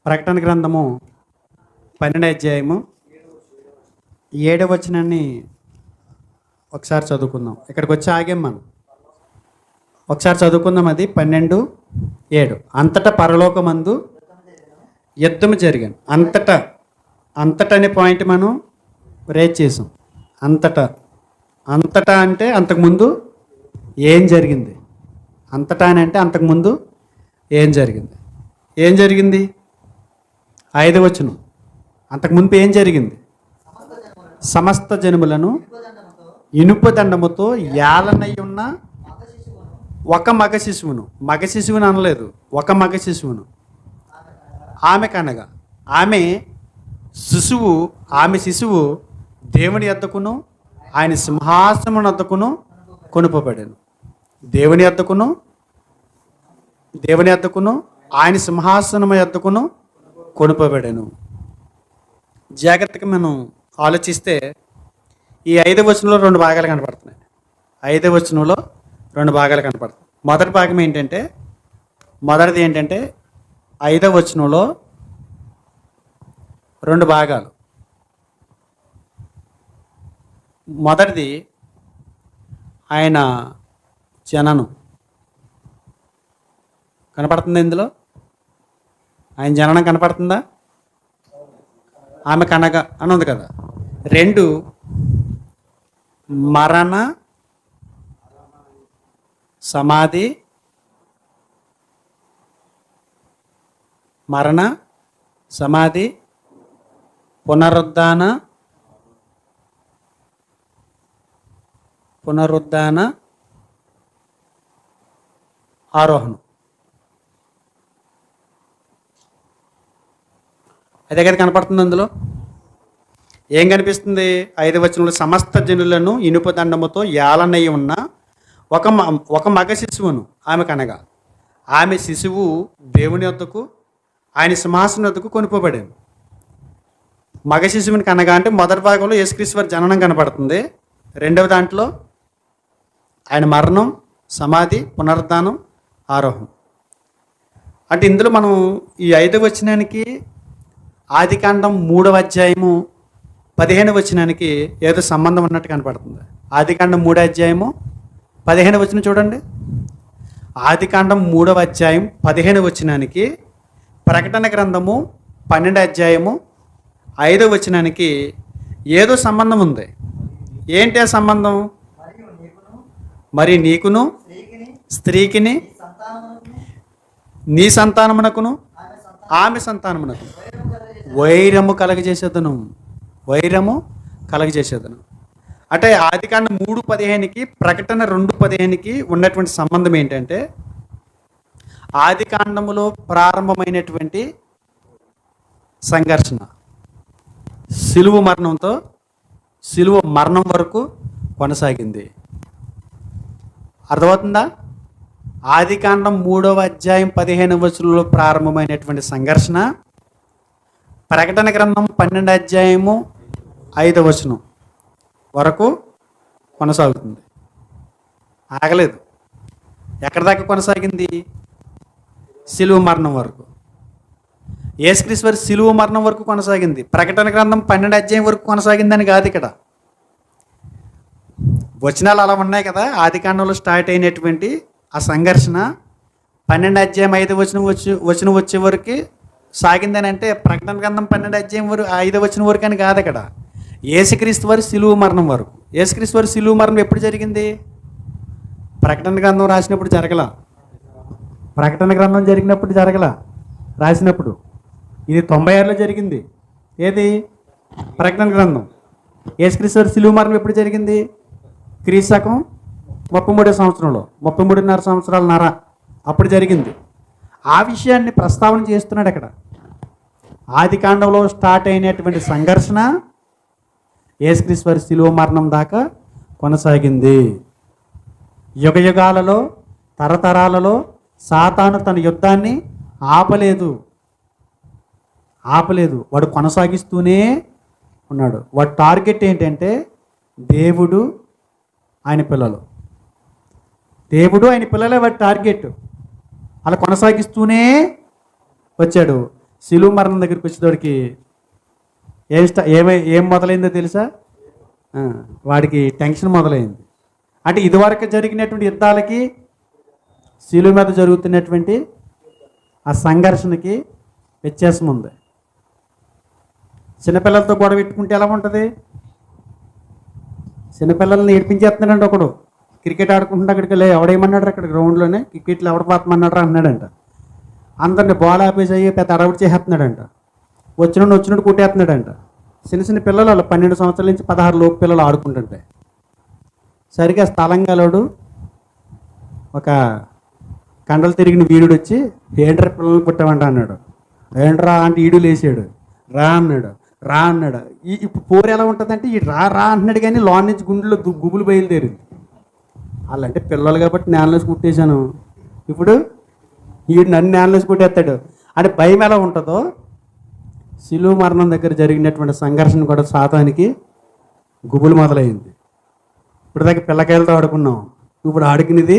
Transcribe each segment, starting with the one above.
ప్రకటన గ్రంథము 12వ అధ్యాయము 7వ వచనాన్ని ఒకసారి చదువుకుందాం. ఇక్కడికి వచ్చి ఆగాం మనం. ఒకసారి చదువుకుందాం. అది 12:7. అంతటా పరలోకమందు యుద్ధము జరిగాను. అంతటా అనే పాయింట్ మనం రేజ్ చేసాం. అంతటా అంటే అంతకుముందు ఏం జరిగింది? అంతటా అని అంటే అంతకుముందు ఏం జరిగింది? 5వ వచనం. అంతకుముందు ఏం జరిగింది? సమస్త జనములను ఇనుప దండముతో ఏలనై ఉన్న ఒక మగ శిశువును అనలేదు, ఒక మగ శిశువును. ఆమె కనగా ఆమె శిశువు దేవుని యొద్దకును ఆయన సింహాసనం వద్దకును కొనుపబడాను. దేవుని యొద్దకును ఆయన సింహాసనం యొద్దకును కొనుపబడాను. జాగ్రత్తగా మనం ఆలోచిస్తే ఈ 5వ వచనంలో 2 భాగాలు కనపడుతున్నాయి. 5వ వచనంలో 2 భాగాలు కనపడుతున్నాయి. మొదటి భాగం ఏంటంటే 5వ వచనంలో 2 భాగాలు. మొదటిది ఆయన జననం కనపడుతుంది. ఇందులో ఆయన జననం కనపడుతుందా? ఆమె కనగా అని ఉంది కదా. 2 మరణ సమాధి పునరుద్ధాన ఆరోహణం. అదే కదా కనపడుతుంది. అందులో ఏం కనిపిస్తుంది? 5వ వచనంలో సమస్త జనులను ఇనుప దండముతో ఏలనై ఉన్న ఒక మగ శిశువును ఆమె కనగా ఆమె శిశువు దేవుని యొద్దకు ఆయన సింహాసనం యొద్దకు కొనుపబడాను. మగ శిశువుని కనగా అంటే మొదటి భాగంలో యేసుక్రీస్తు వారి జననం కనపడుతుంది. 2వ దాంట్లో ఆయన మరణం, సమాధి, పునరుద్ధానం, ఆరోహణం. అంటే ఇందులో మనం ఈ 5వ వచనానికి ఆదికాండం 3వ అధ్యాయము 15వ వచనానికి ఏదో సంబంధం ఉన్నట్టు కనపడుతుంది. ఆదికాండం 3వ అధ్యాయము 15వ వచనం చూడండి. ఆదికాండం 3వ అధ్యాయం 15వ వచనానికి ప్రకటన గ్రంథము 12వ అధ్యాయము 5వ వచనానికి ఏదో సంబంధం ఉంది. ఏంటి ఆ సంబంధం? మరి నీకును స్త్రీకిని నీ సంతానమునకును ఆమె సంతానమునకు వైరము కలగజేసేదను. అంటే ఆదికాండం 3:15కి ప్రకటన 2:15కి ఉన్నటువంటి సంబంధం ఏంటంటే ఆదికాండములో ప్రారంభమైనటువంటి సంఘర్షణ శిలువ మరణం వరకు కొనసాగింది. అర్థమవుతుందా? ఆదికాండం 3వ అధ్యాయం 15వ వచనంలో ప్రారంభమైనటువంటి సంఘర్షణ ప్రకటన గ్రంథం 12వ అధ్యాయము 5వ వచనం వరకు కొనసాగుతుంది. ఆగలేదు. ఎక్కడి దాకా కొనసాగింది? శిలువ మరణం వరకు. యేసుక్రీస్తు వారి శిలువ మరణం వరకు కొనసాగింది. ప్రకటన గ్రంథం 12వ అధ్యాయం వరకు కొనసాగిందని కాదు. ఇక్కడ వచనాలు అలా ఉన్నాయి కదా. ఆదికాండంలో స్టార్ట్ అయినటువంటి ఆ సంఘర్షణ 12వ అధ్యాయం 5వ వచనం వచ్చే వరకు సాగిందని అంటే ప్రకటన గ్రంథం 12వ అధ్యాయం 5వ వచనం వరకు అని కాదు. ఇక్కడ యేసుక్రీస్తు వారి శిలువ మరణం వరకు. యేసుక్రీస్తు వారి శిలువ మరణం ఎప్పుడు జరిగింది? ప్రకటన గ్రంథం రాసినప్పుడు జరగల. రాసినప్పుడు ఇది 96లో జరిగింది. ఏది? ప్రకటన గ్రంథం. యేసుక్రీస్తు వారి శిలువ మరణం ఎప్పుడు జరిగింది? క్రీస్తకం 33వ సంవత్సరంలో, 33.5 సంవత్సరాలన్నర అప్పుడు జరిగింది. ఆ విషయాన్ని ప్రస్తావన చేస్తున్నాడు అక్కడ. ఆదికాండంలో స్టార్ట్ అయినటువంటి సంఘర్షణ యేసుక్రీస్తు వారి శిలువ మరణం దాకా కొనసాగింది. యుగాలలో, తరతరాలలో సాతాను తన యుద్ధాన్ని ఆపలేదు. వాడు కొనసాగిస్తూనే ఉన్నాడు. వాడి టార్గెట్ ఏంటంటే దేవుడు ఆయన పిల్లలే వాడి టార్గెట్. అలా కొనసాగిస్తూనే వచ్చాడు. శిలువ మరణం దగ్గరికి వచ్చేటోడికి ఏం మొదలైందో తెలుసా? ఆ, వాడికి టెన్షన్ మొదలైంది. అంటే ఇదివరకు జరిగినటువంటి యుద్ధాలకి శిలువ మీద జరుగుతున్నటువంటి ఆ సంఘర్షణకి వ్యత్యాసం ఉంది. చిన్నపిల్లలతో గొడవ పెట్టుకుంటే ఎలా ఉంటుంది? చిన్నపిల్లల్ని ఏడిపించేస్తున్నాడంట ఒకడు. క్రికెట్ ఆడుకుంటుంటే అక్కడికి వెళ్ళి ఎవడేమన్నాడు, అక్కడ గ్రౌండ్లోనే క్రికెట్లో ఎవడ పాతమన్నాడు అంటున్నాడంట. అందరిని బాల్ ఆపేసి అయ్యి పెద్ద అడవుడు చేసేస్తున్నాడంట. వచ్చినట్టు కొట్టేస్తున్నాడంట. చిన్న చిన్న పిల్లలు వాళ్ళు 12 సంవత్సరాల నుంచి 16 లోపు పిల్లలు ఆడుకుంటుంటే సరిగా స్థలంగాలోడు ఒక కండలు తిరిగిన వీరుడు వచ్చి ఏంట్రా పిల్లలు పుట్టామంట అన్నాడు. ఏంట్రా అంటే ఈడు లేచాడు. రా అన్నాడు. ఇప్పుడు పోరు ఎలా ఉంటుందంటే ఈ రా అంటున్నాడు, కానీ లోన్ నుంచి గుండెలో గుబులు బయలుదేరింది. వాళ్ళంటే పిల్లలు కాబట్టి నేలలోసి కుట్టేశాను, ఇప్పుడు వీడు నన్ను నేలలోసి కుట్టేస్తాడు అని భయం ఎలా ఉంటుందో, శిలువ మరణం దగ్గర జరిగినటువంటి సంఘర్షణ కూడా సాతానికి గుబులు మొదలైంది. ఇప్పుడు దాకా పిల్లకాయలతో ఆడుకున్నాం, ఇప్పుడు ఆడుకునేది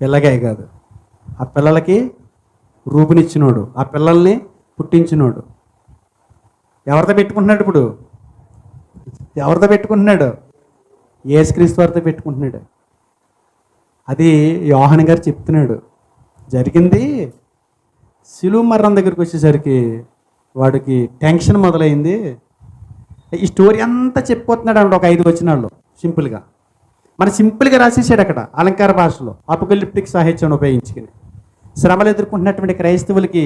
పిల్లకాయ కాదు, ఆ పిల్లలకి రూపునిచ్చినోడు, ఆ పిల్లల్ని పుట్టించినోడు. ఎవరితో పెట్టుకుంటున్నాడు? ఇప్పుడు ఎవరితో పెట్టుకుంటున్నాడు? యేసుక్రీస్తు వారితో పెట్టుకుంటున్నాడు. అది యోహాను గారు చెప్తున్నాడు. జరిగింది శిలువ మరణం దగ్గరికి వచ్చేసరికి వాడికి టెన్షన్ మొదలైంది. ఈ స్టోరీ అంతా చెప్పిపోతున్నాడు అన్నమాట ఒక 5 వచనాల్లో సింపుల్గా. సింపుల్గా రాసేసాడు అక్కడ అలంకార భాషలో అపోకలిప్టిక్ సాహిత్యాన్ని ఉపయోగించుకుని. శ్రమలు ఎదుర్కొంటున్నటువంటి క్రైస్తవులకి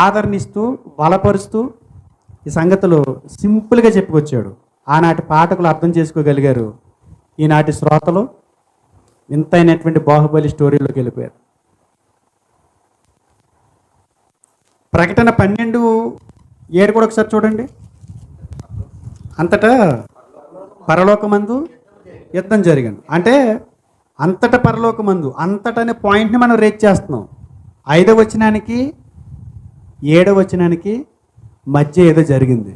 ఆదరణిస్తూ బలపరుస్తూ ఈ సంగతులు సింపుల్గా చెప్పుకొచ్చాడు. ఆనాటి పాఠకులు అర్థం చేసుకోగలిగారు. ఈనాటి శ్రోతలు వింతైనటువంటి బాహుబలి స్టోరీలోకి వెళ్ళిపోయారు. ప్రకటన 12:7 కూడా ఒకసారి చూడండి. అంతటా పరలోకమందు యుద్ధం జరిగాను అంటే అంతటా పరలోకమందు, అంతటనే పాయింట్ని మనం రేట్ చేస్తున్నాం. 5వ వచనానికి 7వ వచనానికి మధ్య ఏదో జరిగింది.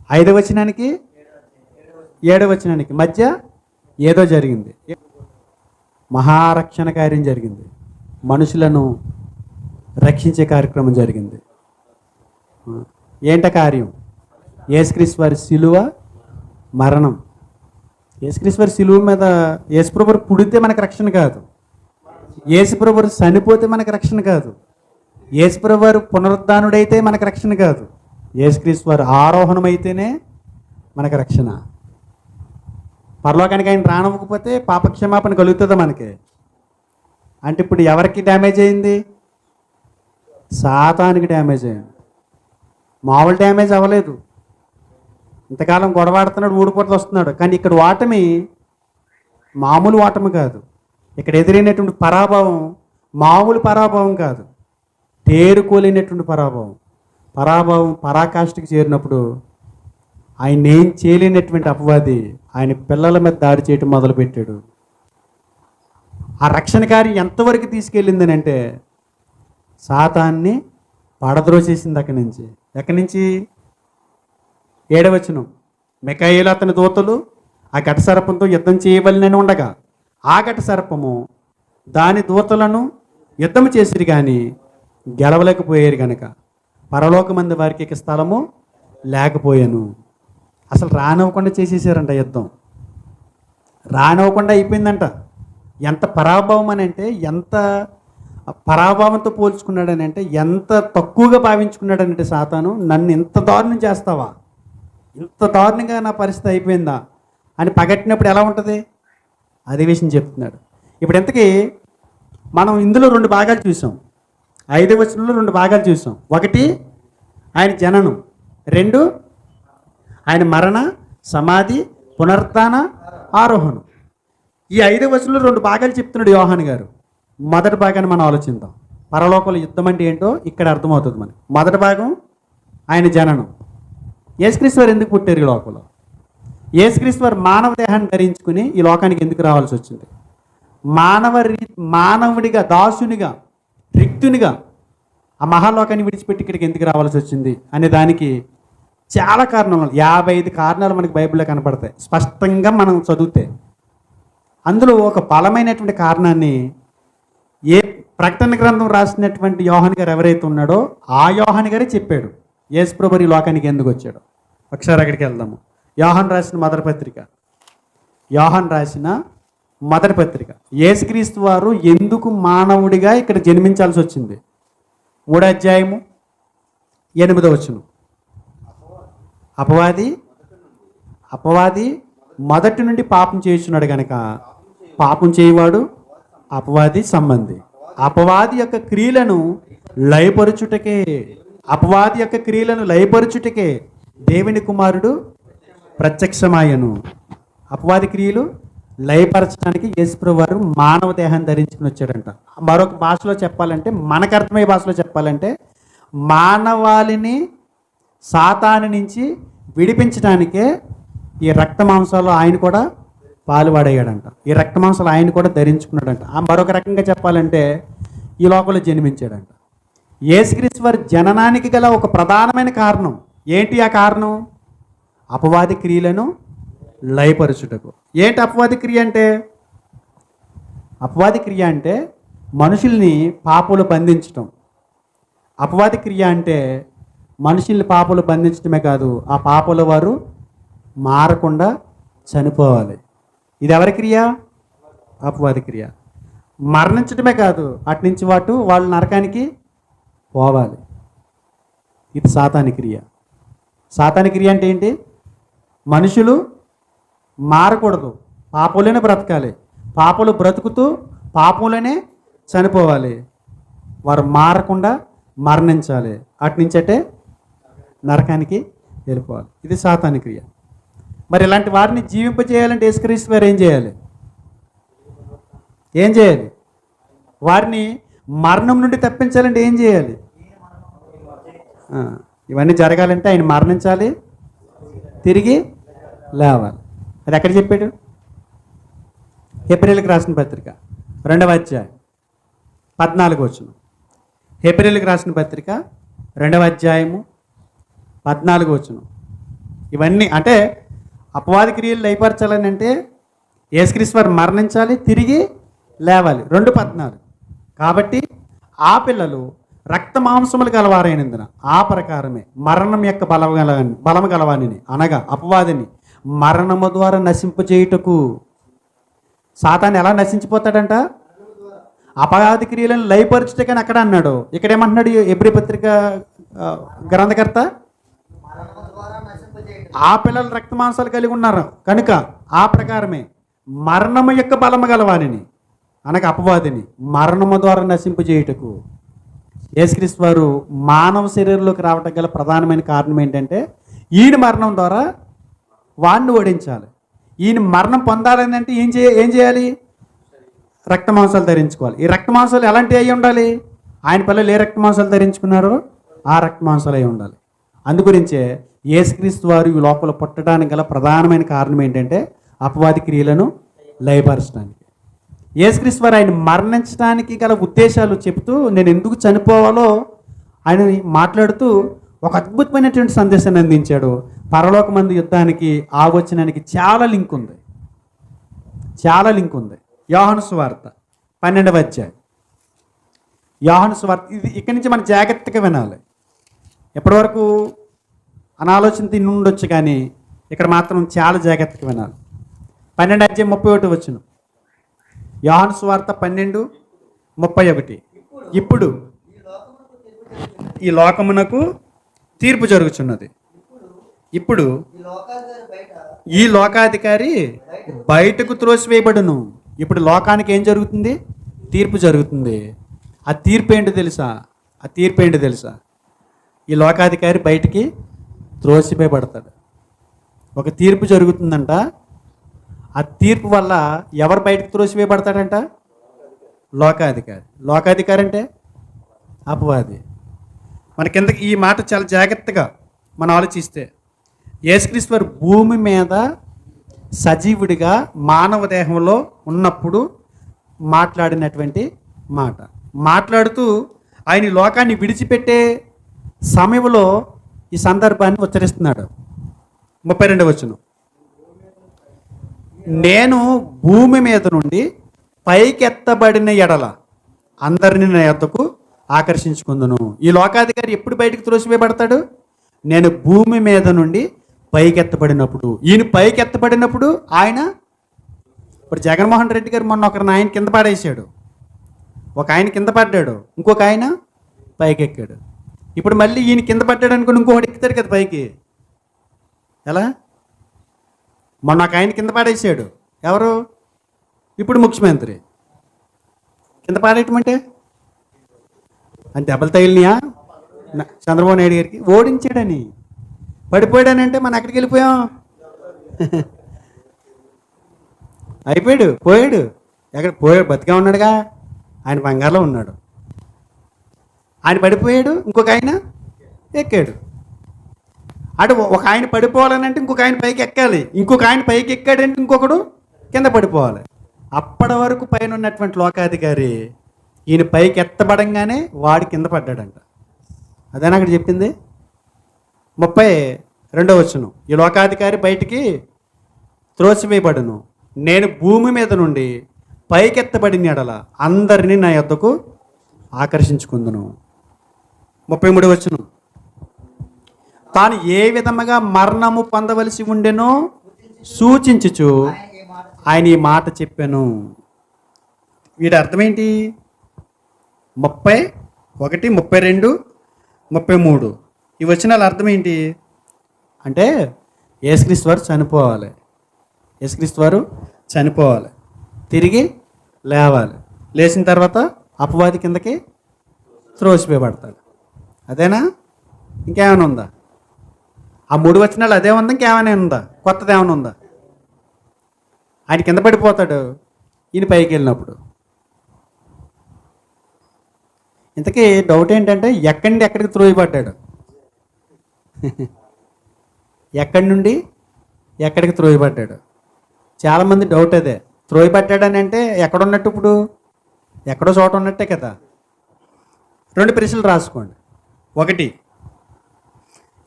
5వ వచనానికి 7వ వచనానికి మధ్య ఏదో జరిగింది. మహారక్షణ కార్యం జరిగింది. మనుషులను రక్షించే కార్యక్రమం జరిగింది. ఏంట కార్యం? యేసుక్రీస్తు వారి శిలువ మరణం. యేసుక్రీస్తు వారి శిలువ మీద యేసుప్రభువు పుడితే మనకు రక్షణ కాదు, యేసుప్రభువు చనిపోతే మనకు రక్షణ కాదు, యేసుప్రభువు వారు పునరుద్ధానుడైతే మనకు రక్షణ కాదు, యేసుక్రీస్తు వారు ఆరోహణం అయితేనే మనకు రక్షణ. పరలోకానికి ఆయన రానివ్వకపోతే పాపక్షమాపణ కలుగుతుందా మనకి? అంటే ఇప్పుడు ఎవరికి డ్యామేజ్ అయింది? సాతానికి డ్యామేజ్ అయింది. మామూలు డ్యామేజ్ అవ్వలేదు. ఇంతకాలం గొడవాడుతున్నాడు, ఊడిపోతలు వస్తున్నాడు. కానీ ఇక్కడ ఓటమి మామూలు ఓటమి కాదు. ఇక్కడ ఎదురైనటువంటి పరాభవం మామూలు పరాభవం కాదు, తేరుకోలేనటువంటి పరాభవం పరాకాష్ఠకి చేరినప్పుడు ఆయన ఏం చేయలేనటువంటి అపవాది ఆయన పిల్లల మీద దాడి చేయటం మొదలుపెట్టాడు. ఆ రక్షణ కార్యం ఎంతవరకు తీసుకెళ్ళిందని అంటే సాతాన్ని పడద్రోసేసింది. ఎక్కడి నుంచి 7వ వచనం, మిఖాయేలు అతని దూతలు ఆ ఘట సర్పంతో యుద్ధం చేయవలనని ఉండగా ఆ ఘట సర్పము దాని దూతలను యుద్ధం చేసిరు కానీ గెలవలేకపోయారు కనుక పరలోకమందు వారికి ఇక స్థలము లేకపోయాను. అసలు రానివ్వకుండా చేసేసారంట యుద్ధం, రానివ్వకుండా అయిపోయిందంట. ఎంత పరాభవం అని అంటే, ఎంత పరాభవంతో పోల్చుకున్నాడని అంటే, ఎంత తక్కువగా భావించుకున్నాడనంటే సాతాను, నన్ను ఇంత దారుణం చేస్తావా, ఇంత దారుణంగా నా పరిస్థితి అయిపోయిందా అని పగట్టినప్పుడు ఎలా ఉంటుంది అదే విషయం చెప్తున్నాడు. ఇప్పుడు ఇంతకీ మనం ఇందులో 2 భాగాలు చూసాం. 5వ వచనంలో 2 భాగాలు చూసాం. 1 ఆయన జననం, 2 ఆయన మరణ, సమాధి, పునరుత్థాన, ఆరోహణం. ఈ 5వ వచనంలో 2 భాగాలు చెప్తున్నాడు యోహాను గారు. మొదటి భాగాన్ని మనం ఆలోచిద్దాం. పరలోకంలో యుద్ధం అంటే ఏంటో ఇక్కడ అర్థమవుతుంది మనకి. మొదటి భాగం ఆయన జననం. యేసుక్రీస్తు వారు ఎందుకు పుట్టారు ఈ లోకంలో? యేసుక్రీస్తు వారు మానవ దేహాన్ని ధరించుకుని ఈ లోకానికి ఎందుకు రావాల్సి వచ్చింది? మానవుడిగా, దాసునిగా, రిక్తునిగా ఆ మహాలోకాన్ని విడిచిపెట్టి ఇక్కడికి ఎందుకు రావాల్సి వచ్చింది అనే దానికి చాలా కారణాలు, 55 కారణాలు మనకి బైబిల్లో కనపడతాయి స్పష్టంగా మనం చదివితే. అందులో ఒక బలమైనటువంటి కారణాన్ని ఏ ప్రకటన గ్రంథం రాసినటువంటి యోహాన్ గారు ఎవరైతే ఉన్నాడో ఆ యోహాన్ గారే చెప్పాడు యేసుప్రభు ఈ లోకానికి ఎందుకు వచ్చాడు. ఒకసారి అక్కడికి వెళ్దాము. యోహాన్ రాసిన మొదటి పత్రిక, యోహాన్ రాసిన మొదటి పత్రిక. యేసుక్రీస్తు వారు ఎందుకు మానవుడిగా ఇక్కడ జన్మించాల్సి వచ్చింది? 3వ అధ్యాయము 8వ వచనం. అపవాది మొదటి నుండి పాపం చేస్తున్నాడు కనుక పాపం చేయవాడు అపవాది సంబంధి. అపవాది యొక్క క్రియలను లయపరుచుటకే దేవుని కుమారుడు ప్రత్యక్షమాయను. అపవాది క్రియలు లయపరచడానికి యేసుప్రభువు వారు మానవ దేహాన్ని ధరించుకుని వచ్చాడంట. మరొక భాషలో చెప్పాలంటే, మనకు అర్థమయ్యే భాషలో చెప్పాలంటే, మానవాళిని సాతాను నుంచి విడిపించడానికే ఈ రక్త మాంసాలు ఆయన కూడా పాలువాడయ్యాడంట. ఈ రక్త మాంసాలు ఆయన కూడా ధరించుకున్నాడంట. మరొక రకంగా చెప్పాలంటే ఈ లోకంలో జన్మించాడంట. యేసుక్రీస్తు వారి జననానికి గల ఒక ప్రధానమైన కారణం ఏంటి? ఆ కారణం అపవాది క్రియలను లయపరచుటకు. ఏంటి అపవాది క్రియ అంటే? అపవాది క్రియ అంటే మనుషుల్ని పాపులు బంధించటం. అపవాది క్రియ అంటే మనుషుల్ని పాపులు బంధించడమే కాదు, ఆ పాపుల వారు మారకుండా చనిపోవాలి. ఇది ఎవరి క్రియ? అపవాది క్రియ. మరణించడమే కాదు, అట్నుంచి వాళ్ళు నరకానికి పోవాలి. ఇది సాతాని క్రియ. సాతాని క్రియ అంటే ఏంటి? మనుషులు మారకూడదు, పాపంలోనే బ్రతకాలి. పాపలు బ్రతుకుతూ పాపంలోనే చనిపోవాలి. వారు మారకుండా మరణించాలి, అట్నుంచటే నరకానికి వెళ్ళిపోవాలి. ఇది సాతాని క్రియ. మరి ఇలాంటి వారిని జీవింపజేయాలంటే యేసుక్రీస్తు వారు ఏం చేయాలి? వారిని మరణం నుండి తప్పించాలంటే ఏం చేయాలి? ఇవన్నీ జరగాలంటే ఆయన మరణించాలి, తిరిగి లేవాలి. అది ఎక్కడ చెప్పాడు? హెబ్రీయులకు రాసిన పత్రిక 2వ అధ్యాయం 14వ వచనం. హెబ్రీయులకు రాసిన పత్రిక 2వ అధ్యాయము 14వ వచనం. ఇవన్నీ అంటే అపవాది క్రియలు లయపరచాలని అంటే యేసుక్రీస్తు వారు మరణించాలి, తిరిగి లేవాలి. 2:14. కాబట్టి ఆ పిల్లలు రక్త మాంసములు గలవారైనందున ఆ ప్రకారమే మరణం యొక్క బలము గలవానిని అనగా అపవాదిని మరణము ద్వారా నశింపజేయుటకు. సాతాను ఎలా నశించిపోతాడంట? అపవాది క్రియలను లయపరచుటకని అక్కడ అన్నాడు. ఇక్కడ ఏమంటున్నాడు హెబ్రీ పత్రిక గ్రంథకర్త? ఆ పిల్లలు రక్త మాంసాలు కలిగి ఉన్నారు కనుక ఆ ప్రకారమే మరణము యొక్క బలము గలవానిని అనగా అపవాదిని మరణము ద్వారా నశింపజేయుటకు. యేసుక్రీస్తు వారు మానవ శరీరంలోకి రావటం గల ప్రధానమైన కారణం ఏంటంటే ఈయన మరణం ద్వారా వాడిని ఓడించాలి. ఈయన మరణం పొందాలని అంటే ఏం చేయాలి? రక్త మాంసాలు ధరించుకోవాలి. ఈ రక్త మాంసాలు ఎలాంటివి అయి ఉండాలి? ఆయన పిల్లలు ఏ రక్త మాంసాలు ధరించుకున్నారో ఆ రక్త మాంసాలు అయి ఉండాలి. అందుగురించే యేసుక్రీస్తు వారు ఈ లోపల పుట్టడానికి గల ప్రధానమైన కారణం ఏంటంటే అపవాది క్రియలను లయపరచడానికి. యేసుక్రీస్తు వారు ఆయన మరణించడానికి గల ఉద్దేశాలు చెబుతూ, నేను ఎందుకు చనిపోవాలో ఆయన మాట్లాడుతూ ఒక అద్భుతమైనటువంటి సందేశాన్ని అందించాడు. పరలోకమందు యుద్ధానికి ఆగొచ్చడానికి చాలా లింక్ ఉంది. యోహాను సువార్త 12వ అధ్యాయం. యోహాను సువార్త ఇది ఇక్కడి నుంచి మనం జాగ్రత్తగా వినాలి. ఎప్పటి వరకు అనాలోచన తిని ఉండొచ్చు, కానీ ఇక్కడ మాత్రం చాలా జాగ్రత్తగా వినాలి. 12వ అధ్యాయం 31 వచనం. యోహాను సువార్త 12:31. ఇప్పుడు ఈ లోకమునకు తీర్పు జరుగుతున్నది. ఇప్పుడు ఈ లోకాధికారి బయటకు త్రోసివేయబడును. ఇప్పుడు లోకానికి ఏం జరుగుతుంది? తీర్పు జరుగుతుంది. ఆ తీర్పు ఏంటో తెలుసా? ఈ లోకాధికారి బయటికి త్రోసివేయబడతాడు. ఒక తీర్పు జరుగుతుందంట. ఆ తీర్పు వల్ల ఎవరు బయటకు త్రోసివేయబడతాడంట? లోకాధికారి అంటే అపవాది. మన కింద ఈ మాట చాలా జాగ్రత్తగా మనం ఆలోచిస్తే, యేసుక్రీస్తు వారు భూమి మీద సజీవుడిగా మానవ దేహంలో ఉన్నప్పుడు మాట్లాడినటువంటి మాట. మాట్లాడుతూ ఆయన లోకాన్ని విడిచిపెట్టే సమయంలో ఈ సందర్భాన్ని ఉచ్చరిస్తున్నాడు. 32వ వచనం. నేను భూమి మీద నుండి పైకెత్తబడిన ఎడల అందరిని నా యొద్దకు ఆకర్షించుకుందును. ఈ లోకాధికారి ఎప్పుడు బయటకు త్రోసివేయబడతాడు? నేను భూమి మీద నుండి పైకెత్తబడినప్పుడు. ఈయన పైకెత్తబడినప్పుడు ఆయన, ఇప్పుడు జగన్మోహన్ రెడ్డి గారు మొన్న ఒకరిని ఆయన కింద పాడేశాడు, ఒక ఆయన కింద పడ్డాడు, ఇంకొక ఆయన పైకి ఎక్కాడు. ఇప్పుడు మళ్ళీ ఈయన కింద పడ్డాడు అనుకుని ఇంకొకటి ఎక్కుతాడు కదా పైకి. ఎలా? మొన్న ఒక ఆయన కింద పాడేసాడు, ఎవరు? ఇప్పుడు ముఖ్యమంత్రి. కింద పాడేయటం అంటే దెబ్బలు తగిలినాయా? చంద్రబాబు నాయుడు గారికి ఓడించాడని. పడిపోయాడనంటే మనం ఎక్కడికి వెళ్ళిపోయాం? అయిపోయాడు, పోయాడు. ఎక్కడ పోయాడు? బతిగా ఉన్నాడుగా, ఆయన బంగారులో ఉన్నాడు. ఆయన పడిపోయాడు, ఇంకొక ఆయన ఎక్కాడు. అటు ఒక ఆయన పడిపోవాలనంటే ఇంకొక ఆయన పైకి ఎక్కాలి, ఇంకొక ఆయన పైకి ఎక్కాడంటే ఇంకొకడు కింద పడిపోవాలి. అప్పటి వరకు పైన ఉన్నటువంటి లోకాధికారి ఈయన పైకి ఎత్తబడంగానే వాడు కింద పడ్డాడంట. అదేనా అక్కడ చెప్పింది? 32వ వచనం, ఈ లోకాధికారి బయటికి త్రోసివేయబడును, నేను భూమి మీద నుండి పైకెత్తబడిన ఎడల అందరినీ నా యొద్దకు ఆకర్షించుకుందును. 33వ వచనం, తాను ఏ విధముగా మరణము పొందవలసి ఉండెనో సూచించుచు ఆయన ఈ మాట చెప్పాను. వీడి అర్థమేంటి? 31, 32, 33 ఈ వచనాల అర్థం ఏంటి అంటే, యేసుక్రీస్తు వారు చనిపోవాలి, యేసుక్రీస్తు వారు చనిపోవాలి, తిరిగి లేవాలి, లేచిన తర్వాత అపవాది కిందకి త్రోసివేయబడతాడు. అదేనా? ఇంకేమైనా ఉందా? ఆ 3 వచనాలు అదే ఉందా? ఇంకేమైనా ఉందా? కొత్తది ఏమైనా ఉందా? ఆయన కింద పడిపోతాడు, ఈయన పైకి వెళ్ళినప్పుడు. ఇంతకీ డౌట్ ఏంటంటే, ఎక్కడి నుండి ఎక్కడికి త్రోయబడ్డాడు? ఎక్కడి నుండి ఎక్కడికి త్రోయబడ్డాడు? చాలామంది డౌట్ అదే. త్రోయబడ్డాడని అంటే ఎక్కడున్నట్టు? ఇప్పుడు ఎక్కడో చోట ఉన్నట్టే కదా. 2 ప్రశ్నలు రాసుకోండి. 1,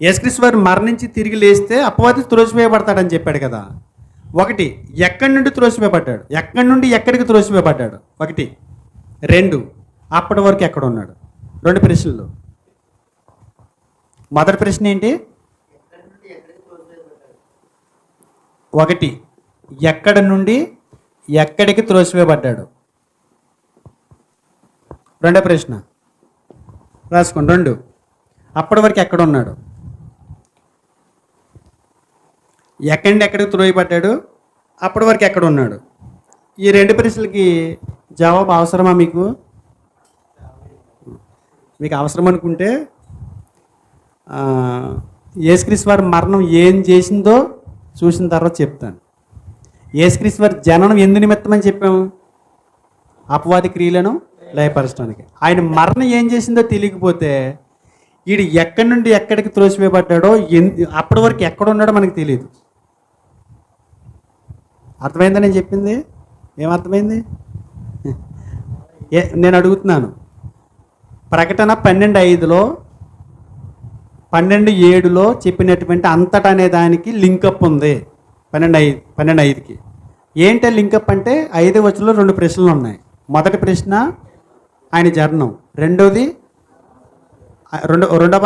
యేసుక్రీస్తు వారు మరణించి తిరిగి లేస్తే అపవాది త్రోసివేయబడతాడని చెప్పాడు కదా. 1, ఎక్కడి నుండి త్రోసివేయబడ్డాడు? ఎక్కడి నుండి ఎక్కడికి త్రోసివేయబడ్డాడు? 1. 2, అప్పటి వరకు ఎక్కడ ఉన్నాడు? 2 ప్రశ్నలు. మొదటి ప్రశ్న ఏంటి? 1, ఎక్కడి నుండి ఎక్కడికి త్రోసివేయబడ్డాడు? 2వ ప్రశ్న రాసుకోండి. 2, అప్పటి వరకు ఎక్కడ ఉన్నాడు? ఎక్కడి నుండి ఎక్కడికి త్రోయబడ్డాడు, అప్పటి వరకు ఎక్కడ ఉన్నాడు? ఈ 2 ప్రశ్నలకి జవాబు అవసరమా మీకు? మీకు అవసరం అనుకుంటే యేసుక్రీస్తు వారి మరణం ఏం చేసిందో చూసిన తర్వాత చెప్తాను. యేసుక్రీస్తు వారి జననం ఎందు నిమిత్తం అని చెప్పాము? అపవాది క్రియలను లయపరచడానికి. ఆయన మరణం ఏం చేసిందో తెలియకపోతే వీడు ఎక్కడి నుండి ఎక్కడికి త్రోసివేయబడ్డాడో, అప్పటి వరకు ఎక్కడ ఉన్నాడో మనకు తెలియదు. అర్థమైందా నేను చెప్పింది? ఏమర్థమైంది? నేను అడుగుతున్నాను. ప్రకటన 12:5లో 12:7లో చెప్పినటువంటి అంతటా అనే దానికి లింకప్ ఉంది. 12:5కి ఏంటి లింకప్ అంటే, 5వ వచనంలో 2 ప్రశ్నలు ఉన్నాయి. మొదటి ప్రశ్న ఆయన జననం, రెండో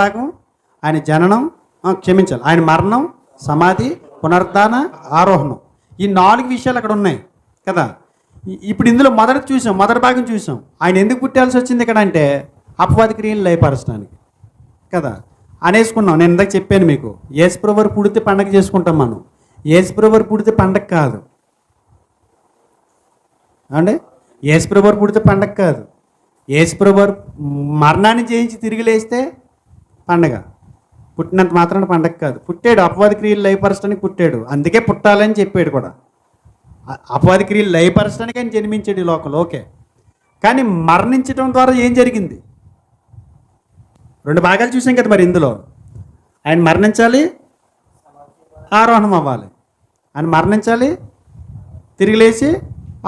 భాగం ఆయన జననం, క్షమించాలి, ఆయన మరణం, సమాధి, పునరుద్ధాన, ఆరోహణం. ఈ 4 విషయాలు అక్కడ ఉన్నాయి కదా. ఇప్పుడు ఇందులో మొదటి భాగం చూసాం. ఆయన ఎందుకు పుట్టాల్సి వచ్చింది ఇక్కడ అంటే, అపవాది క్రియలు లయపరచడానికి కదా అనేసుకున్నాం. నేను ఇందాక చెప్పాను మీకు, యేసుప్రభువు వారు పుడితే పండగ చేసుకుంటాం మనం. యేసుప్రభువు వారు పుడితే పండగ కాదు అంటే, యేసుప్రభువు వారు పుడితే పండగ కాదు. యేసుప్రభువు వారు మరణాన్ని జయించి తిరిగి లేస్తే పండగ. పుట్టినంత మాత్రాన పండగ కాదు. పుట్టాడు, అపవాది క్రియలు లయపరచడానికి పుట్టాడు, అందుకే పుట్టాలని చెప్పాడు కూడా. అపవాది క్రియలు లయపరచడానికి ఆయన జన్మించాడు ఈ లోకంలో, ఓకే. కానీ మరణించడం ద్వారా ఏం జరిగింది? 2 భాగాలు చూసాం కదా. మరి ఇందులో ఆయన మరణించాలి, ఆరోహణం అవ్వాలి. ఆయన మరణించాలి, తిరిగి లేచి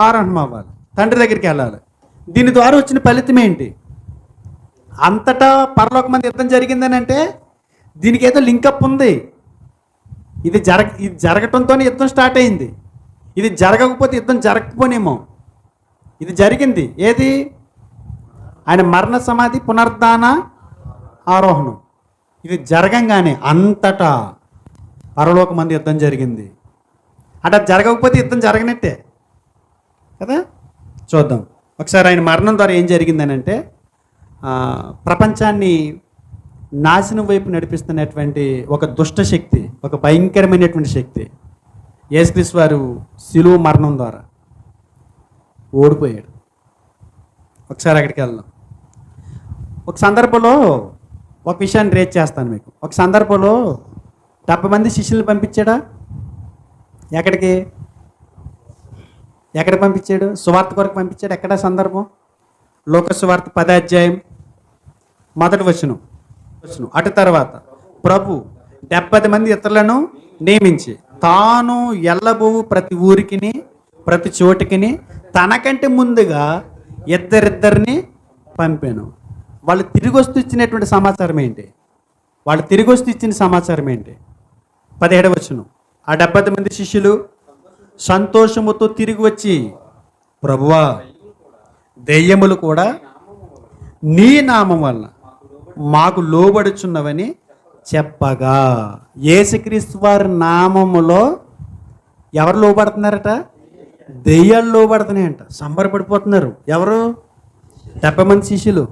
ఆరోహణం అవ్వాలి, తండ్రి దగ్గరికి వెళ్ళాలి. దీని ద్వారా వచ్చిన ఫలితం ఏంటి? అంతటా పరలోకమంది యుద్ధం జరిగిందని అంటే దీనికి ఏదో లింకప్ ఉంది. ఇది జరగటంతోనే యుద్ధం స్టార్ట్ అయింది. ఇది జరగకపోతే యుద్ధం జరగకపోనేమో. ఇది జరిగింది. ఏది? ఆయన మరణ సమాధి పునరుద్ధాన ఆరోహణం ఇది జరగంగానే అంతటా పరలోకమందు యుద్ధం జరిగింది. అంటే అది జరగకపోతే యుద్ధం జరగనట్టే కదా. చూద్దాం ఒకసారి ఆయన మరణం ద్వారా ఏం జరిగిందని అంటే ప్రపంచాన్ని నాశనం వైపు నడిపిస్తున్నటువంటి ఒక దుష్ట శక్తి, ఒక భయంకరమైనటువంటి శక్తి యేసుక్రీస్తు వారు శిలువ మరణం ద్వారా ఓడిపోయాడు. ఒకసారి అక్కడికి వెళ్దాం. ఒక సందర్భంలో ఒక విషయాన్ని రేట్ చేస్తాను మీకు. ఒక సందర్భంలో 70 మంది శిష్యుల్ని పంపించాడా? ఎక్కడ పంపించాడు? సువార్త కొరకు పంపించాడు. ఎక్కడ సందర్భం? లోక సువార్త 10వ అధ్యాయం 1వ వచనం. అటు తర్వాత ప్రభు 70 మంది ఇతరులను నియమించి తాను ఎల్లబోవు ప్రతి ఊరికిని ప్రతి చోటికిని తనకంటే ముందుగా ఇద్దరిద్దరిని పంపాను. వాళ్ళు తిరిగి వస్తూ ఇచ్చినటువంటి సమాచారం ఏంటి? 17వ వచనం. ఆ 70 మంది శిష్యులు సంతోషముతో తిరిగి వచ్చి ప్రభువా దెయ్యములు కూడా నీ నామం వలన మాకు లోబడుచున్నవని చెప్పగా, యేసుక్రీస్తు వారి నామములో ఎవరు లోబడుతున్నారట? దెయ్యాలు లోబడుతున్నాయంట. సంబరపడిపోతున్నారు. ఎవరు? 70 మంది శిష్యులు.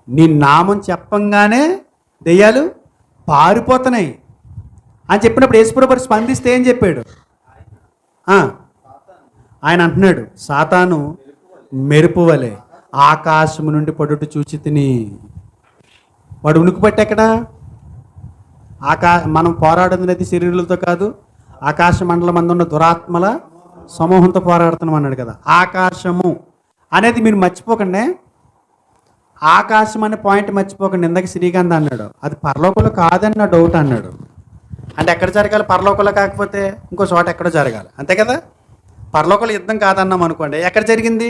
నీ నామం చెప్పంగానే దెయ్యాలు పారిపోతున్నాయి అని చెప్పినప్పుడు యేసుప్రభువు స్పందిస్తే ఏం చెప్పాడు? ఆయన అంటున్నాడు, సాతాను మెరుపు వలె ఆకాశము నుండి పడుట చూచి తిని. వాడు ఉనుకుపట్టి ఎక్కడ? మనం పోరాడుతున్నది శరీరులతో కాదు, ఆకాశ మండలం మందు ఉన్న దురాత్మల సమూహంతో పోరాడుతున్నాం అన్నాడు కదా. ఆకాశము అనేది మీరు మర్చిపోకండి. ఆకాశం అనే పాయింట్ మర్చిపోకండి. ఇందాక శ్రీకాంత్ అన్నాడు అది పరలోకంలో కాదని నా డౌట్ అన్నాడు. అంటే ఎక్కడ జరగాలి? పరలోకంలో కాకపోతే ఇంకో చోట ఎక్కడో జరగాలి, అంతే కదా. పరలోకంలో యుద్ధం కాదన్నాం అనుకోండి, ఎక్కడ జరిగింది?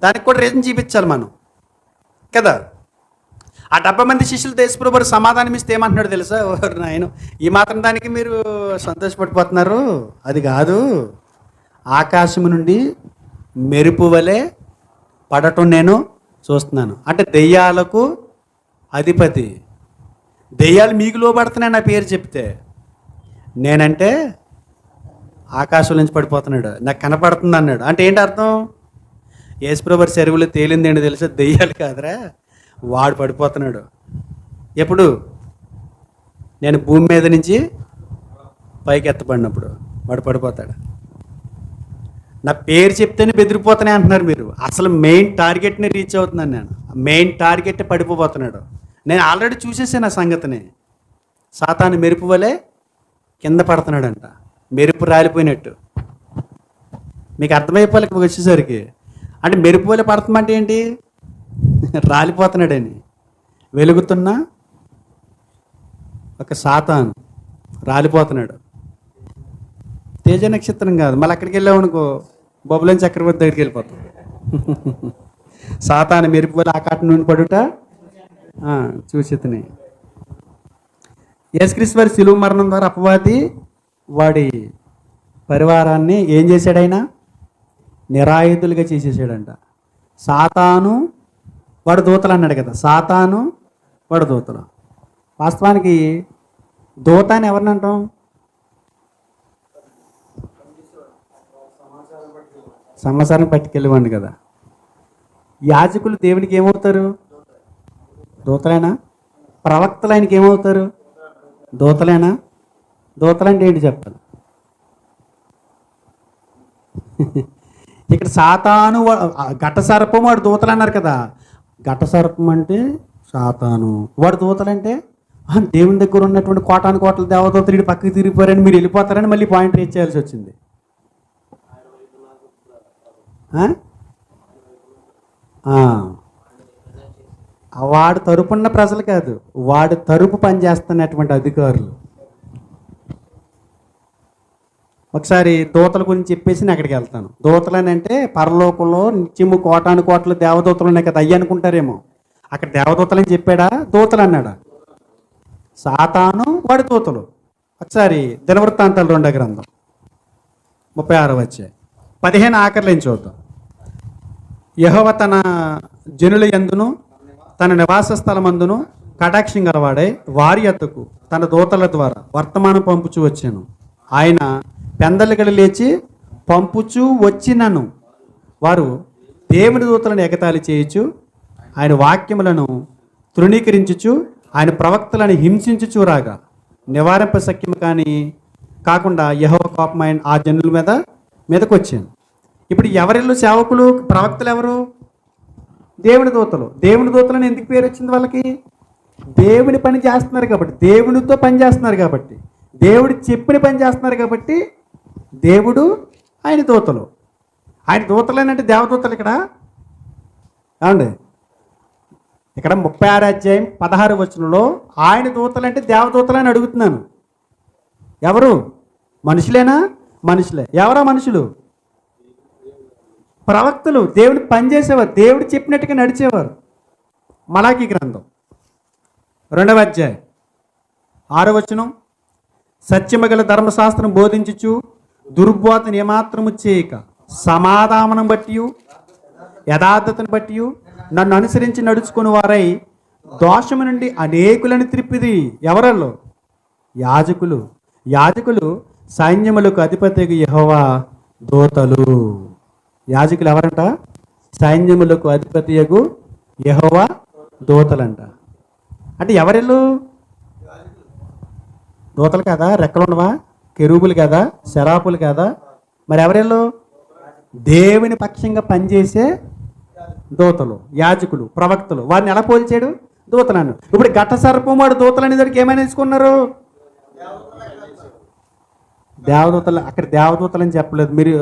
దానికి కూడా రీజన్ చూపించాలి మనం కదా. ఆ 70 మంది శిష్యులు యేసుప్రభువు సమాధానం ఇస్తే ఏమంటున్నాడు తెలుసా? నాయన ఈ మాత్రం దానికి మీరు సంతోషపడిపోతున్నారు, అది కాదు, ఆకాశం నుండి మెరుపు వలె పడటం నేను చూస్తున్నాను. అంటే దెయ్యాలకు అధిపతి, దెయ్యాలు మీకు లోబడుతున్నాయి నా పేరు చెప్తే. నేనంటే ఆకాశం నుంచి పడిపోతున్నాడు, నాకు కనపడుతుంది అన్నాడు. అంటే ఏంటి అర్థం? యేసుప్రభువు చెరువులో తేలింది ఏంటి తెలుసా? దెయ్యాలు కాదురా, వాడు పడిపోతున్నాడు. ఎప్పుడు? నేను భూమి మీద నుంచి పైకి ఎత్తబడినప్పుడు వాడు పడిపోతాడు. నా పేరు చెప్తేనే బెదిరిపోతున్నాయి అంటున్నారు మీరు. అసలు మెయిన్ టార్గెట్ని రీచ్ అవుతున్నాను నేను. మెయిన్ టార్గెట్ పడిపోతున్నాడు. నేను ఆల్రెడీ చూసేసాను ఆ సంగతిని. సాతాను మెరుపు వలె కింద పడుతున్నాడంట, మెరుపు రాలిపోయినట్టు. మీకు అర్థమైపోలే వచ్చేసరికి. అంటే మెరుపు వలె పడుతుందంటే ఏంటి? రాలిపోతున్నాడని. వెలుగుతున్న ఒక సాతాను రాలిపోతున్నాడు. తేజ నక్షత్రం కాదు. మళ్ళీ అక్కడికి వెళ్ళామనుకో బొబ్బులని చక్రవర్తి దగ్గరికి వెళ్ళిపోతాం. సాతాను మెరుపు వల్ల ఆకాశం నుండి పడుట చూసితని. యేసుక్రీస్తు వారి శిలువ మరణం ద్వారా అపవాది వాడి పరివారాన్ని ఏం చేశాడు? ఆయన నిరాయుధులుగా చేసేసాడంట. సాతాను వాడు దూతలు అన్నాడు కదా. సాతాను వాడు దూతలు. వాస్తవానికి దూత అని ఎవరిని అంటాం? సమాచారం పట్టుకెళ్ళివ్వండి కదా. యాజకులు దేవునికి ఏమవుతారు? దూతలేనా? ప్రవక్తలు ఆయనకి ఏమవుతారు? దూతలేనా? దూతలంటే ఏంటి చెప్పాలి? ఇక్కడ సాతాను ఘట సర్పం వాడు దూతలు అన్నారు కదా. ఘట సర్పం అంటే సాతాను, వాడు దూతలంటే దేవుని దగ్గర ఉన్నటువంటి కోటాను కోట్ల దేవదూతలు పక్కకి తిరిగిపోయారని మీరు వెళ్ళిపోతారని మళ్ళీ పాయింట్ రీచ్ చేయాల్సి వచ్చింది. వాడు తరపున్న ప్రజలు కాదు, వాడి తరపు పనిచేస్తున్నటువంటి అధికారులు. ఒకసారి దూతల గురించి చెప్పేసి నేను అక్కడికి వెళ్తాను. దూతలని అంటే పరలోకంలో నిత్యము కోటాను కోట్ల దేవదూతలు ఉన్నాయి కదా, అయ్యి అనుకుంటారేమో. అక్కడ దేవదూతలని చెప్పాడా? దూతలు అన్నాడా? సాతాను వాడి దూతలు. ఒకసారి దినవృత్తాంతాలు 2వ గ్రంథం 36 వచ్చాయి 15 ఆఖరిలో చూద్దాం. యెహోవా తన జనుల యందును తన నివాస స్థలమందును కటాక్షం గలవాడై వారి యొద్దకు తన దూతల ద్వారా వర్తమానం పంపుచూ వచ్చాను. ఆయన పెందలగడ లేచి పంపుచూ వచ్చినను వారు దేవుని దూతలను ఎగతాళి చేయుచు ఆయన వాక్యములను తృణీకరించుచు ఆయన ప్రవక్తలను హింసించుచూ రాగా నివారింప శక్యం కాకుండా యెహోవా కోపం ఆయన ఆ జనుల మీదకు వచ్చాను. ఇప్పుడు ఎవరిల్లు సేవకులు ప్రవక్తలు ఎవరు? దేవుని దూతలు. దేవుని దూతలని ఎందుకు పేరు వచ్చింది వాళ్ళకి? దేవుని పని చేస్తున్నారు కాబట్టి, దేవునితో పని చేస్తున్నారు కాబట్టి, దేవుడు చెప్పిన పని చేస్తున్నారు కాబట్టి దేవుడు ఆయన దూతలు. ఆయన దూతలేనంటే దేవదూతలు. ఏమండి, ఇక్కడ 36 అధ్యాయం 16 వచనంలో ఆయన దూతలంటే దేవదూతలని అడుగుతున్నాను. ఎవరు? మనుషులేనా? మనుషులే. ఎవరా మనుషులు? ప్రవక్తలు. దేవుడు పనిచేసేవారు, దేవుడు చెప్పినట్టుగా నడిచేవారు. మలాకీ గ్రంథం 2వ అధ్యాయం 6వ వచనం, సత్యమగల ధర్మశాస్త్రం బోధించుచు దుర్బోధన ఏమాత్రము చేయక సమాధానం బట్టి యథార్థతను బట్టి నన్ను అనుసరించి నడుచుకుని వారై దోషము నుండి అనేకులను త్రిప్పిది. ఎవరల్లో? యాజకులు. యాజకులు సైన్యములకు అధిపతికి యెహోవా దూతలు. యాజకులు ఎవరంట? సైన్యములకు అధిపతియగు యెహోవా దూతలంట. అంటే ఎవరెళ్ళు? దూతలు కదా, రెక్కలు ఉన్నవా? కెరూబులు కదా, శరాపులు కదా, మరి ఎవరెళ్ళు? దేవుని పక్షంగా పనిచేసే దూతలు, యాజకులు, ప్రవక్తలు. వారిని ఎలా పోల్చాడు? దూతలను. ఇప్పుడు ఘట సర్పం వాడు దూతలు అనేదానికి ఏమైనా తీసుకున్నారు? దేవదూతలు. అక్కడ దేవదూతలు అని చెప్పలేదు, మీరు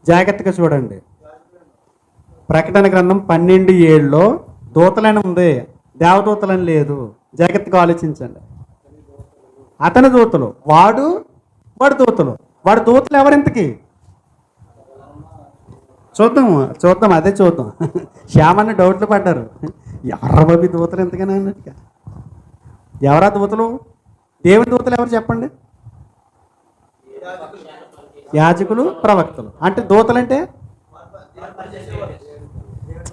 జాగ్రత్తగా చూడండి. ప్రకటన గ్రంథం 12:7లో దూతలని ఉంది, దేవదూతలని లేదు. జాగ్రత్తగా ఆలోచించండి. అతని దూతలు, వాడు దూతలు. వాడు దూతలు ఎవరింతకి? చూద్దాం అదే చూద్దాం. శ్యామన్న డౌట్లు పడ్డారు, ఎర్రబాబి దూతలు ఎంతగానే అన్నట్టుగా. ఎవరా దూతలు? దేవుని దూతలు ఎవరు చెప్పండి? యాజకులు, ప్రవక్తలు. అంటే దూతలంటే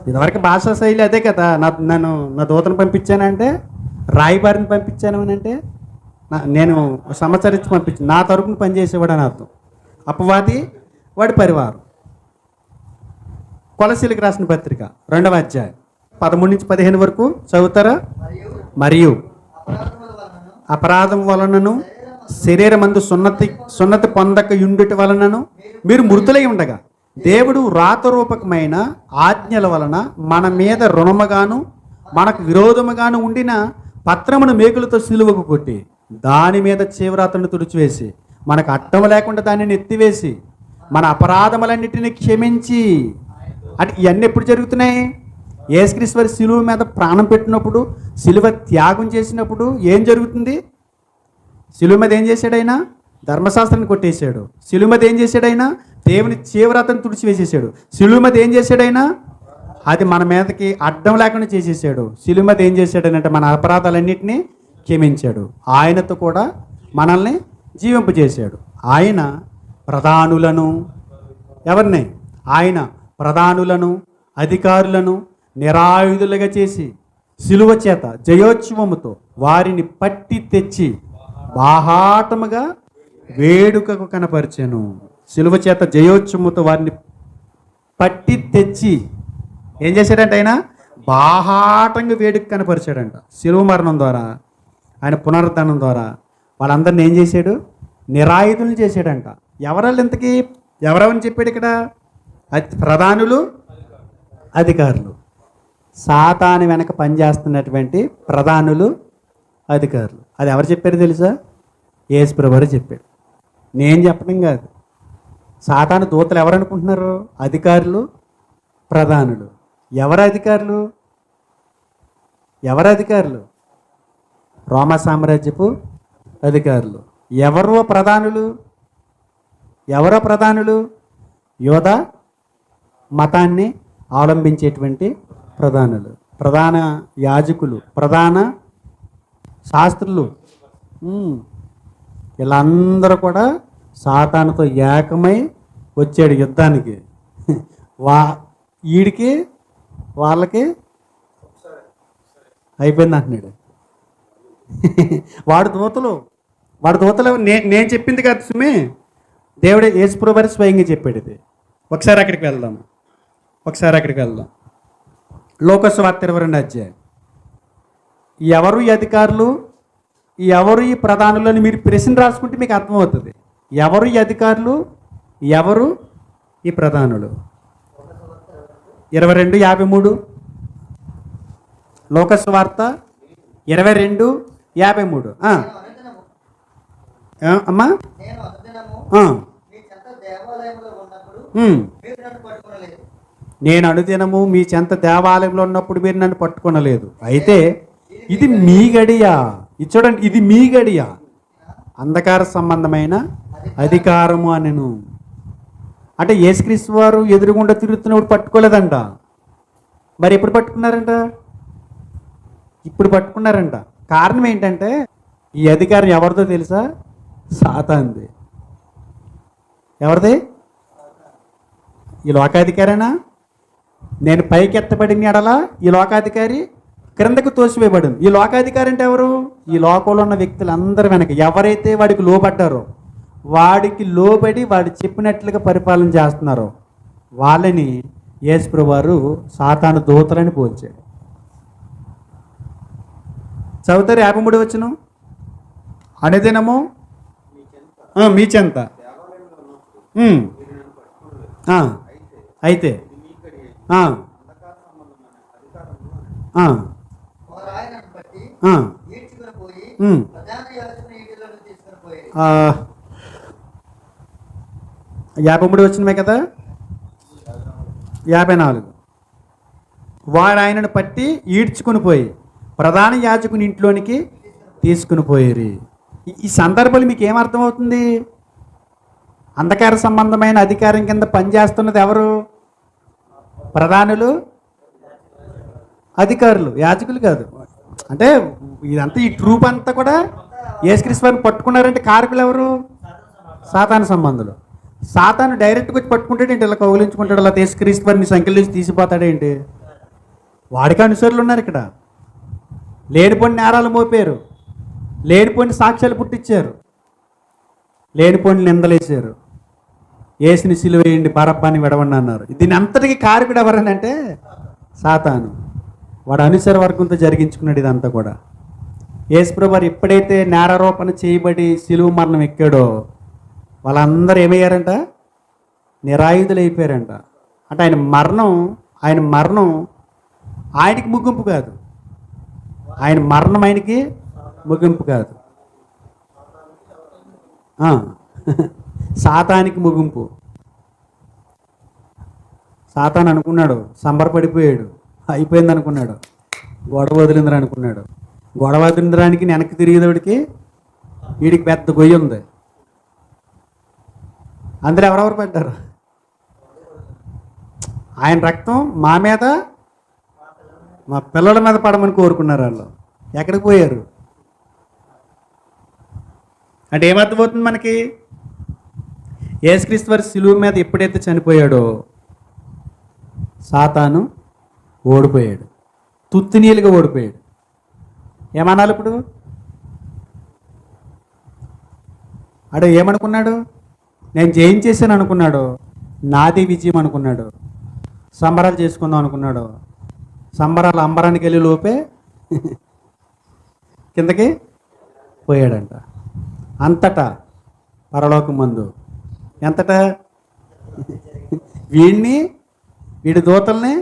ఇదివరకు భాషా శైలి అదే కదా. నా దూతను పంపించానంటే, రాయిబారిని పంపించాను అని అంటే నేను సంవత్సరించి పంపించాను, నా తరపున పనిచేసేవాడు అని అర్థం. అపవాది వాడి పరివారం. కొలసీలకు రాసిన పత్రిక 2వ అధ్యాయం 13 నుంచి 15 వరకు చదువుతారా? మరియు అపరాధం వలనను శరీరమందు సున్నతి పొందక యుండుట వలనను మీరు మృతులై ఉండగా దేవుడు రాతరూపకమైన ఆజ్ఞల వలన మన మీద రుణముగాను మనకు విరోధముగాను ఉండిన పత్రమును మేకులతో సిలువకు కొట్టి దాని మీద చీవరాతను తుడిచివేసి మనకు అడ్డం లేకుండా దానిని ఎత్తివేసి మన అపరాధములన్నిటిని క్షమించి. అంటే ఇవన్నీ ఎప్పుడు జరుగుతున్నాయి? యేసుక్రీస్తు వారి సిలువ మీద ప్రాణం పెట్టినప్పుడు, సిలువ త్యాగం చేసినప్పుడు ఏం జరుగుతుంది? సిలువ మీద ఏం చేశాడు ఆయన? ధర్మశాస్త్రాన్ని కొట్టేశాడు. సిలువ మీద ఏం చేశాడు ఆయన? దేవుని చీవరాతను తుడిచివేసేసాడు. సిలువ మీద ఏం చేశాడు ఆయన? అది మన మీదకి అడ్డం లేకుండా చేసేసాడు. సిలువ మీద ఏం చేశాడు అంటే మన అపరాధాలన్నింటినీ క్షమించాడు. ఆయనతో కూడా మనల్ని జీవింపజేశాడు. ఆయన ప్రధానులను, ఎవరిని? ఆయన ప్రధానులను, అధికారులను నిరాయుధులుగా చేసి సిలువ చేత జయోత్సవముతో వారిని పట్టి తెచ్చి బాహాటముగా వేడుకకు కనపరిచాను. సిలువ చేత జయోత్సవముతో వారిని పట్టి తెచ్చి ఏం చేశాడంట? ఆయన బాహాటంగా వేడుక కనపరిచాడంట. సిలువ మరణం ద్వారా, ఆయన పునరుద్ధరణం ద్వారా వాళ్ళందరిని ఏం చేశాడు? నిరాయుధులను చేశాడంట. ఎవరాళ్ళు ఇంతకీ? ఎవరెవరని చెప్పాడు ఇక్కడ? ప్రధానులు, అధికారులు. సాతాను వెనక పనిచేస్తున్నటువంటి ప్రధానులు, అధికారులు. అది ఎవరు చెప్పారు తెలుసా? యేసు ప్రభువు చెప్పాడు, నేను చెప్పడం కాదు. సాతాను దూతలు ఎవరు అనుకుంటున్నారు? అధికారులు, ప్రధానులు. ఎవరు అధికారులు? రోమా సామ్రాజ్యపు అధికారులు. ఎవరో ప్రధానులు? యోధా మతాన్ని అవలంబించేటువంటి ప్రధానులు, ప్రధాన యాజకులు, ప్రధాన శాస్త్రులు. వీళ్ళందరూ కూడా సాతానుతో ఏకమై వచ్చాడు యుద్ధానికి. వీడికి వాళ్ళకి అయిపోయింది అంటున్నాడు. వాడు దూతలు నేను చెప్పింది కాదు సుమి, దేవుడే యేసుప్రభువు వారు స్వయంగా చెప్పాడు ఇది. ఒకసారి అక్కడికి వెళ్దాం. లోకాసు వార్త 22 అధ్యాయం. ఎవరు ఈ అధికారులు, ఎవరు ఈ ప్రధానులని మీరు ప్రశ్న రాసుకుంటే మీకు అర్థమవుతుంది. ఎవరు ఈ అధికారులు, ఎవరు ఈ ప్రధానులు. 22:53 లోకాసు వార్త 22:53. అమ్మా నేను అనుదినము మీ చెంత దేవాలయంలో ఉన్నప్పుడు మీరు నన్ను పట్టుకొనలేదు. అయితే ఇది మీ గడియ, ఇది చూడండి, ఇది మీ గడియ, అంధకార సంబంధమైన అధికారము అనెను. అంటే యేసుక్రీస్తు వారు ఎదురుగుండా తిరుగుతున్నప్పుడు పట్టుకోలేదంట. మరి ఎప్పుడు పట్టుకున్నారంట? ఇప్పుడు పట్టుకున్నారంట. కారణం ఏంటంటే ఈ అధికారం ఎవరిదో తెలుసా? సాతానుది. ఎవరిది? ఈ లోకాధికారేనా? నేను పైకి ఎత్తబడిన ఎడల ఈ లోకాధికారి క్రిందకు తోసివేయబడింది. ఈ లోకాధికారి అంటే ఎవరు? ఈ లోకంలో ఉన్న వ్యక్తులందరూ వెనక ఎవరైతే వాడికి లోబడ్డారో, వాడికి లోబడి వాడు చెప్పినట్లుగా పరిపాలన చేస్తున్నారో వాళ్ళని యేసుప్రభువు వారు సాతాను దూతలని పోల్చాడు. చదువుతారు 53 వచనం. అనుదినము మీ చెంత అయితే యాభై 53 వచ్చినమే కదా. 54. వారు ఆయనను పట్టి ఈడ్చుకుని పోయి ప్రధాన యాజకుని ఇంట్లోనికి తీసుకుని పోయేరి. ఈ సందర్భాలు మీకు ఏమర్థమవుతుంది? అంధకార సంబంధమైన అధికారం కింద పనిచేస్తున్నది ఎవరు? ప్రధానులు, అధికారులు, యాజకులు కాదు. అంటే ఇదంతా ఈ ట్రూప్ అంతా కూడా యేసుక్రీస్తు వారిని పట్టుకున్నారంటే కారకులు ఎవరు? సాతాను సంబంధులు. సాతాను డైరెక్ట్గా వచ్చి పట్టుకుంటాడేంటి? ఇలా కౌగిలించుకుంటాడు, అలా యేసుక్రీస్తు వారిని సంఖ్యల నుంచి తీసిపోతాడేంటి? వాడికి అనుసరులు ఉన్నారు ఇక్కడ. లేనిపోని నేరాలు మోపారు, లేనిపోని సాక్ష్యాలు పుట్టించారు, లేనిపోని నిందలేశారు. యేసుని సిలువ వేయండి, బరబ్బాని విడవండి అన్నారు. దీని అంతటికి కారకుడు ఎవరనంటే సాతాను. వాడు అనుసర వర్గంతో జరిగించుకున్నాడు ఇదంతా కూడా. యేసుప్రభువు వారు ఎప్పుడైతే నేరారోపణ చేయబడి సిలువ మరణం ఎక్కాడో వాళ్ళందరూ ఏమయ్యారంట? నిరాయుధులు అయిపోయారంట. అంటే ఆయన మరణం ఆయనకి ముగింపు కాదు. ఆయన మరణం ఆయనకి ముగింపు కాదు, సాతానికి ముగింపు. సాతాను అనుకున్నాడు, సంబరపడిపోయాడు, అయిపోయింది అనుకున్నాడు, గొడవ వదిలిందిరా అనుకున్నాడు. గొడవ వదిలిందరానికి వెనక్కి తిరిగేదోడికి వీడికి పెద్ద గొయ్యి ఉంది. అందరూ ఎవరెవరు పడ్డారు? ఆయన రక్తం మా మీద, మా పిల్లల మీద పడమని కోరుకున్నారు. వాళ్ళు ఎక్కడికి పోయారు? అంటే ఏమర్థమవుతుంది మనకి? యేసుక్రీస్తు వారి సిలువ మీద ఎప్పుడైతే చనిపోయాడో సాతాను ఓడిపోయాడు, తుత్తినీలుగా ఓడిపోయాడు. ఏమనాలి ఇప్పుడు? అడే ఏమనుకున్నాడు? నేను జయించేసాను అనుకున్నాడు, నాది విజయం అనుకున్నాడు, సంబరాలు చేసుకుందాం అనుకున్నాడు. సంబరాలు అంబరానికి వెళ్ళి లోపే కిందకి పోయాడంట. అంతటా పరలోకం మందు ఎంతటా వీడి దూతల్ని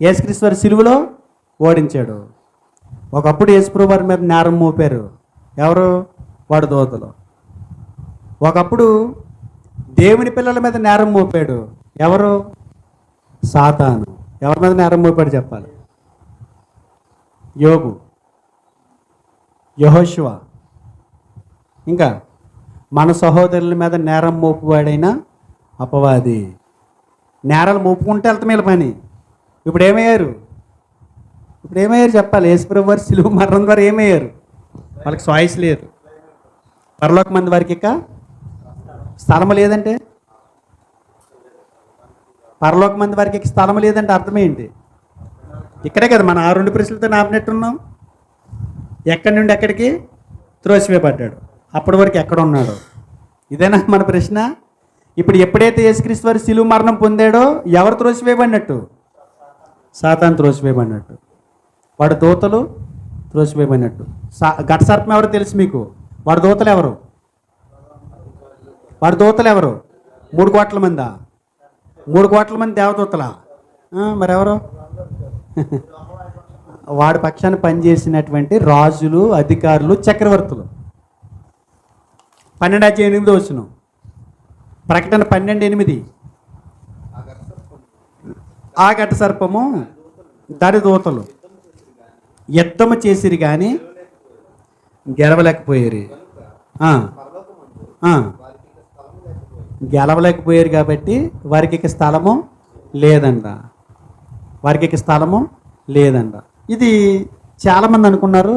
యేసుక్రీస్తు వారి సిలువలో ఓడించాడు. ఒకప్పుడు యేసుప్రభువు వారి మీద నేరం మోపారు ఎవరు? వాడు దూతలు. ఒకప్పుడు దేవుని పిల్లల మీద నేరం మోపాడు ఎవరు? సాతాను. ఎవరి మీద నేరం మోపాడు చెప్పాలి? యోబు, యెహోషువ, ఇంకా మన సహోదరుల మీద నేరం మోపువాడైన అపవాది. నేరాలు మోపుకుంటే వెళ్తాం పని. ఇప్పుడు ఏమయ్యారు చెప్పాలి? యేసుప్రభువు వారి సిలువ మరణం ద్వారా ఏమయ్యారు? వాళ్ళకి చాయిస్ లేదు. పరలోక మంది వారికి ఇక స్థలం లేదంటే పరలోకమందు వారికి స్థలం లేదంటే అర్థం ఏంటి? ఇక్కడే కదా మనం ఆ రెండు ప్రశ్నలతో నాపినట్టున్నాం. ఎక్కడి నుండి ఎక్కడికి త్రోసివేయబడ్డాడు, అప్పటి వరకు ఎక్కడ ఉన్నాడు? ఇదేనా మన ప్రశ్న? ఇప్పుడు ఎప్పుడైతే యేసుక్రీస్తు వారు శిలువ మరణం పొందాడో ఎవరు త్రోసివేయబడినట్టు? సాతాను త్రోసివేయబడినట్టు, వాడు దూతలు త్రోసివేయబడినట్టు. ఘట సర్పం ఎవరు తెలుసు మీకు? వాడు దూతలు ఎవరు? వాడు దూతలు ఎవరు? 3 కోట్ల మందా? 3 కోట్ల మంది దేవదూతలా? మరెవరు? వాడి పక్షాన్ని పనిచేసినటువంటి రాజులు, అధికారులు, చక్రవర్తులు. 12:8 ప్రకటన 12:8. ఆ ఘట సర్పము దాని దూతలు యుద్ధము చేసిరి కానీ గెలవలేకపోయారు. గెలవలేకపోయారు కాబట్టి వారికి ఇక స్థలము లేదంట. వారికి ఇక స్థలము లేదంట. ఇది చాలామంది అనుకున్నారు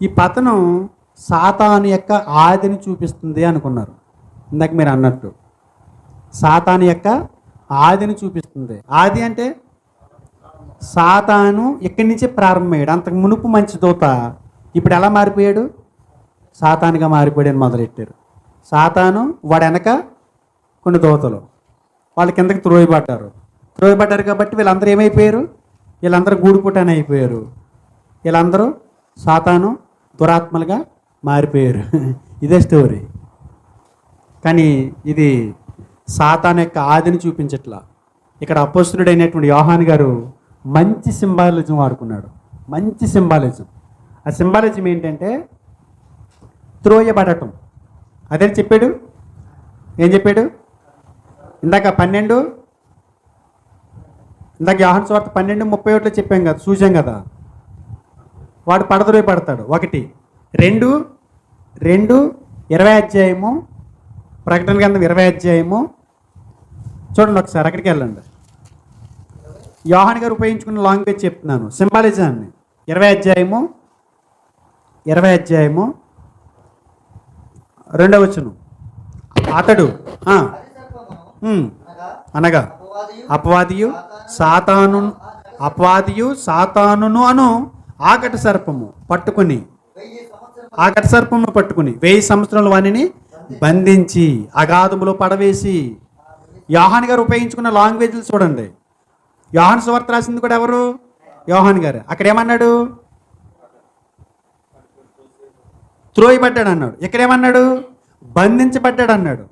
ఈ పతనం సాతాను యొక్క ఆదిని చూపిస్తుంది అనుకున్నారు. ఇందాక మీరు అన్నట్టు సాతాను యొక్క ఆదిని చూపిస్తుంది. ఆది అంటే సాతాను ఇక్కడి నుంచే ప్రారంభమయ్యాడు. అంతకు మునుపు మంచి దూత, ఇప్పుడు ఎలా మారిపోయాడు? సాతానుగా మారిపోయాడని మొదలెట్టారు. సాతాను వాడు వెనక కొన్ని దూతలు, వాళ్ళ కిందకి త్రోయబడ్డారు కాబట్టి వీళ్ళందరూ ఏమైపోయారు? వీళ్ళందరూ గూడుపుటాన్ని అయిపోయారు. వీళ్ళందరూ సాతాను దురాత్మలుగా మారిపోయారు. ఇదే స్టోరీ. కానీ ఇది సాతాను యొక్క ఆదిని చూపించట్లా. ఇక్కడ అపోస్తలుడైనటువంటి యోహాను గారు మంచి సింబాలిజం వాడుకున్నాడు. మంచి సింబాలిజం. ఆ సింబాలిజం ఏంటంటే త్రోయబడటం. అదే చెప్పాడు. ఏం చెప్పాడు? ఇందాక యోహాను సువార్త 12:31 చెప్పాం కదా, చూసాం కదా. వాడు పడతాడు. 1, 2, 20 అధ్యాయము, ప్రకటన గ్రంథం 20 అధ్యాయము చూడండి ఒకసారి. అక్కడికి వెళ్ళండి. యోహాను గారు ఉపయోగించుకున్న లాంగ్వేజ్ చెప్తున్నాను, సింబాలిజాన్ని. 20 అధ్యాయము 2వ అతడు అనగా అపవాదియు సాతానును అను ఆ ఘట సర్పము పట్టుకుని 1000 సంవత్సరాల వాణిని బంధించి అగాధములో పడవేసి. యోహాను గారు ఉపయోగించుకున్న లాంగ్వేజ్లు చూడండి. యోహాను సువార్త రాసింది కూడా ఎవరు? యోహాను గారు. అక్కడ ఏమన్నాడు? త్రోయబడ్డాడు అన్నాడు. ఇక్కడ ఏమన్నాడు? బంధించబడ్డాడు అన్నాడు.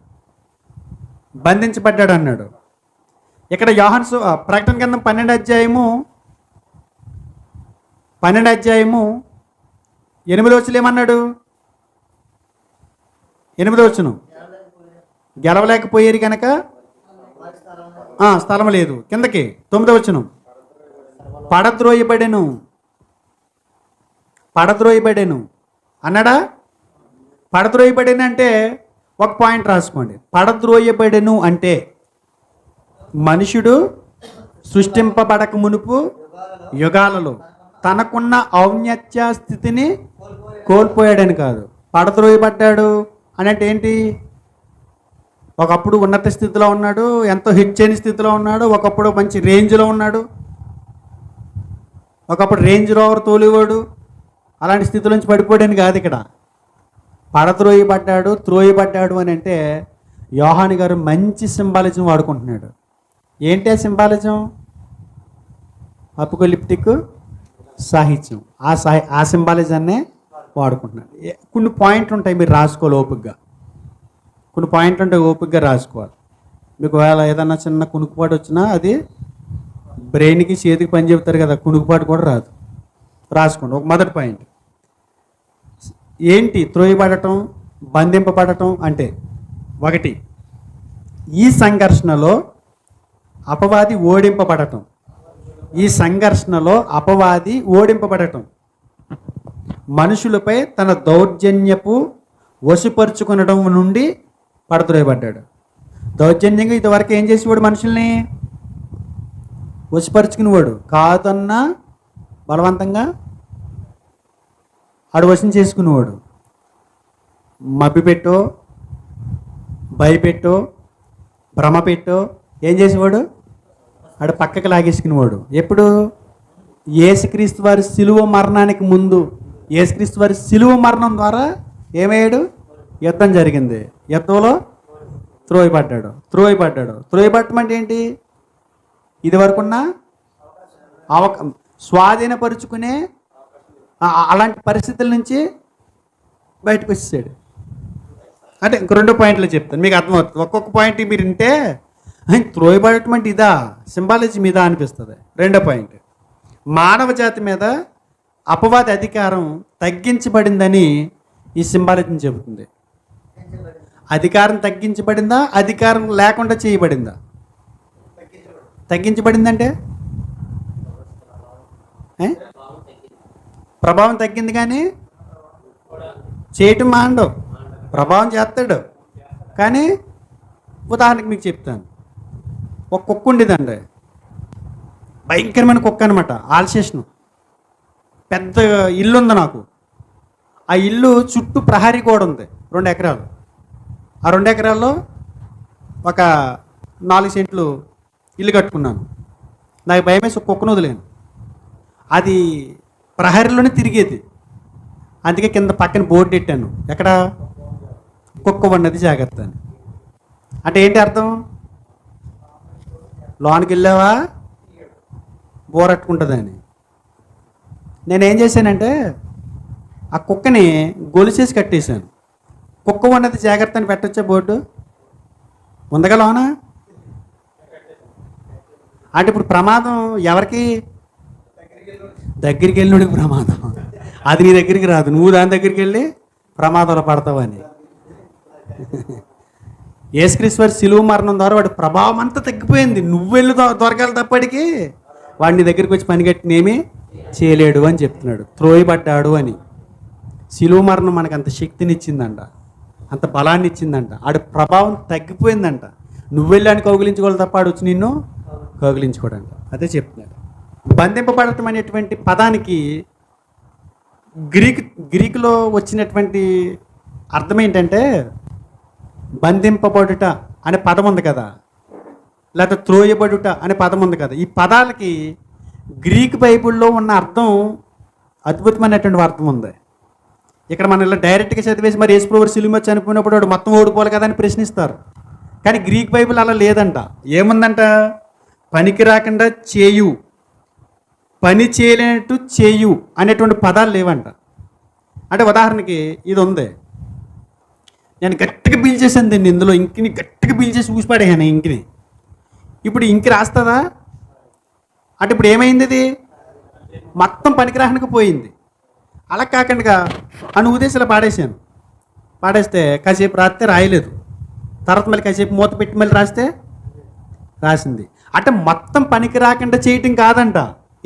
ఇక్కడ యోహాను ప్రకటన గ్రంథం 12 అధ్యాయము 8 ఏమన్నాడు? 8 గెలవలేకపోయారు కనుక స్థలం లేదు. కిందకి 9 పడద్రోయబడెను అన్నాడా? పడద్రోయబడెను అంటే ఒక పాయింట్ రాసుకోండి. పడద్రోయబడెను అంటే మనుషుడు సృష్టింపబడక మునుపు యుగాలలో తనకున్న ఔన్నత్య స్థితిని కోల్పోయాడని కాదు. పడద్రోయబడ్డాడు అని అంటే ఏంటి? ఒకప్పుడు ఉన్నత స్థితిలో ఉన్నాడు, ఎంతో హెచ్చని స్థితిలో ఉన్నాడు, ఒకప్పుడు మంచి రేంజ్లో ఉన్నాడు, ఒకప్పుడు రేంజ్ రోవర్ తోలివాడు, అలాంటి స్థితిలోంచి పడిపోయాడని కాదు. ఇక్కడ త్రోయబడ్డాడు అని అంటే యోహాను గారు మంచి సింబాలిజం వాడుకుంటున్నాడు. ఏంటి ఆ సింబాలిజం? అపోకలిప్టిక్ సాహిత్యం. ఆ సింబాలిజాన్నే వాడుకుంటున్నాడు. కొన్ని పాయింట్లు ఉంటాయి, మీరు రాసుకోవాలి ఓపికగా. కొన్ని పాయింట్లు ఉంటాయి, ఓపికగా రాసుకోవాలి. మీకు వేళ ఏదన్నా చిన్న కునుకుపాటు వచ్చినా అది బ్రెయిన్కి చేతికి పని చెబుతారు కదా, కునుకుపాటు కూడా రాదు. రాసుకోండి. ఒక మొదటి పాయింట్ ఏంటి? త్రోయబడటం, బంధింపబడటం అంటే 1, ఈ సంఘర్షణలో అపవాది ఓడింపబడటం, మనుషులపై తన దౌర్జన్యపు వశపరుచుకునడం నుండి పడద్రోయబడ్డాడు. దౌర్జన్యంగా ఇంతవరకు ఏం చేసేవాడు? మనుషుల్ని వశపరుచుకునేవాడు కాదన్నా బలవంతంగా ఆడు వశం చేసుకునేవాడు. మభ్యపెట్టో, భయపెట్టో, భ్రమ పెట్టో ఏం చేసేవాడు? ఆడు పక్కకి లాగేసుకునేవాడు. ఎప్పుడు? యేసుక్రీస్తు వారి శిలువ మరణానికి ముందు. యేసుక్రీస్తు వారి శిలువ మరణం ద్వారా ఏమయ్యాడు? యుద్ధం జరిగింది. యుద్ధంలో త్రోయబడ్డాడు. త్రోయబట్టం అంటే ఏంటి? ఇది వరకున్న స్వాధీనపరుచుకునే అలాంటి పరిస్థితుల నుంచి బయటకు వచ్చేసాడు. అంటే ఇంక 2 పాయింట్లు చెప్తాను, మీకు అర్థమవుతుంది. ఒక్కొక్క పాయింట్ మీరు వింటే త్రోయబడటం అంటే ఇదా, సింబాలజీ మీద అనిపిస్తుంది. 2వ పాయింట్, మానవ జాతి మీద అపవాది అధికారం తగ్గించబడిందని ఈ సింబాలజీ చెబుతుంది. అధికారం తగ్గించబడిందా, అధికారం లేకుండా చేయబడిందా? తగ్గించబడిందంటే ప్రభావం తగ్గింది, కానీ చేయటం మాండవు. ప్రభావం చేస్తాడు, కానీ ఉదాహరణకి మీకు చెప్తాను. ఒక కుక్క ఉండేదండి, భయంకరమైన కుక్క అనమాట. ఆల్సేషన్ పెద్ద ఇల్లు ఉంది నాకు. ఆ ఇల్లు చుట్టూ ప్రహరీ గోడ ఉంది, 2 ఎకరాలు. ఆ 2 ఎకరాల్లో ఒక 4 సెంట్లు ఇల్లు కట్టుకున్నాను. నాకు భయం వేసి ఒక కుక్కను వదిలేను. అది ప్రహరీలోనే తిరిగేది. అందుకే కింద పక్కన బోర్డు పెట్టాను, ఎక్కడ? కుక్క ఉన్నది జాగ్రత్త అని. అంటే ఏంటి అర్థం? లోనికి వెళ్ళావా బోరట్టుకుంటుందని. నేనేం చేశానంటే ఆ కుక్కని గొలుసేసి కట్టేశాను. కుక్క ఉన్నది జాగ్రత్త అని పెట్టొచ్చా బోర్డు? ఉందగా లోన. అంటే ఇప్పుడు ప్రమాదం ఎవరికి? దగ్గరికి వెళ్ళినోడికి ప్రమాదం. అది నీ దగ్గరికి రాదు, నువ్వు దాని దగ్గరికి వెళ్ళి ప్రమాదంలో పడతావని. యేసుక్రీస్తు వారి శిలువ మరణం ద్వారా వాడి ప్రభావం అంతా తగ్గిపోయింది. నువ్వు వెళ్ళి దొరకాలి తప్పటికి వాడిని దగ్గరికి వచ్చి పని కట్టినేమీ చేయలేడు అని చెప్తున్నాడు. త్రోయబడ్డాడు అని. శిలువ మరణం మనకు అంత శక్తినిచ్చిందంట, అంత బలాన్ని ఇచ్చిందంట. ఆడి ప్రభావం తగ్గిపోయిందంట. నువ్వు వెళ్ళాని కౌగిలించుకోవాలి తప్ప ఆడు వచ్చి నిన్ను కౌగిలించుకోడంట. అదే చెప్తున్నాడు. బంధింపబడటం అనేటువంటి పదానికి గ్రీకులో వచ్చినటువంటి అర్థం ఏంటంటే, బంధింపబడుట అనే పదం ఉంది కదా, లేకపోతే త్రోయబడుట అనే పదం ఉంది కదా. ఈ పదాలకి గ్రీక్ బైబిల్లో ఉన్న అర్థం అద్భుతమైనటువంటి అర్థం ఉంది. ఇక్కడ మనం ఇలా డైరెక్ట్గా చదివేసి మరి యేసుప్రభువు శిలువ చనిపోయినప్పుడు వాడు మొత్తం ఓడిపోవాలి కదా అని ప్రశ్నిస్తారు. కానీ గ్రీక్ బైబిల్ అలా లేదంట. ఏముందంట? పనికి రాకుండా చేయు, పని చేయలేనట్టు చేయు అనేటువంటి పదాలు లేవంట. అంటే ఉదాహరణకి ఇది ఉంది, నేను గట్టిగా పీల్చేసాను దీన్ని, ఇందులో ఇంకిని గట్టిగా పీల్చేసి ఊసిపడేయాను ఇంకిని. ఇప్పుడు ఇంకి రాస్తుందా? అంటే ఇప్పుడు ఏమైంది? ఇది మొత్తం పనికిరానికి పోయింది. అలా కాకుండా అని ఉద్దేశాలు పాడేస్తే కాసేపు రాస్తే రాయలేదు, తర్వాత మళ్ళీ కాసేపు మూత పెట్టి మళ్ళీ రాస్తే రాసింది. అంటే మొత్తం పనికి రాకుండా చేయటం కాదంట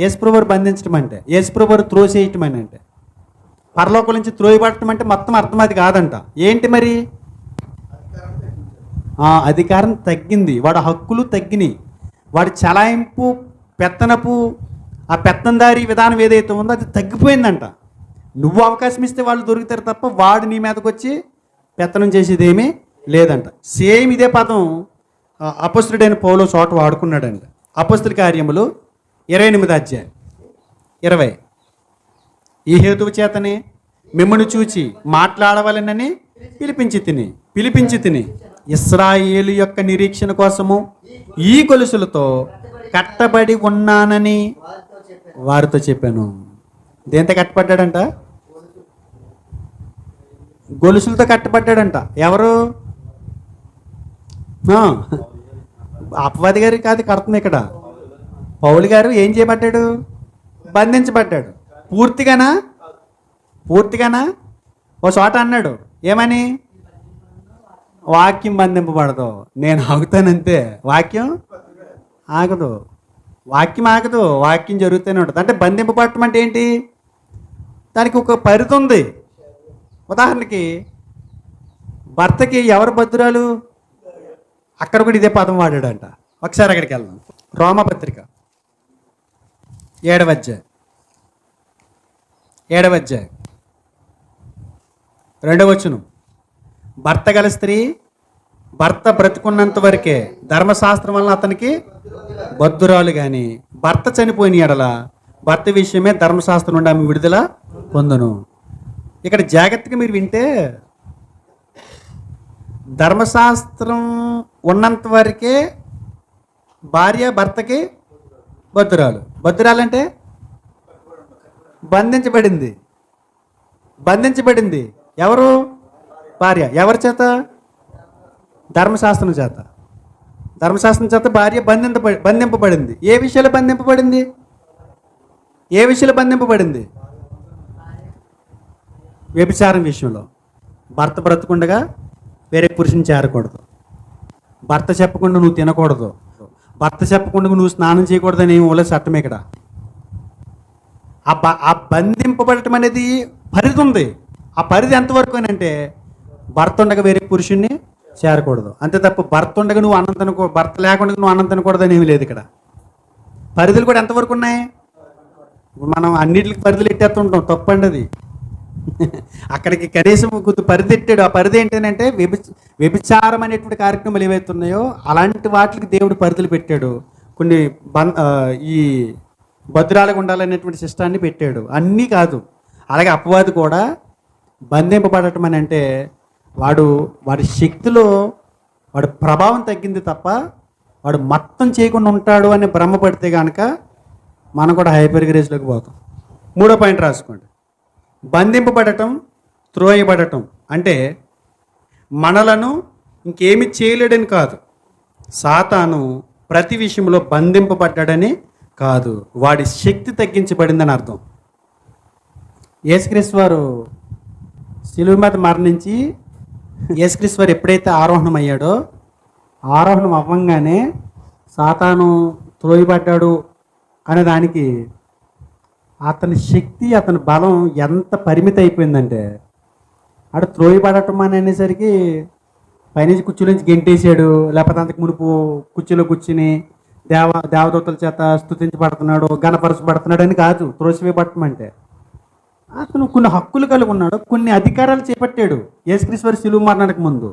యేసుప్రభువు బంధించడం అంటే. యేసుప్రభువు త్రోసేయటం అని అంటే, పరలోకం నుంచి త్రోయబడటం అంటే మొత్తం అర్థం అది కాదంట. ఏంటి మరి? అధికారం తగ్గింది, వాడి హక్కులు తగ్గినాయి, వాడి చలాయింపు పెత్తనపు ఆ పెత్తందారి విధానం ఏదైతే ఉందో అది తగ్గిపోయిందంట. నువ్వు అవకాశం ఇస్తే వాళ్ళు దొరుకుతారు తప్ప వాడు నీ మీదకి వచ్చి పెత్తనం చేసేది ఏమీ లేదంట. సేమ్ ఇదే పదం అపొస్తలుడైన పౌలు చోట వాడుకున్నాడండి. అపొస్తల కార్యములు 28వ అధ్యాయం 20. ఈ హేతువు చేతనే మిమ్మల్ని చూచి మాట్లాడవాలనని పిలిపించి తిని ఇశ్రాయేలు యొక్క నిరీక్షణ కోసము ఈ గొలుసులతో కట్టబడి ఉన్నానని వారితో చెప్పాను. దేంతో కట్టబడ్డాడంట? గొలుసులతో కట్టబడ్డాడంట. ఎవరు? అపవాది గారి కాదు కడుతుంది ఇక్కడ. పౌలు గారు ఏం చేయబడ్డాడు? బంధించబడ్డాడు. పూర్తిగానా? ఓ చోట అన్నాడు ఏమని? వాక్యం బంధింపబడదు, నేను ఆగుతానంతే. వాక్యం ఆగదు, వాక్యం జరుగుతూనే ఉంటుంది. అంటే బంధింపబడటం అంటే ఏంటి? దానికి ఒక పరిధి ఉంది. ఉదాహరణకి భర్తకి ఎవరు బద్దురాలు? అక్కడ కూడా ఇదే పదం వాడాడంట. ఒకసారి అక్కడికి వెళ్దాం. రోమపత్రిక 7వ అధ్యాయం 2వ వచనం. భర్త గల స్త్రీ భర్త బ్రతికున్నంత వరకే ధర్మశాస్త్రం వలన అతనికి బద్ధురాలు కానీ భర్త చనిపోయిన ఎడల భర్త విషయమే ధర్మశాస్త్రం నుండి ఆమె విడుదల పొందును. ఇక్కడ జాగ్రత్తగా మీరు వింటే ధర్మశాస్త్రం ఉన్నంత వరకే భార్య భర్తకి బద్ధురాలు. బద్ధురాలు అంటే బంధించబడింది. బంధించబడింది ఎవరు? భార్య. ఎవరి చేత? ధర్మశాస్త్రం చేత. ధర్మశాస్త్రం చేత భార్య బంధింపబడింది. ఏ విషయంలో బంధింపబడింది? ఏ విషయంలో బంధింపబడింది? వ్యభిచారం విషయంలో. భర్త బ్రతుకుండగా వేరే పురుషుని చేరకూడదు. భర్త చెప్పకుండా నువ్వు తినకూడదు. భర్త చెప్పకుండా నువ్వు స్నానం చేయకూడదు అని ఏమి చట్టం ఇక్కడ. ఆ బంధింపబడటం అనేది పరిధి ఉంది. ఆ పరిధి ఎంతవరకు అని అంటే భర్త ఉండగా వేరే పురుషుణ్ణి చేరకూడదు అంతే తప్ప భర్త ఉండగా నువ్వు అన్నం తినకూ భర్త లేకుండా నువ్వు అన్నం తినకూడదు అని ఏమి లేదు ఇక్కడ. పరిధులు కూడా ఎంతవరకు ఉన్నాయి? మనం అన్నిటికి పరిధులు ఎట్టేస్తుంటాం, తప్పండి అది. అక్కడికి కనీసం కొద్ది పరిధి ఎట్టాడు. ఆ పరిధి ఏంటంటే వ్యభిచారం అనేటువంటి కార్యక్రమాలు ఏవైతే ఉన్నాయో అలాంటి వాటికి దేవుడు పరిధులు పెట్టాడు. కొన్ని ఈ భద్రాలకు ఉండాలనేటువంటి సిస్టాన్ని పెట్టాడు. అన్నీ కాదు. అలాగే అపవాది కూడా బంధింపబడటం అని అంటే వాడి శక్తిలో వాడి ప్రభావం తగ్గింది తప్ప వాడు మొత్తం చేయకుండా ఉంటాడు అని భ్రమపడితే కనుక మనం కూడా హైపర్ గ్రేజ్లోకి పోతాం. 3వ పాయింట్ రాసుకోండి. బంధింపబడటం, త్రోయబడటం అంటే మనలను ఇంకేమి చేయలేడని కాదు, సాతాను ప్రతి విషయంలో బంధింపబడ్డాడని కాదు, వాడి శక్తి తగ్గించబడిందని అర్థం. యేసుక్రీస్తు వారు శిలువ మీద మరణించి యేసుక్రీస్తు వారు ఎప్పుడైతే ఆరోహణం అయ్యాడో ఆరోహణం అవ్వంగానే సాతాను త్రోయబడ్డాడు అనే దానికి అతని శక్తి అతని బలం ఎంత పరిమితి అయిపోయిందంటే అక్కడ త్రోయబడటం అని అనేసరికి పైనుంచి కుర్చీలోంచి గెంటేసాడు, లేకపోతే అంతకు మునుపు కుర్చీలో కూర్చుని దేవదూతల చేత స్తుతించబడుతున్నాడు, గణపరచబడుతున్నాడు అని కాదు. త్రోసివేయబడటం అంటే అతను కొన్ని హక్కులు కలిగి ఉన్నాడు, కొన్ని అధికారాలు చేపట్టాడు. యేసుక్రీస్తు వారి శిలువ మరణానికి ముందు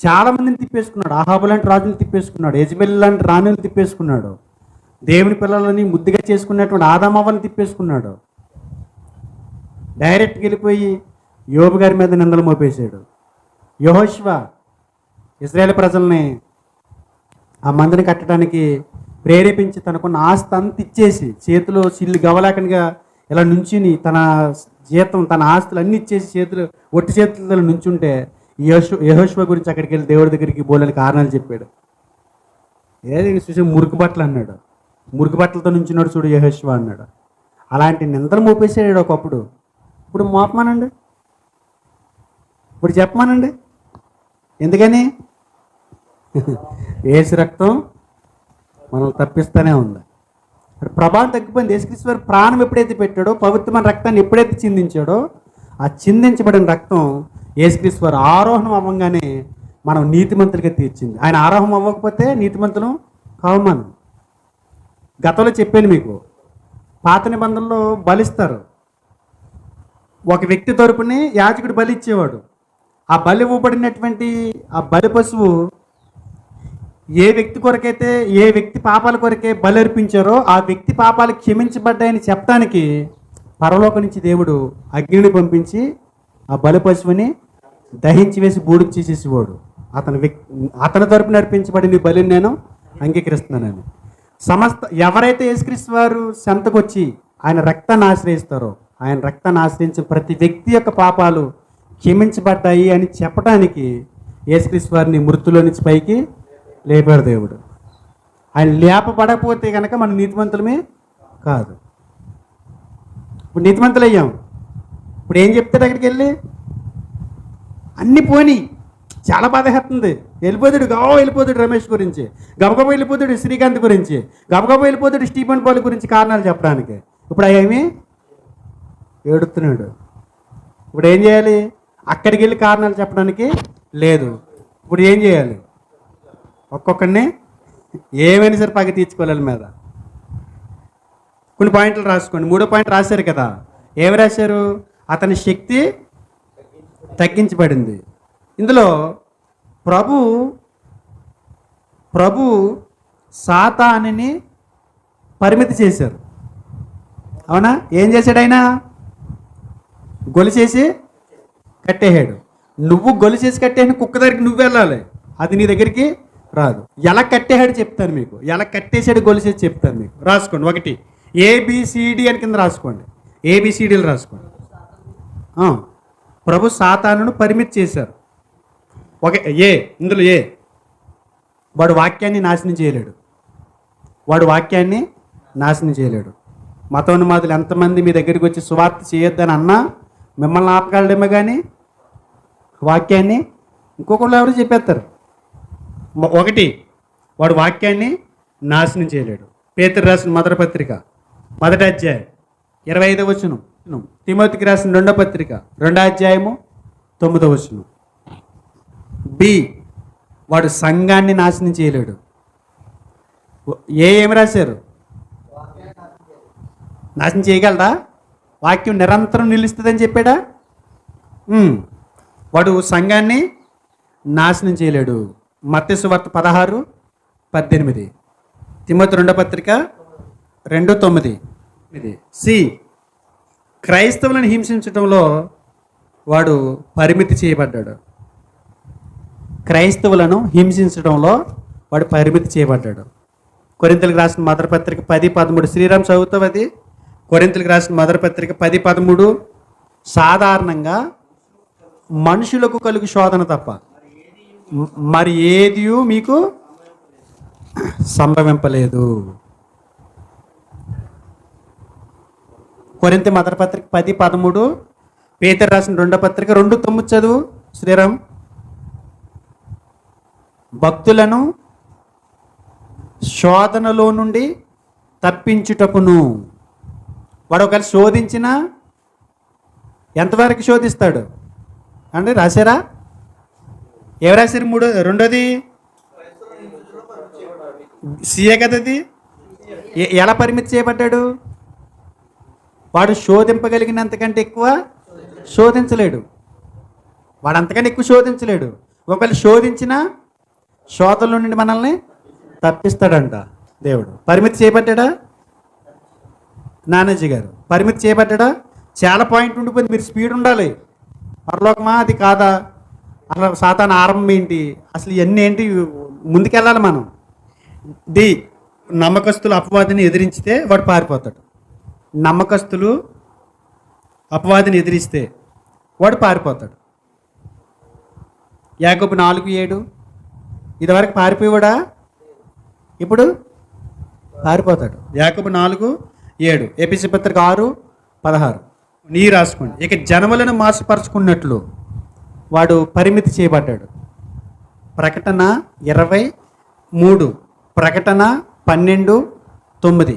చాలా మందిని తిప్పేసుకున్నాడు. అహాబు లాంటి రాజుని తిప్పేసుకున్నాడు, యెజబెల్ లాంటి రాణిని తిప్పేసుకున్నాడు, దేవుని పిల్లలని ముద్దుగా చేసుకున్నటువంటి ఆదామవ్వని తిప్పేసుకున్నాడు. డైరెక్ట్గా వెళ్ళిపోయి యోబు గారి మీద నిందలు మోపేశాడు. యెహోషువ ఇశ్రాయేలు ప్రజల్ని ఆ మందిని కట్టడానికి ప్రేరేపించి తనకున్న ఆస్తి అంత ఇచ్చేసి చేతిలో చిల్లు గవలాకనిగా ఇలా నుంచుని తన జీతం తన ఆస్తులు అన్నీ ఇచ్చేసి ఒట్టి చేతులు నుంచుంటే యెహోషువ గురించి అక్కడికి వెళ్ళి దేవుడి దగ్గరికి బోలని కారణాలు చెప్పాడు. ఏది చూసి మురికి బట్టలు అన్నాడు, మురికి బట్టలతో నుంచున్నాడు చూడు యెహోషువ అన్నాడు. అలాంటి నిందలు మోపేసాడు ఒకప్పుడు. ఇప్పుడు మోపమానండి, ఇప్పుడు చెప్పమానండి. ఎందుకని? యేసు రక్తం మనం తప్పిస్తూనే ఉంది. ప్రభావం తగ్గిపోయింది. యేసుక్రీస్తు వారి ప్రాణం ఎప్పుడైతే పెట్టాడో, పవిత్రమైన రక్తాన్ని ఎప్పుడైతే చిందించాడో, ఆ చిందించబడిన రక్తం యేసుక్రీస్తు వారు ఆరోహణం అవ్వగానే మనం నీతిమంతులుగా తీర్చింది. ఆయన ఆరోహణం అవ్వకపోతే నీతిమంతులు కావు. మనం గతంలో చెప్పాను మీకు, పాత నిబంధనలో బలిస్తారు. ఒక వ్యక్తి తరపుని యాజకుడు బలి ఇచ్చేవాడు. ఆ బలి ఇవ్వబడినటువంటి ఆ బలి పశువు ఏ వ్యక్తి కొరకైతే ఏ వ్యక్తి పాపాల కొరకే బలి అర్పించారో ఆ వ్యక్తి పాపాలు క్షమించబడ్డాయని చెప్పడానికి పరలోకం నుంచి దేవుడు అగ్నిని పంపించి ఆ బలి పశువుని దహించి వేసి బూడిద చేసేసేవాడు. అతని తరపున నడిపించబడింది బలిని నేను అంగీకరిస్తున్నానని. ఎవరైతే యేసుక్రీస్తు వారు చెంతకొచ్చి ఆయన రక్తాన్ని ఆశ్రయిస్తారో, ఆయన రక్తాన్ని ఆశ్రయించిన ప్రతి వ్యక్తి యొక్క పాపాలు క్షమించబడ్డాయి అని చెప్పడానికి యేసుక్రీస్తు వారిని మృతుల్లో నుంచి పైకి లేపాడు దేవుడు. ఆయన లేపబడకపోతే కనుక మనం నీతిమంతులమే కాదు. ఇప్పుడు నీతిమంతులు అయ్యాం. ఇప్పుడు ఏం చెప్తాడు అక్కడికి వెళ్ళి? అన్నీ పోనీ చాలా బాధేస్తుంది. వెళ్ళిపోతాడు, వెళ్ళిపోతాడు రమేష్ గురించి, గబగబా వెళ్ళిపోతాడు శ్రీకాంత్ గురించి, గబగబా వెళ్ళిపోతాడు స్టీఫెన్ పాల్ గురించి కారణాలు చెప్పడానికి. ఇప్పుడు అవేమి ఏడుతున్నాడు. ఇప్పుడు ఏం చేయాలి? అక్కడికి వెళ్ళి కారణాలు చెప్పడానికి లేదు. ఇప్పుడు ఏం చేయాలి? ఒక్కొక్కడిని ఏమైనా సరే పగ తీర్చుకోవాలి మీద. కొన్ని పాయింట్లు రాసుకోండి. 3వ పాయింట్ రాశారు కదా, ఏమి రాశారు? అతని శక్తి తగ్గించబడింది. ఇందులో ప్రభు ప్రభు సాతానుని పరిమితి చేశారు. అవునా? ఏం చేశాడు ఆయన? గొలిచేసి కట్టేశాడు. నువ్వు గొలిచేసి కట్టేసిన కుక్క దగ్గరికి నువ్వు వెళ్ళాలి, అది నీ దగ్గరికి రాదు. ఎలా కట్టేశాడు చెప్తాను మీకు, ఎలా కట్టేశాడు గొలిచేసి చెప్తాను మీకు. రాసుకోండి. ఒకటి ఏబిసిడి అని కింద రాసుకోండి, ఏబిసిడీలు రాసుకోండి. ప్రభు సాతానును పరిమితి చేశారు. ఇందులో వాడు వాక్యాన్ని నాశనం చేయలేడు, వాడు వాక్యాన్ని నాశనం చేయలేడు. మతోన్మాదులు ఎంతమంది మీ దగ్గరికి వచ్చి సువార్త చేయొద్దని అన్నా మిమ్మల్ని ఆపగలడేమో కానీ వాక్యాన్ని ఇంకొకళ్ళు ఎవరు చెప్పేస్తారు. ఒకటి, వాడు వాక్యాన్ని నాశనం చేయలేడు. పేతురు రాసిన మొదటి పత్రిక 1వ అధ్యాయం 25వ వచనం, తిమోతికి రాసిన 2వ పత్రిక 2వ అధ్యాయము 9వ వచనం. బి, వాడు సంఘాన్ని నాశనం చేయలేడు. ఏమి రాశారు? నాశనం చేయగలరా? వాక్యం నిరంతరం నిలుస్తుందని చెప్పాడా? వాడు సంఘాన్ని నాశనం చేయలేడు. మత్తయి సువార్త 16:18, తిమోతి 2వ పత్రిక 2:9. సి, క్రైస్తవులను హింసించడంలో వాడు పరిమితి చేయబడ్డాడు. క్రైస్తవులను హింసించడంలో వాడు పరిమితి చేయబడ్డాడు. కొరింథీయులకు రాసిన మొదటి పత్రిక 10:13. శ్రీరామ్ చదువుతావు అది? కొరింథీయులకు రాసిన మొదటి పత్రిక 10:13. సాధారణంగా మనుషులకు కలుగు శోధన తప్ప మరి ఏది మీకు సంభవింపలేదు. కొరింథీ మొదటి పత్రిక 10:13. పేతురు రాసిన 2వ పత్రిక 2:9 చదువు శ్రీరామ్. భక్తులను శోధనలో నుండి తప్పించుటకును. వాడు ఒకవేళ శోధించినా ఎంతవరకు శోధిస్తాడు అంటే రాశారా? ఎవరు రాశారు? రెండోది సిఏ కదా అది. ఎలా పరిమితి చేయబడ్డాడు? వాడు శోధింపగలిగినంతకంటే ఎక్కువ శోధించలేడు. వాడు అంతకంటే ఎక్కువ శోధించలేడు. ఒకవేళ శోధించినా శోధనలో నుండి మనల్ని తప్పిస్తాడంట దేవుడు. పరిమితి చేయబడ్డా? నానాజీ గారు పరిమితి చేయబడ్డా? చాలా పాయింట్ ఉండిపోయింది. మీరు స్పీడ్ ఉండాలి. పరలోకమా అది కాదా, అసలు సాతాను ఆరంభం ఏంటి, అసలు ఇవన్నీ ఏంటి, ముందుకెళ్ళాలి మనం. నమ్మకస్తులు అపవాదిని ఎదిరించితే వాడు పారిపోతాడు. నమ్మకస్తులు అపవాదిని ఎదిరిస్తే వాడు పారిపోతాడు. యాకోబు 4:7. ఇదివరకు పారిపోయాడా? ఇప్పుడు పారిపోతాడు. యాకోబు 4:7. ఎఫెసీ పత్రిక 6:16. నీ రాసుకోండి. ఇక జనములను మోసపరుచుకున్నట్లు వాడు పరిమితి చేయబడ్డాడు. ప్రకటన 23, ప్రకటన 12:9.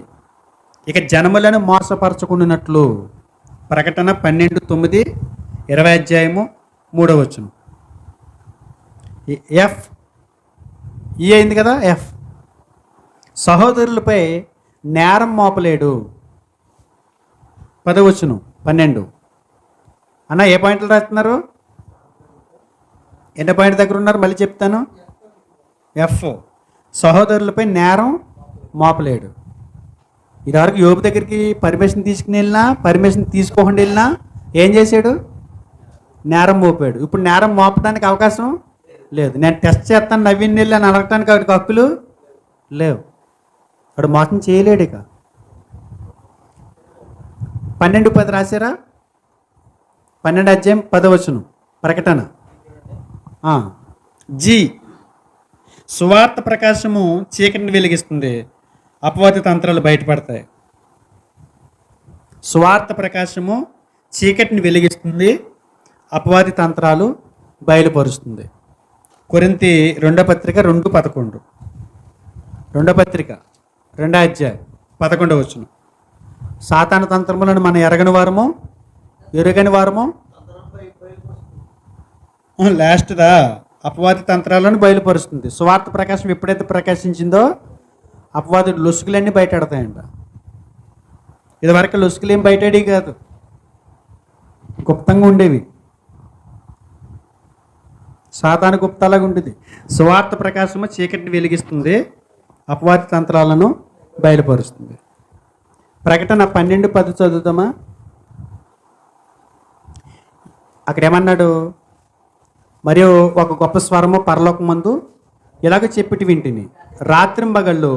ఇక జనములను మోసపరచుకున్నట్లు. ప్రకటన 12:9, 20వ అధ్యాయము 3వ వచనం. ఎఫ్ ఈ అయింది కదా. ఎఫ్, సహోదరులపై నేరం మోపలేడు. 10వ వచనం 12. అన్న ఏ పాయింట్లు రాస్తున్నారు? ఎన్ని పాయింట్ దగ్గర ఉన్నారు? మళ్ళీ చెప్తాను. ఎఫ్, సహోదరులపై నేరం మోపలేడు. ఇదివరకు యోబు దగ్గరికి పర్మిషన్ తీసుకుని వెళ్ళినా, పర్మిషన్ తీసుకోకుండా వెళ్ళినా ఏం చేశాడు? నేరం మోపాడు. ఇప్పుడు నేరం మోపడానికి అవకాశం లేదు. నేను టెస్ట్ చేస్తాను నవీన్ వెళ్ళి అని అడగటానికి వాడికి హక్కులు లేవు. వాడు మోసం చేయలేడు. ఇక 12:10 రాశారా? 12వ అధ్యాయం 10వ వచనం ప్రకటన. జి, సువార్త ప్రకాశము చీకటిని వెలిగిస్తుంది, అపవాది తంత్రాలు బయటపడతాయి. సువార్త ప్రకాశము చీకటిని వెలిగిస్తుంది, అపవాది తంత్రాలు బయలుపరుస్తుంది. కొరింథీ 2వ పత్రిక 2:11. 2వ పత్రిక 2వ అధ్యాయం 11వ వచనం. సాతాను తంత్రములను మనం ఎరగని వారము లాస్ట్దా అపవాది తంత్రాలను బయలుపరుస్తుంది. సువార్త ప్రకాశం ఎప్పుడైతే ప్రకాశించిందో అపవాది లొసుకులన్నీ బయటడతాయంట. ఇదివరకు లొసుకులు ఏం బయటడి కాదు, గుప్తంగా ఉండేవి. సాతాను గుప్తాలాగా ఉంటుంది. సువార్త ప్రకాశము చీకటిని వెలిగిస్తుంది, అపవాది తంత్రాలను బయలుపరుస్తుంది. ప్రకటన 12:10 చదువుతామా? అక్కడ ఏమన్నాడు? మరియు ఒక గొప్ప స్వరము పరలోకమందు ఇలాగ చెప్పిటి వింటిని, రాత్రింబగళ్ళు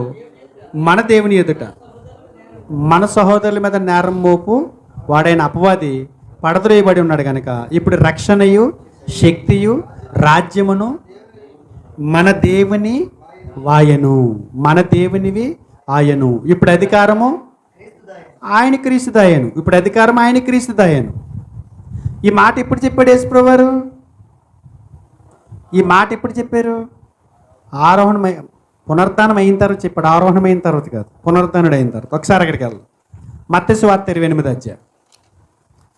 మన దేవుని ఎదుట మన సహోదరుల మీద నేరం మోపు వాడైన అపవాది పడద్రోయబడి ఉన్నాడు కనుక ఇప్పుడు రక్షణయు శక్తియు రాజ్యమును మన దేవుని వాయను, మన దేవునివి ఆయను. ఇప్పుడు అధికారము ఆయన క్రీస్తుదాయను. ఇప్పుడు అధికారం ఆయన క్రీస్తుదాయను. ఈ మాట ఎప్పుడు చెప్పాడు యేసుప్రభువు వారు? ఈ మాట ఎప్పుడు చెప్పారు? ఆరోహణమై పునరుద్ధానం అయిన తర్వాత చెప్పాడు. ఆరోహణం అయిన తర్వాత కాదు, పునరుద్ధానుడు అయిన తర్వాత. ఒకసారి అక్కడికి వెళ్దాం. మత్తయి సువార్త 28వ అధ్యాయం,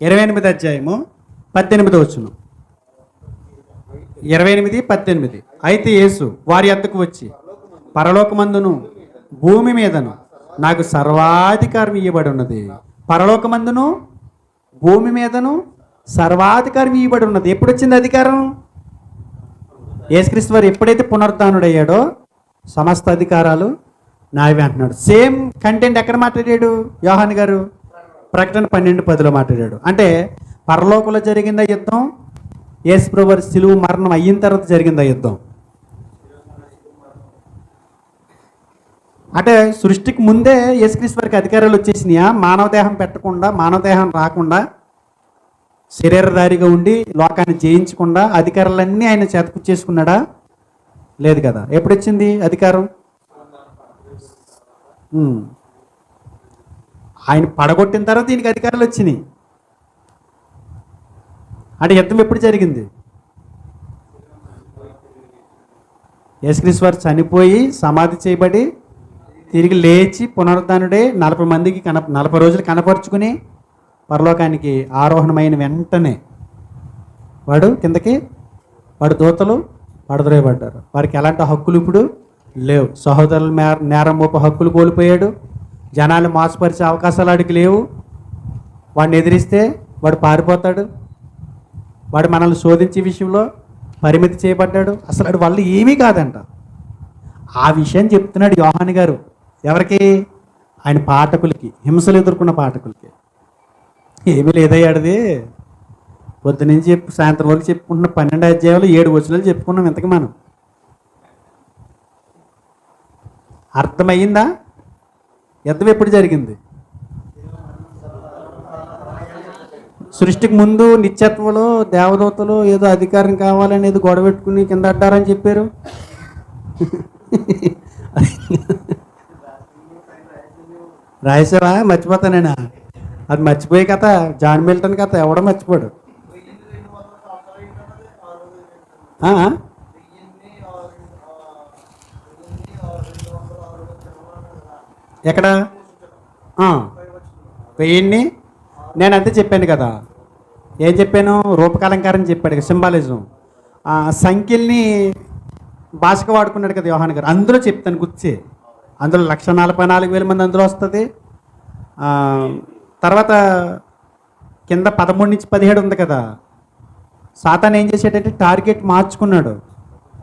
28వ అధ్యాయము 18వ వచనం. 28:18. అయితే యేసు వారి యొద్దకు వచ్చి, పరలోకమందును భూమి మీదను నాకు సర్వాధికారం ఇవ్వబడి ఉన్నది. పరలోకమందును భూమి మీదను సర్వాధికారం ఇవ్వబడి ఉన్నది. ఎప్పుడు వచ్చింది అధికారం? యేసుక్రీస్తు వారు ఎప్పుడైతే పునరుద్ధానుడయ్యాడో సమస్త అధికారాలు నావే అంటున్నాడు. సేమ్ కంటెంట్ ఎక్కడ మాట్లాడాడు యోహాను గారు? ప్రకటన 12:10లో మాట్లాడాడు. అంటే పరలోకంలో జరిగిందా యుద్ధం? యేసుప్రభువు వారి సిలువ మరణం అయిన తర్వాత జరిగిందా యుద్ధం? అంటే సృష్టికి ముందే యేసుక్రీస్తు వారికి అధికారాలు వచ్చేసినాయా? మానవదేహం పెట్టకుండా, మానవదేహం రాకుండా, శరీరధారిగా ఉండి లోకాన్ని జయించకుండా అధికారాలన్నీ ఆయన చేతకుచ్చేసుకున్నాడా? లేదు కదా. ఎప్పుడు వచ్చింది అధికారం? ఆయన పడగొట్టిన తర్వాత దీనికి అధికారాలు వచ్చినాయి. అంటే యుద్ధం ఎప్పుడు జరిగింది? యేసుక్రీస్తు వారు చనిపోయి సమాధి చేయబడి తిరిగి లేచి పునరుద్ధానుడే 40 రోజులు కనపరుచుకుని పరలోకానికి ఆరోహణమైన వెంటనే వాడు కిందకి, వాడు దూతలు పడద్రోయబడ్డారు. వారికి ఎలాంటి హక్కులు ఇప్పుడు లేవు. సహోదరుల నేరం మోప హక్కులు కోల్పోయాడు. జనాలు మోసపరిచే అవకాశాలు వాడికి లేవు. వాడిని ఎదిరిస్తే వాడు పారిపోతాడు. వాడు మనల్ని శోధించే విషయంలో పరిమితి చేయబడ్డాడు. అసలు వాడి వల్ల ఏమీ కాదంట. ఆ విషయం చెప్తున్నాడు యోహాను గారు. ఎవరికి? ఆయన పాఠకులకి, హింసలు ఎదుర్కొన్న పాఠకులకి. ఏమీ లేదయ్యాడిది. పొద్దు నుంచి సాయంత్రం వరకు చెప్పుకుంటున్న 12 అధ్యాయాలు 7 వచనాలు చెప్పుకున్నాం. ఇంతకు మనం అర్థమయ్యిందా? యుద్ధం ఎప్పుడు జరిగింది? సృష్టికి ముందు నిత్యత్వంలో దేవదూతలు ఏదో అధికారం కావాలనేది గొడవ పెట్టుకుని కింద అడ్డారని చెప్పారు. రాయసావా? మర్చిపోతానేనా? అది మర్చిపోయే కథ, జాన్ మిల్టన్ కథ ఎవడో మర్చిపోడు. ఎక్కడ? 1000. నేను అంతే చెప్పాను కదా. ఏం చెప్పాను? రూపకాలంకారం చెప్పాడు, సింబాలిజం. సంఖ్యల్ని భాషగా వాడుకున్నాడు కదా యోహాను గారు. అందులో చెప్తాను గుర్తి. అందులో 144,000 మంది అందులో వస్తుంది. తర్వాత కింద 13 నుంచి 17 ఉంది కదా. సాతాను ఏం చేసాడంటే టార్గెట్ మార్చుకున్నాడు.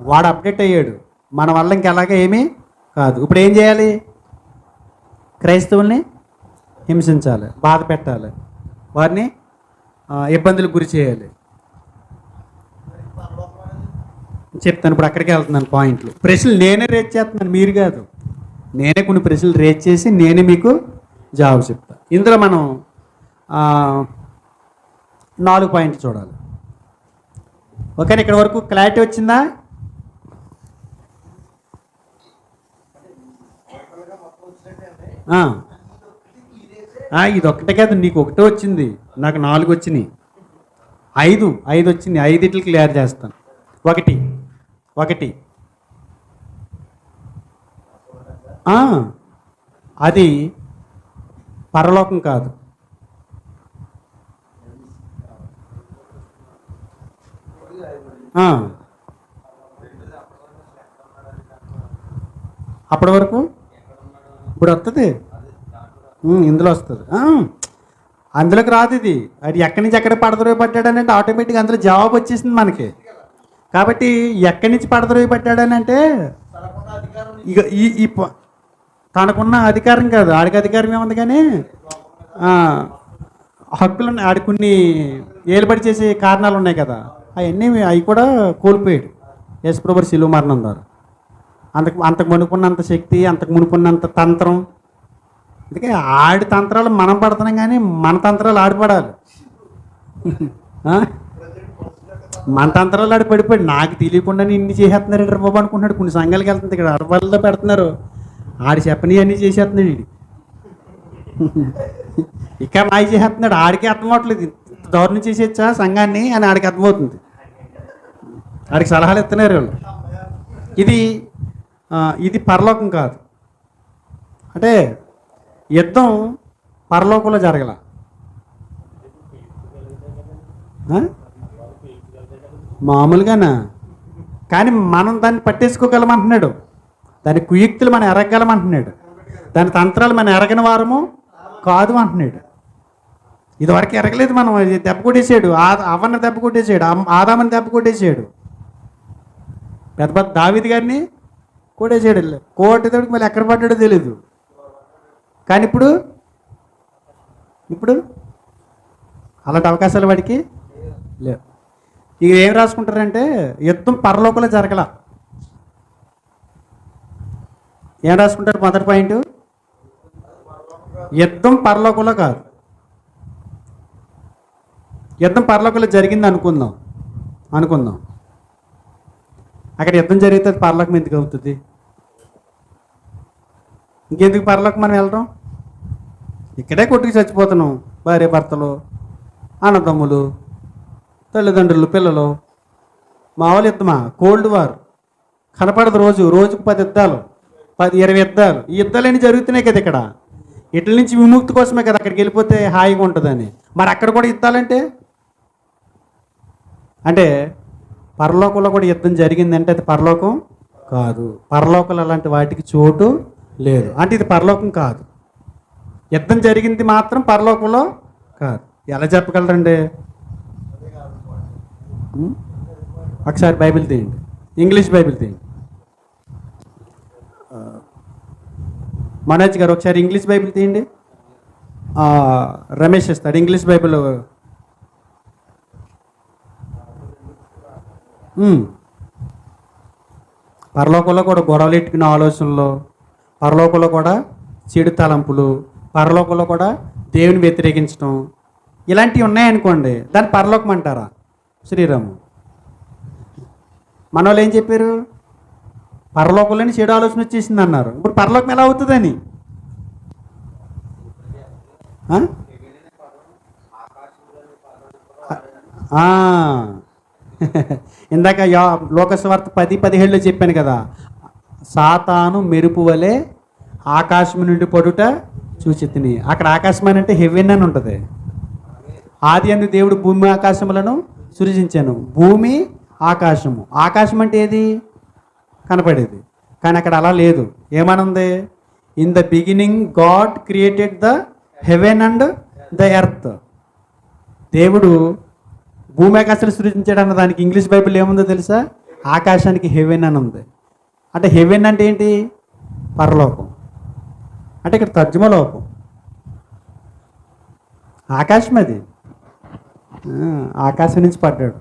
వాడు అప్డేట్ అయ్యాడు. మన వల్ల ఇంకెలాగే ఏమీ కాదు. ఇప్పుడు ఏం చేయాలి? క్రైస్తవుల్ని హింసించాలి, బాధ పెట్టాలి, వారిని ఇబ్బందులకు గురి చేయాలి. చెప్తాను. ఇప్పుడు అక్కడికి వెళ్తున్నాను. పాయింట్లు, ప్రశ్నలు నేనే రేట్ చేస్తున్నాను, మీరు కాదు. నేనే కొన్ని ప్రశ్నలు రేట్ చేసి నేనే మీకు జవాబు చెప్తా. ఇందులో మనం 4 పాయింట్లు చూడాలి. ఓకేనా? ఇక్కడ వరకు క్లారిటీ వచ్చిందా? ఇది ఒక్కటే కాదు, నీకు ఒకటే వచ్చింది, నాకు 4 వచ్చినాయి, 5 వచ్చింది. 5 క్లియర్ చేస్తాను. ఒకటి అది పరలోకం కాదు. అప్పటి వరకు ఇప్పుడు వస్తుంది, ఇందులో వస్తుంది. అందులోకి రాదు ఇది. అది ఎక్కడి నుంచి ఎక్కడ పడదరో పడ్డాడు అంటే ఆటోమేటిక్గా అందులో జవాబు వచ్చేసింది మనకి. కాబట్టి ఎక్కడి నుంచి పడద్రోయి పట్టాడని అంటే ఇక తనకున్న అధికారం కాదు, ఆడికి అధికారం ఏముంది కానీ హక్కులు ఆడి కొన్ని ఏలుబడి చేసే కారణాలు ఉన్నాయి కదా, అవి కూడా కోల్పోయాడు యేసుప్రభు శిలువ మరణం ద్వారా. అంతకు మునుకున్నంత శక్తి, అంతకు మునుకున్నంత తంత్రం. అందుకే ఆడి తంత్రాలు మనం పడుతున్నాం కానీ మన తంత్రాలు ఆడిపడాలి. మన తంత్రాలు ఆడి పడిపోయాడు. నాకు తెలియకుండా ఇన్ని చేసేస్తున్నారు ఏంటి బాబు అనుకుంటున్నాడు. కొన్ని సంఘాలకి వెళ్తుంది, ఇక్కడ అడవాళ్ళలో పెడుతున్నారు, ఆడి చెప్పని అన్నీ చేసేస్తున్నాడు వీడు. ఇక మాయ చేసేస్తున్నాడు. ఆడికి అర్థం అవట్లేదు, దారుణం చేసేచ్చా సంఘాన్ని అని ఆడికి అర్థమవుతుంది. ఆడికి సలహాలు ఇస్తున్నారు వాళ్ళు. ఇది పరలోకం కాదు. అంటే యుద్ధం పరలోకంలో జరగల, మామూలుగానా. కానీ మనం దాన్ని పట్టేసుకోగలమంటున్నాడు, దాని కుయుక్తులు మనం ఎరగగలమంటున్నాడు, దాని తంత్రాలు మనం ఎరగని వారము కాదు అంటున్నాడు. ఇదివరకు ఎరగలేదు మనం. దెబ్బ కొట్టేసాడు, అవ్వని దెబ్బ కొట్టేసాడు, ఆదామని దెబ్బ కొట్టేసాడు, పెద్ద పెద్ద దావీదు గారిని కొట్టేసాడు. కోటేదాడికి మళ్ళీ ఎక్కడ పడ్డాడో తెలీదు. కానీ ఇప్పుడు అలాంటి అవకాశాలు వాడికి లేవు. ఇక ఏం రాసుకుంటారంటే యుద్ధం పరలోకంలో జరగల. ఏం రాసుకుంటారు? మొదటి పాయింట్, యుద్ధం పరలోకంలో కాదు. యుద్ధం పరలోకంలో జరిగింది అనుకుందాం. అక్కడ యుద్ధం జరిగితే అది పరలోకం ఎందుకు అవుతుంది? ఇంకెందుకు పరలోకం మనం వెళ్ళడం? ఇక్కడే కొట్టుకు చచ్చిపోతున్నాం, భార్య భర్తలు, అన్నదమ్ములు, తల్లిదండ్రులు, పిల్లలు. మామూలు యుద్ధమా? కోల్డ్ వార్ కనపడదు. రోజుకు 10 యుద్ధాలు, 20 యుద్ధాలు. ఈ యుద్ధాలన్నీ జరుగుతున్నాయి కదా ఇక్కడ. ఇట్ల నుంచి విముక్తి కోసమే కదా అక్కడికి వెళ్ళిపోతే హాయిగా ఉంటుందని. మరి అక్కడ కూడా యుద్ధాలంటే పరలోకంలో కూడా యుద్ధం జరిగిందంటే అది పరలోకం కాదు. పరలోకంలో అలాంటి వాటికి చోటు లేదు. అంటే ఇది పరలోకం కాదు. యుద్ధం జరిగింది మాత్రం పరలోకంలో కాదు. ఎలా చెప్పగలరండి? ఒకసారి బైబిల్ తీయండి, ఇంగ్లీష్ బైబిల్ తీయండి. మనోజ్ గారు ఒకసారి ఇంగ్లీష్ బైబిల్ తీయండి. రమేష్ ఇస్తాడు ఇంగ్లీష్ బైబిల్. పరలోకంలో కూడా గొడవలు ఎట్టుకునే ఆలోచనలు, పరలోకంలో కూడా చెడు తలంపులు, పరలోకంలో కూడా దేవుని వ్యతిరేకించడం, ఇలాంటివి ఉన్నాయనుకోండి, దాన్ని పరలోకం అంటారా? శ్రీరాము మన వాళ్ళు ఏం చెప్పారు? పరలోకంలోని చెడు ఆలోచన వచ్చేసింది అన్నారు. ఇప్పుడు పరలోకం ఎలా అవుతుందని? ఇందాక లోకస్వార్త 10:17 చెప్పాను కదా, సాతాను మెరుపు వలె ఆకాశం నుండి పడుట చూచితిని. అక్కడ ఆకాశం అని అంటే హెవెన్ అని ఉంటుంది. ఆది అందు దేవుడు భూమి ఆకాశములను సృజించాను. భూమి ఆకాశము. ఆకాశం అంటే ఏది? కనపడేది. కానీ అక్కడ అలా లేదు. ఏమనుంది? In the beginning God created the heaven and the earth. దేవుడు భూమి ఆకాశాలు సృజించాడు అన్న దానికి ఇంగ్లీష్ బైబిల్ ఏముందో తెలుసా? ఆకాశానికి హెవెన్ అని ఉంది. అంటే హెవెన్ అంటే ఏంటి? పరలోకం. అంటే ఇక్కడ తర్జుమా లోపం. ఆకాశం అది, ఆకాశం నుంచి పడ్డాడు.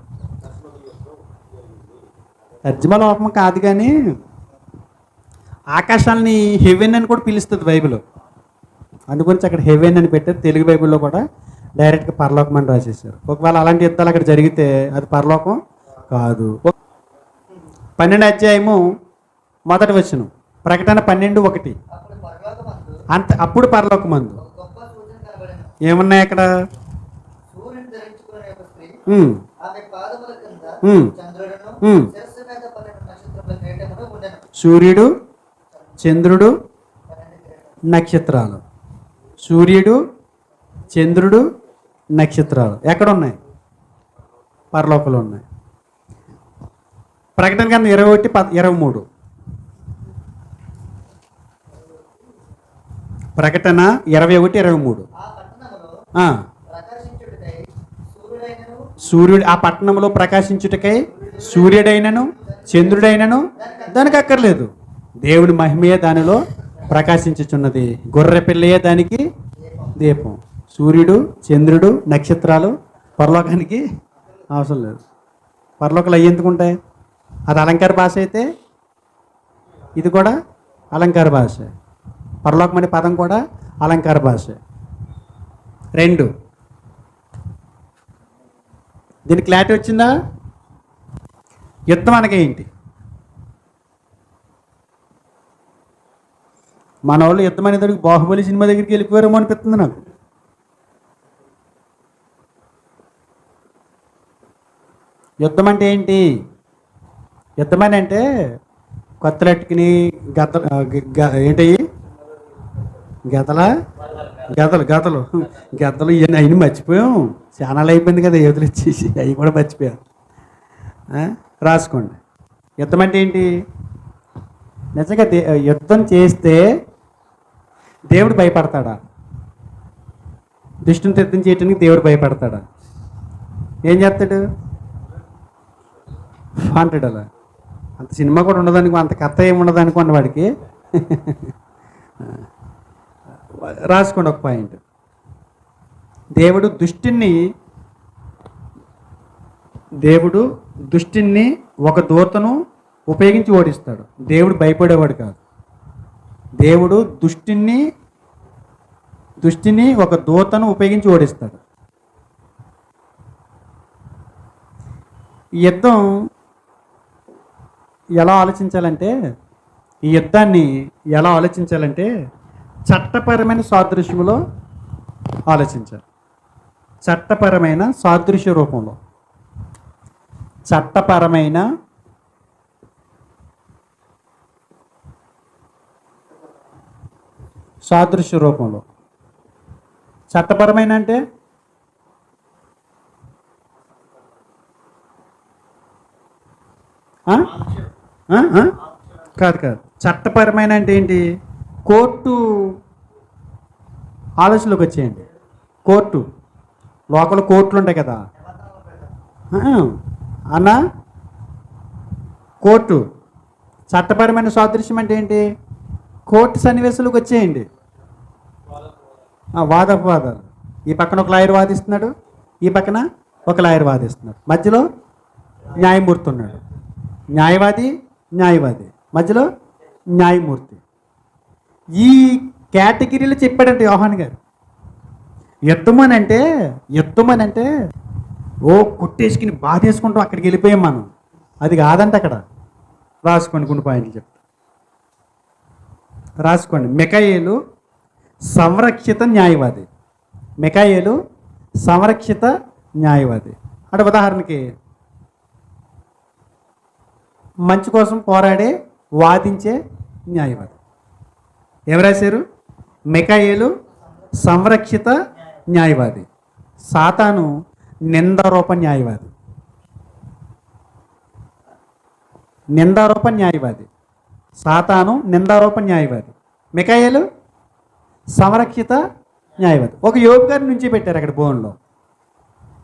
తర్జుమా లోపం కాదు, కానీ ఆకాశాన్ని హెవెన్ అని కూడా పిలుస్తుంది బైబిల్. అందుగురించి అక్కడ హెవెన్ అని పెట్టారు. తెలుగు బైబిల్లో కూడా డైరెక్ట్గా పరలోకం అని రాసేసారు. ఒకవేళ అలాంటి యుద్ధాలు అక్కడ జరిగితే అది పరలోకం కాదు. 12వ అధ్యాయము 1వ వచనం, ప్రకటన 12:1. అప్పుడు పరలోకమందు ఏమున్నాయి అక్కడ? సూర్యుడు, చంద్రుడు, నక్షత్రాలు. సూర్యుడు, చంద్రుడు, నక్షత్రాలు ఎక్కడ ఉన్నాయి? పరలోకంలో ఉన్నాయి. ప్రకటన గ్రంథం 21:23. ప్రకటన 21:23. సూర్యుడు ఆ పట్టణంలో ప్రకాశించుటకై సూర్యుడైనను చంద్రుడైనను దానికి అక్కర్లేదు. దేవుడి మహిమయే దానిలో ప్రకాశించుచున్నది. గొర్రె పిల్లయే దానికి దీపం. సూర్యుడు, చంద్రుడు, నక్షత్రాలు పరలోకానికి అవసరం లేదు. పరలోకాలు అయ్యి ఎందుకు ఉంటాయి? అది అలంకార భాష అయితే ఇది కూడా అలంకార భాష. పరలోకం అనే పదం కూడా అలంకార భాష. రెండు. దీనికి క్లారిటీ వచ్చిందా? యుద్ధం అనగా ఏంటి? మన వాళ్ళు యుద్ధం అనేదానికి బాహుబలి సినిమా దగ్గరికి వెళ్ళిపోయారేమో అనిపిస్తుంది నాకు. యుద్ధం అంటే ఏంటి? యుద్ధం అని అంటే కొత్తలెట్టుకుని ఏంటి గతల గతలు గతలు గతలు ఇవన్నీ అయిన మర్చిపోయాం. ఛానల్ అయిపోయింది కదా, యువతలు వచ్చేసి అవి కూడా మర్చిపోయాం. రాసుకోండి. యుద్ధం అంటే ఏంటి? నిజంగా యుద్ధం చేస్తే దేవుడు భయపడతాడా? దుష్టుని యుద్ధం చేయటానికి దేవుడు భయపడతాడా? ఏం చేస్తాడు అంటాడు. అలా అంత సినిమా కూడా ఉండదనుకో, అంత కథ ఏమి ఉండదు అనుకోండి వాడికి. రాసుకోండి ఒక పాయింట్. దేవుడు దుష్టిని ఒక దూతను ఉపయోగించి ఓడిస్తాడు. దేవుడు భయపడేవాడు కాదు. దేవుడు దుష్టిని ఒక దూతను ఉపయోగించి ఓడిస్తాడు. ఈ యుద్ధం ఎలా ఆలోచించాలంటే చట్టపరమైన సాదృశ్యంలో ఆలోచించాలి. చట్టపరమైన సాదృశ్య రూపంలో, చట్టపరమైన సాదృశ్య రూపంలో. చట్టపరమైన అంటే కాదు. చట్టపరమైన అంటే ఏంటి? కోర్టు ఆలోచనలోకి వచ్చేయండి. కోర్టు లోకల్ కోర్టులు ఉంటాయి కదా అన్న. కోర్టు చట్టపరమైన సాదృశ్యం అంటే ఏంటి? కోర్టు సన్నివేశాలకు వచ్చేయండి. వాదోపవాదాలు. ఈ పక్కన ఒక లాయర్ వాదిస్తున్నాడు, ఈ పక్కన ఒక లాయర్ వాదిస్తున్నాడు, మధ్యలో న్యాయమూర్తి ఉన్నాడు. న్యాయవాది మధ్యలో న్యాయమూర్తి. ఈ కేటగిరీలో చెప్పాడంటే యోహాన్ గారు. యుద్ధం అని అంటే ఓ కొట్టేసుకుని బాధేసుకుంటాం అక్కడికి వెళ్ళిపోయాం మనం. అది కాదంట అక్కడ. రాసుకోండి, కొన్ని పాయింట్లు చెప్తా. రాసుకోండి. మిఖాయేలు సంరక్షిత న్యాయవాది. అంటే ఉదాహరణకి మంచి కోసం పోరాడే వాదించే న్యాయవాది. ఎవరు రాశారు? మిఖాయేలు సంరక్షిత న్యాయవాది. సాతాను నిందారూప న్యాయవాది. సాతాను నిందారూప న్యాయవాది. మిఖాయేలు సంరక్షిత న్యాయవాది. ఒక యోబు గారి నుంచి పెట్టారు అక్కడ బోన్లో.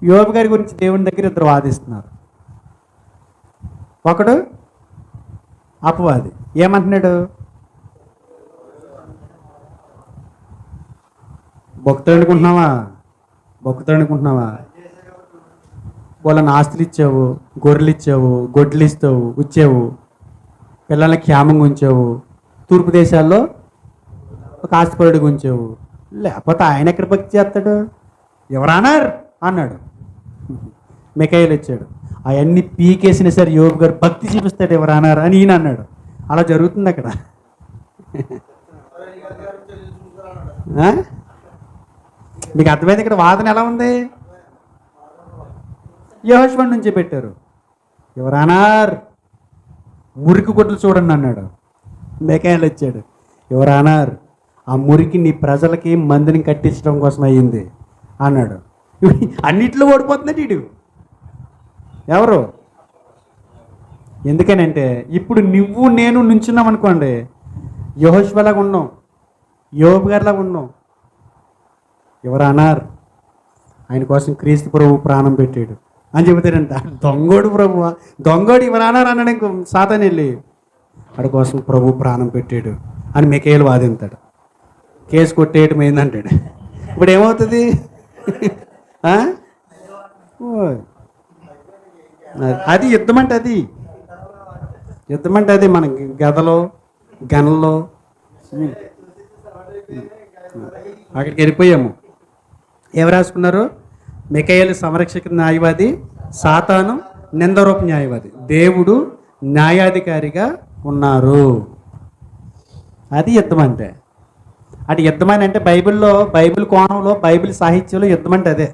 యోబు గారి గురించి దేవుని దగ్గర ఇద్దరు వాదిస్తున్నారు. ఒకడు అపవాది. ఏమంటున్నాడు? భక్తుడు అనుకుంటున్నావా? వాళ్ళని ఆస్తులు ఇచ్చావు, గొర్రెలు ఇచ్చావు, గొడ్లు ఇచ్చావు, పిల్లల్ని క్షేమంగా ఉంచావు, తూర్పు దేశాల్లో ఒక ఆస్తిపరుడిగా ఉంచావు. లేకపోతే ఆయన ఎక్కడ భక్తి చేస్తాడు? ఎవరన్నారు అన్నాడు. మిఖాయేలు వచ్చాడు. అవన్నీ పీకేసిన సరే యోబు గారు భక్తి చూపిస్తాడు ఎవరన్నారు అని ఈయన అన్నాడు. అలా జరుగుతుంది అక్కడ. మీకు అర్థమైంది ఇక్కడ వాదన ఎలా ఉంది? యెహోషువ నుంచి పెట్టారు. ఎవరన్నారు? మురికి గుడ్లు చూడండి అన్నాడు. మిఖాయేలు వచ్చాడు. ఎవరన్నారు? ఆ మురికి నీ ప్రజలకి మందిని కట్టించడం కోసం అయ్యింది అన్నాడు. అన్నిట్లో ఓడిపోతున్నాడు వీడు. ఎవరు? ఎందుకనంటే ఇప్పుడు నువ్వు నేను నుంచున్నాం అనుకోండి, యెహోషువలాగా ఉన్నాం, యోబు గారిలాగా ఉన్నాం. ఎవరు అన్నారు? ఆయన కోసం క్రీస్తు ప్రభువు ప్రాణం పెట్టాడు. అని చెబుతారంట. దొంగోడు ప్రభువా, దొంగోడు ఇవ్వరానారు అన్నాడు. ఇంకో సాతాను వెళ్ళి వాడి కోసం ప్రభు ప్రాణం పెట్టాడు అని మిఖాయేలు వాదింతాడు. కేసు కొట్టేయటం ఏందంటాడు. ఇప్పుడు ఏమవుతుంది? ఆ? ఓయ్. అది యుద్ధం అంటే అది యుద్ధం అంటే అది మన గదలో గనల్లో అక్కడికి వెళ్ళిపోయాము. ఎవరు రాసుకున్నారు? మిఖాయేలు సంరక్షక న్యాయవాది, సాతాను నిందరూప న్యాయవాది, దేవుడు న్యాయాధికారిగా ఉన్నారు. అది యుద్ధం అంటే. అది యుద్ధం అని అంటే బైబిల్లో, బైబిల్ కోణంలో, బైబిల్ సాహిత్యంలో యుద్ధం అంటే అదే.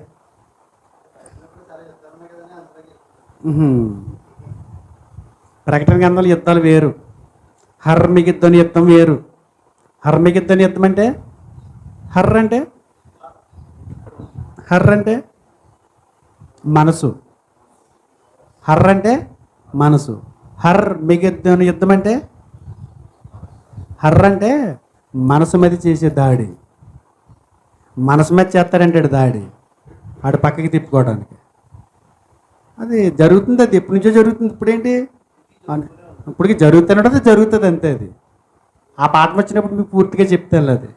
ప్రకటన గ్రంథాలు యుద్ధాలు వేరు, హర్మిగిద్దోని యుద్ధం వేరు. హర్మిగిద్దోని యుద్ధం అంటే హర్ర అంటే మనసు. హర్ర అంటే మనసు. మిగిద్దోని యుద్ధం అంటే హర్ర అంటే మనసు మీద చేసే దాడి. మనసు మీద చేస్తాడంటాడు దాడి, ఆడు పక్కకి తిప్పుకోవడానికి. అది జరుగుతుంది, అది ఎప్పటి నుంచో జరుగుతుంది. ఇప్పుడేంటి? ఇప్పటికి జరుగుతున్నట్టు జరుగుతుంది అంతే. అది ఆ పాఠం వచ్చినప్పుడు మీకు పూర్తిగా చెప్తాను. అది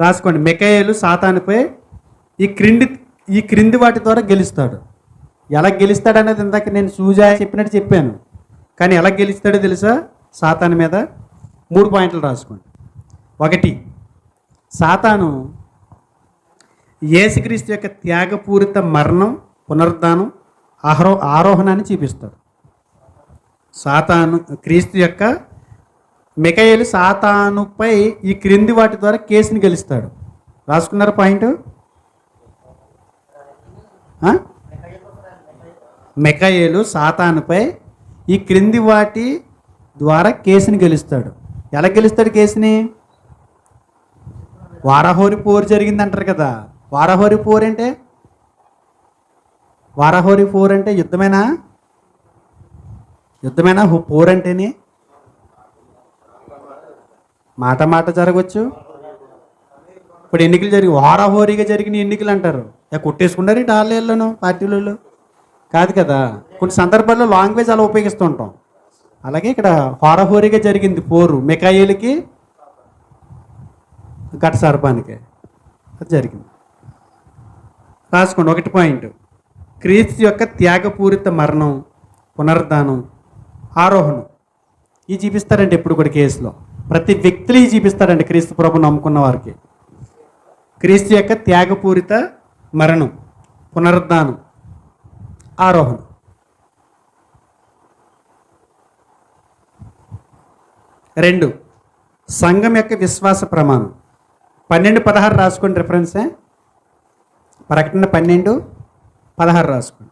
రాసుకోండి. మిఖాయేలు సాతానుపై ఈ క్రింది వాటి ద్వారా గెలుస్తాడు. ఎలా గెలుస్తాడు అనేది ఇందాక నేను సూజా చెప్పినట్టు చెప్పాను. కానీ ఎలా గెలుస్తాడో తెలుసా? సాతాను మీద 3 పాయింట్లు రాసుకోండి. 1, సాతాను యేసుక్రీస్తు యొక్క త్యాగపూరిత మరణం, పునరుద్ధానం, ఆరోహణాన్ని చూపిస్తాడు. సాతాను క్రీస్తు యొక్క మిఖాయేలు సాతానుపై ఈ క్రింది వాటి ద్వారా కేసుని గెలుస్తాడు. రాసుకున్నారా పాయింట్? మిఖాయేలు సాతానుపై ఈ క్రింది వాటి ద్వారా కేసుని గెలుస్తాడు. ఎలా గెలుస్తాడు కేసుని? వారాహోరి పోరు జరిగింది అంటారు కదా. వారాహోరి పోరు అంటే యుద్ధమేనా? పోరు అంటేనే మాట జరగవచ్చు. ఇప్పుడు ఎన్నికలు వారాహోరీగా జరిగిన ఎన్నికలు అంటారు. కొట్టేసుకున్నారు ఏంటి ఆళ్ళను పార్టీలలో? కాదు కదా. కొన్ని సందర్భాల్లో లాంగ్వేజ్ అలా ఉపయోగిస్తూ ఉంటాం. అలాగే ఇక్కడ వారాహోరీగా జరిగింది పోరు, మిఖాయేలుకి ఘట సర్పానికి అది జరిగింది. రాసుకోండి. 1 పాయింట్, క్రీస్తు యొక్క త్యాగపూరిత మరణం, పునరుద్ధానం, ఆరోహణం ఇవి చూపిస్తారండి ఎప్పుడు కూడా కేసులో. ప్రతి వ్యక్తులు ఇవి చూపిస్తారండి క్రీస్తు ప్రభు నమ్ముకున్న వారికి. క్రీస్తు యొక్క త్యాగపూరిత మరణం, పునరుద్ధానం, ఆరోహణం. 2, సంఘం యొక్క విశ్వాస ప్రమాణం. 12:16 రాసుకోండి రిఫరెన్సే. ప్రకటన 12:16 రాసుకోండి.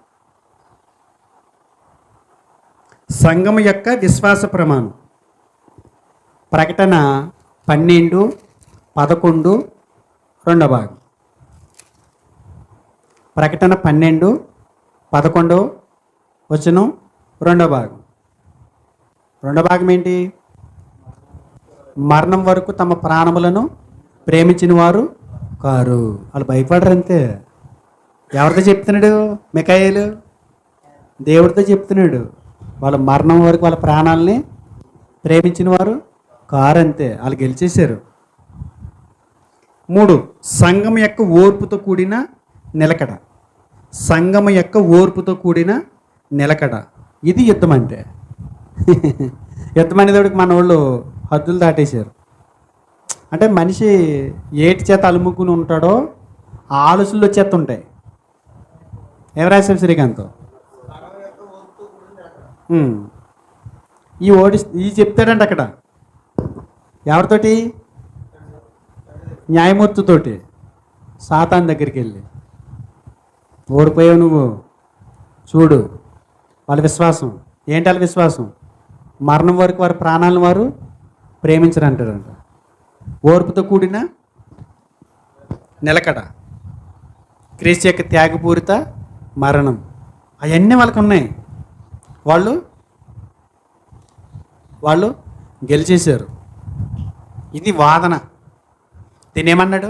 సంఘం యొక్క విశ్వాస ప్రమాణం. ప్రకటన 12:11 రెండో భాగం. ప్రకటన 12:11 వచనం రెండో భాగం. రెండో భాగం ఏంటి? మరణం వరకు తమ ప్రాణములను ప్రేమించిన వారు కారు. వాళ్ళు భయపడరు అంతే. ఎవరితో చెప్తున్నాడు? మిఖాయేలు దేవుడితో చెప్తున్నాడు. వాళ్ళ మరణం వరకు వాళ్ళ ప్రాణాలని ప్రేమించిన వారు కారు అంతే. వాళ్ళు గెలిచేశారు. 3, సంఘం యొక్క ఓర్పుతో కూడిన నిలకడ. సంఘం యొక్క ఓర్పుతో కూడిన నిలకడ. ఇది యుద్ధం అంటే. యుద్ధం అనేటప్పటికి మన వాళ్ళు హద్దులు దాటేశారు. అంటే మనిషి ఏటి చేత అలుముకుని ఉంటాడో ఆ ఆలోచనలు వచ్చేస్తుంటాయి. ఏం రాశారు శ్రీకాంత్? ఈ చెప్తాడంట అక్కడ. ఎవరితోటి? న్యాయమూర్తితోటి. సాతాన్ దగ్గరికి వెళ్ళి, ఓడిపోయావు నువ్వు, చూడు వాళ్ళ విశ్వాసం ఏంటి? వాళ్ళ విశ్వాసం మరణం వరకు వారి ప్రాణాలను వారు ప్రేమించరంటారంట. ఓర్పుతో కూడిన నిలకడ, క్రీస్తు యొక్క త్యాగపూరిత మరణం, అవన్నీ వాళ్ళకు ఉన్నాయి. వాళ్ళు గెలిచేశారు. ఇది వాదన. తినేమన్నాడు?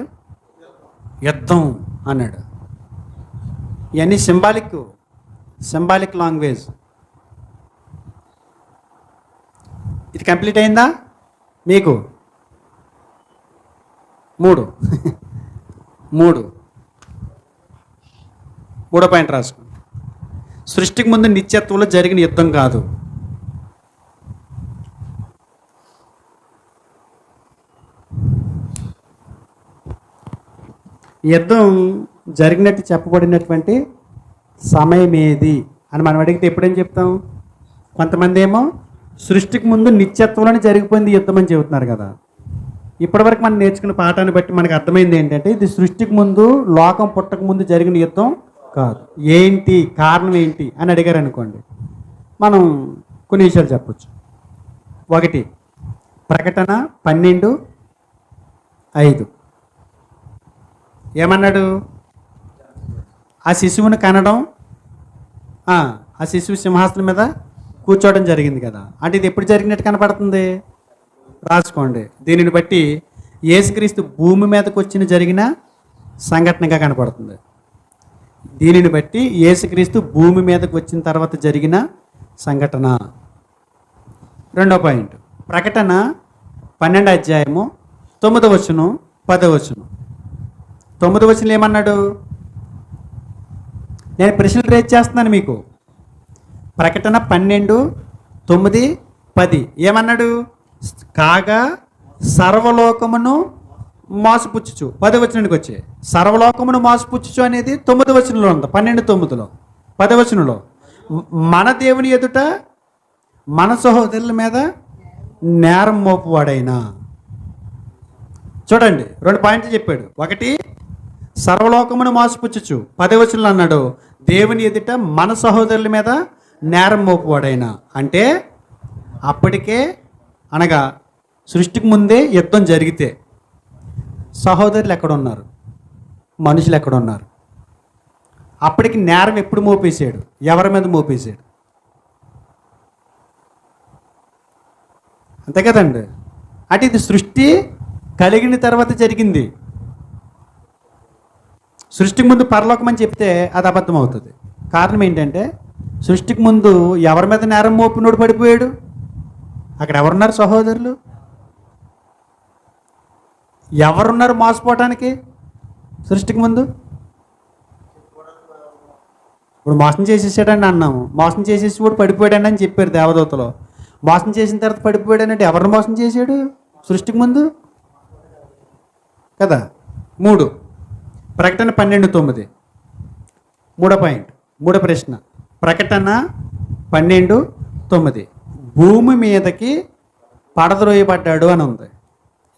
యుద్ధం అన్నాడు. ఇవన్నీ సింబాలిక్ లాంగ్వేజ్. ఇది కంప్లీట్ అయిందా మీకు? మూడో పాయింట్ రాసుకోండి. సృష్టికి ముందు నిత్యత్వంలో జరిగిన యుద్ధం కాదు. యుద్ధం జరిగినట్టు చెప్పబడినటువంటి సమయం ఏది అని మనం అడిగితే ఎప్పుడేం చెప్తాం? కొంతమంది ఏమో సృష్టికి ముందు నిత్యత్వంలోనే జరిగిపోయింది యుద్ధం అని చెబుతున్నారు కదా. ఇప్పటివరకు మనం నేర్చుకున్న పాఠాన్ని బట్టి మనకు అర్థమైంది ఏంటంటే ఇది సృష్టికి ముందు, లోకం పుట్టక ముందు జరిగిన యుద్ధం కాదు. ఏంటి కారణం ఏంటి అని అడిగారు అనుకోండి, మనం కొన్ని విషయాలు చెప్పచ్చు. ఒకటి, ప్రకటన 12:5 ఏమన్నాడు? ఆ శిశువుని కనడం, ఆ శిశువు సింహాసనం మీద కూర్చోవడం జరిగింది కదా. అంటే ఇది ఎప్పుడు జరిగినట్టు కనపడుతుంది? రాసుకోండి. దీనిని బట్టి యేసుక్రీస్తు భూమి మీదకి వచ్చిన జరిగిన సంఘటనగా కనపడుతుంది. దీనిని బట్టి యేసుక్రీస్తు భూమి మీదకి వచ్చిన తర్వాత జరిగిన సంఘటన. రెండో పాయింట్, ప్రకటన 12 9 10. 9 ఏమన్నాడు? నేను ప్రశ్నలు రేజ్ చేస్తున్నాను మీకు. ప్రకటన 12, 9, 10 ఏమన్నాడు? కాగా సర్వలోకమును మోసపుచ్చుచు. 10 వచ్చే సర్వలోకమును మోసపుచ్చుచు అనేది 9 ఉంది. 12:9 10 మన దేవుని ఎదుట మన సహోదరుల మీద నేరం మోపువాడైనా. చూడండి, 2 పాయింట్లు చెప్పాడు. ఒకటి, సర్వలోకమును మోసపుచ్చుచు. 10 అన్నాడు దేవుని ఎదుట మన సహోదరుల మీద నేరం మోపువాడైనా. అంటే అప్పటికే, అనగా సృష్టికి ముందే యుద్ధం జరిగితే సహోదరులు ఎక్కడున్నారు? మనుషులు ఎక్కడున్నారు? అప్పటికి నేరం ఎప్పుడు మోపేశాడు? ఎవరి మీద మోపేశాడు? అంతే కదండి. అంటే ఇది సృష్టి కలిగిన తర్వాత జరిగింది. సృష్టికి ముందు పరలోకం అని చెప్తే అది అబద్ధం అవుతుంది. కారణం ఏంటంటే సృష్టికి ముందు ఎవరి మీద నేరం మోపినోడు పడిపోయాడు? అక్కడ ఎవరున్నారు? సహోదరులు. ఎవరున్నారు మోసపోవటానికి సృష్టికి ముందు? ఇప్పుడు మోసం చేసేసాడండి అన్నాము. మోసం చేసేసి కూడా పడిపోయాడండి అని చెప్పారు దేవదూతలో. మోసం చేసిన తర్వాత పడిపోయాడనంటే ఎవరిని మోసం చేశాడు సృష్టికి ముందు కదా. 3, ప్రకటన 12:9 మూడో పాయింట్, మూడో ప్రశ్న. ప్రకటన 12:9 భూమి మీదకి పడద్రోయబడ్డాడు అని ఉంది.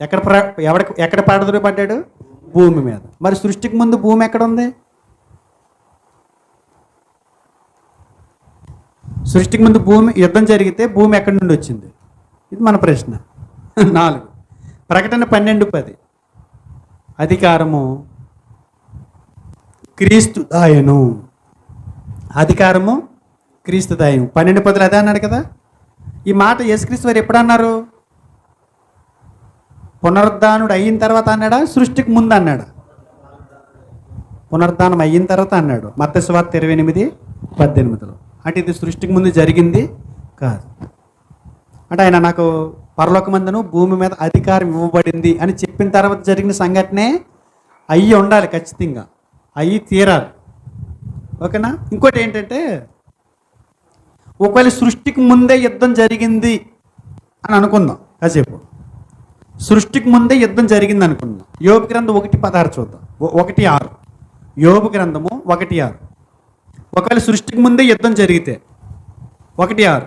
ఎక్కడ పడద్రోయబడ్డాడు? భూమి మీద. మరి సృష్టికి ముందు భూమి ఎక్కడ ఉంది? సృష్టికి ముందు భూమి, యుద్ధం జరిగితే భూమి ఎక్కడి నుండి వచ్చింది? ఇది మన ప్రశ్న. 4, ప్రకటన 12:10 అధికారము క్రీస్తు దాయను. అధికారము క్రీస్తు దాయం. 12:10 అదే అన్నాడు కదా. ఈ మాట యేసుక్రీస్తు వారు ఎప్పుడు అన్నారు? పునరుద్ధానుడు అయిన తర్వాత అన్నాడా? సృష్టికి ముందు అన్నాడా? పునరుద్ధానం అయిన తర్వాత అన్నాడు. మత్తయి సువార్త 28:18. అంటే ఇది సృష్టికి ముందు జరిగింది కాదు. అంటే ఆయన నాకు పరలోకమందును భూమి మీద అధికారం ఇవ్వబడింది అని చెప్పిన తర్వాత జరిగిన సంఘటనే అయ్యి ఉండాలి, ఖచ్చితంగా అయ్యి తీరాలి. ఓకేనా? ఇంకోటి ఏంటంటే, ఒకవేళ సృష్టికి ముందే యుద్ధం జరిగింది అని అనుకుందాం. కాసేపు సృష్టికి ముందే యుద్ధం జరిగింది అనుకుందాం. యోబు గ్రంథం 1:16 చూద్దాం. 1:6 యోబు గ్రంథము 1:6. ఒకవేళ సృష్టికి ముందే యుద్ధం జరిగితే 1:6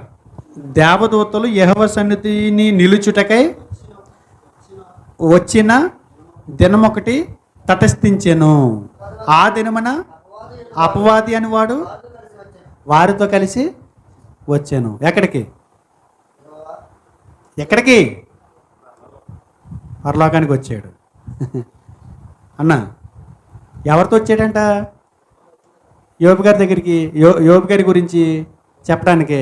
దేవదూతలు యెహోవా సన్నిధిని నిలుచుటకై వచ్చిన దినమొకటి తటస్థించెను. ఆ దినమున అపవాది అని వాడు వారితో కలిసి వచ్చాను. ఎక్కడికి? పరలోకానికి వచ్చాడు. అన్న ఎవరితో వచ్చాడంట? యోబు గారి దగ్గరికి, యోబు గారి గురించి చెప్పడానికి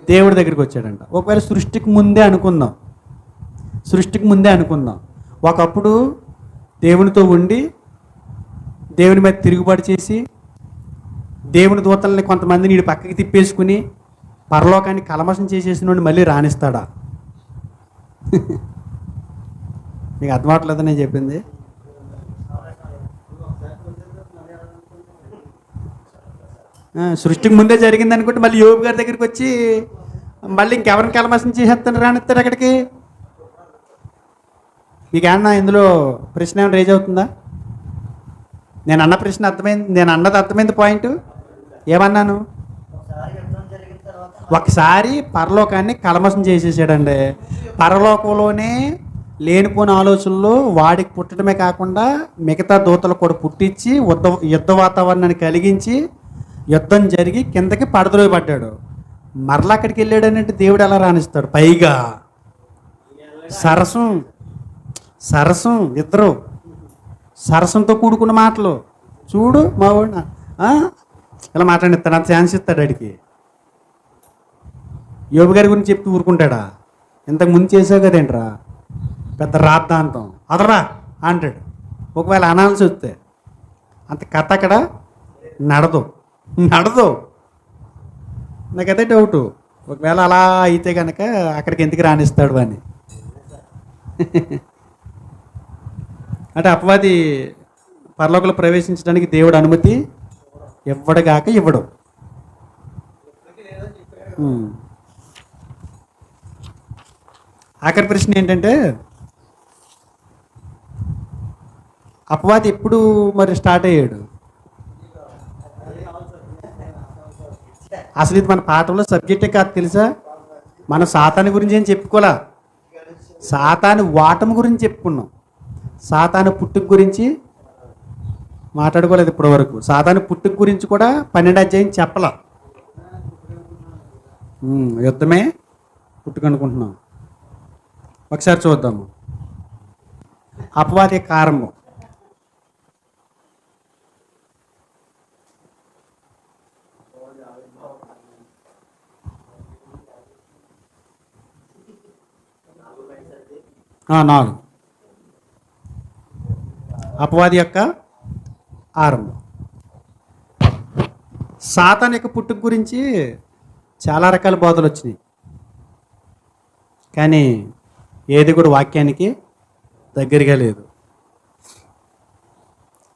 దేవుడి దగ్గరికి వచ్చాడంట. ఒకవేళ సృష్టికి ముందే అనుకుందాం, ఒకప్పుడు దేవునితో ఉండి దేవుని మీద తిరుగుబాటు చేసి దేవుని దూతల్ని కొంతమందిని వీడి పక్కకి తిప్పేసుకుని పరలోకాన్ని కలమసం చేసేసిన వాడిని మళ్ళీ రాణిస్తాడా? మీకు అర్థం అవట్లేదా నేను చెప్పింది? సృష్టికి ముందే జరిగింది అనుకుంటే మళ్ళీ యోబు గారి దగ్గరికి వచ్చి మళ్ళీ ఇంకెవరిని కలమసం చేసేస్తాను రానిస్తారు అక్కడికి. మీకు ఏమన్నా ఇందులో ప్రశ్న ఏమైనా రేజ్ అవుతుందా? నేను అన్న ప్రశ్న అర్థమైంది, నేను అన్నది అర్థమైంది పాయింట్. ఏమన్నాను? ఒకసారి పరలోకాన్ని కలమసం చేసేసాడండి. పరలోకంలోనే లేనిపోని ఆలోచనలు వాడికి పుట్టడమే కాకుండా మిగతా దూతలు కూడా పుట్టించి యుద్ధ వాతావరణాన్ని కలిగించి యుద్ధం జరిగి కిందకి పడదలో పడ్డాడు. మరలా అక్కడికి వెళ్ళాడనంటే దేవుడు ఎలా రాణిస్తాడు? పైగా సరసం ఇద్దరు సరసంతో కూడుకున్న మాటలు. చూడు మా వాడు ఇలా మాట్లాడిస్తాడు, అంత ఛాన్స్ ఇస్తాడు అడిగి. యోబు గారి గురించి చెప్తూ ఊరుకుంటాడా? ఇంతకు ముందు చేసావు కదేంట్రా పెద్ద రాద్ధాంతం అదరా అంటాడు. ఒకవేళ అనాల్సి వస్తే అంత కథ అక్కడ నడదు. నాకైతే డౌటు, ఒకవేళ అలా అయితే కనుక అక్కడికి ఎందుకు రాణిస్తాడు అని. అంటే అపవాది పరలోకంలో ప్రవేశించడానికి దేవుడు అనుమతి ఇవ్వడుగాక ఇవ్వడు. ఆఖరి ప్రశ్న ఏంటంటే, అపవాది ఎప్పుడు మరి స్టార్ట్ అయ్యాడు? అసలు ఇది మన పాఠంలో సబ్జెక్టే కాదు తెలుసా. మనం సాతాను గురించి ఏం చెప్పుకోలే, సాతాను వాటం గురించి చెప్పుకున్నాం. సాతాను పుట్టుక గురించి మాట్లాడుకోలేదు ఇప్పటి వరకు. సాతాను పుట్టుక గురించి కూడా 12వ అధ్యాయం చెప్పలా. యుద్ధమే పుట్టుక అనుకుంటున్నాం. ఒకసారి చూద్దాము. అపవాది కారణం. నాలుగు అపవాది యొక్క ఆరంభం. సాతాన్ యొక్క పుట్టుక గురించి చాలా రకాల బోధలు వచ్చినాయి, కానీ ఏది కూడా వాక్యానికి దగ్గరగా లేదు.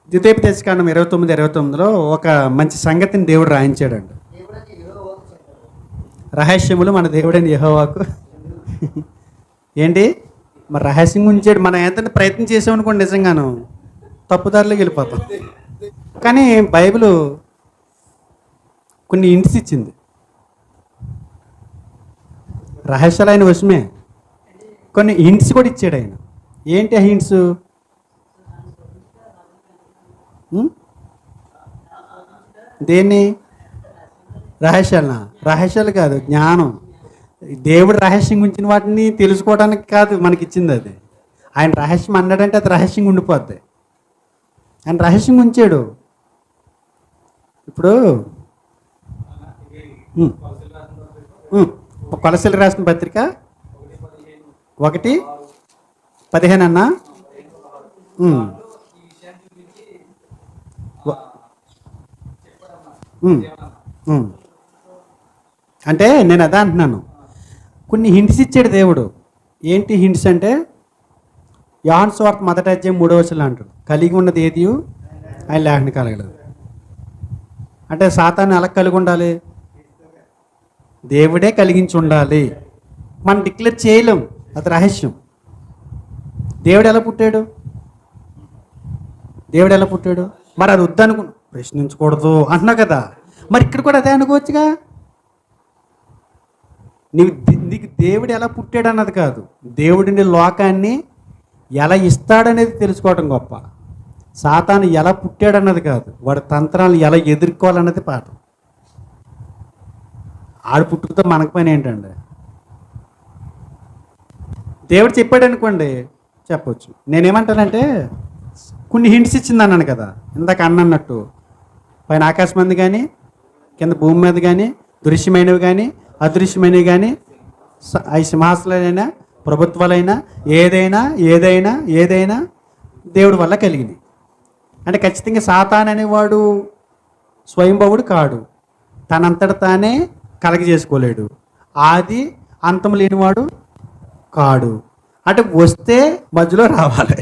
ద్వితీయోపదేశకాండం 29:29లో ఒక మంచి సంగతిని దేవుడు రాయించాడండి. రహస్యములు మన దేవుడైన యెహోవాకు ఏంటి మరి రహస్యంగా ఉంచాడు. మనం ఎంత ప్రయత్నం చేసామనుకోండి నిజంగాను తప్పుదారిలోకి వెళ్ళిపోతాం. కానీ బైబిల్ కొన్ని హింట్స్ ఇచ్చింది. రహస్యాలు ఆయన వశమే, కొన్ని హింట్స్ కూడా ఇచ్చాడు ఆయన. ఏంటి ఆ హింట్స్? దేన్ని? రహస్యాలు కాదు, జ్ఞానం. దేవుడు రహస్యంగా ఉంచిన వాటిని తెలుసుకోవడానికి కాదు మనకి ఇచ్చింది అది. ఆయన రహస్యం అన్నాడంటే అది రహస్యంగా ఉండిపోద్ది. ఆయన రహస్యంగా ఉంచాడు. ఇప్పుడు కొలసీలకు రాసిన పత్రిక 1:15 అన్నా. అంటే నేను అదే అంటున్నాను, కొన్ని హింట్స్ ఇచ్చాడు దేవుడు. ఏంటి హింట్స్ అంటే, యోహాను సువార్త 1వ అధ్యాయం 3వ వచనం అంటాడు, కలిగి ఉన్నది ఏది ఆయన లేకుండా కలగలేదు. అంటే సాతాను ఎలా కలిగి ఉండాలి? దేవుడే కలిగించి ఉండాలి. మనం డిక్లేర్ చేయలేం, అది రహస్యం. దేవుడు ఎలా పుట్టాడు? మరి అది వద్దనుకు ప్రశ్నించకూడదు అంటున్నావు కదా, మరి ఇక్కడ కూడా అదే అనుకోవచ్చుగా. నీకు దేవుడు ఎలా పుట్టాడు అన్నది కాదు, దేవుడిని లోకాన్ని ఎలా ఇస్తాడనేది తెలుసుకోవటం గొప్ప. సాతాను ఎలా పుట్టాడన్నది కాదు, వాడి తంత్రాలను ఎలా ఎదుర్కోవాలన్నది పాఠం. ఆడు పుట్టుకతో మనకు పని ఏంటండి? దేవుడు చెప్పాడు అనుకోండి చెప్పవచ్చు. నేనేమంటానంటే కొన్ని హింట్స్ ఇచ్చింది అన్నాను కదా ఇందాక అన్నట్టు, పైన ఆకాశం మీద కానీ కింద భూమి మీద కానీ దృశ్యమైనవి కానీ అదృశ్యమైనవి కానీ అవి సింహాసనాలైనా ప్రభుత్వాలైనా ఏదైనా దేవుడి వల్ల కలిగింది. అంటే ఖచ్చితంగా సాతాన్ అనేవాడు స్వయంభవుడు కాడు, తనంతట తానే కలగజేసుకోలేడు, ఆది అంతం లేనివాడు కాడు. అంటే వస్తే మధ్యలో రావాలి,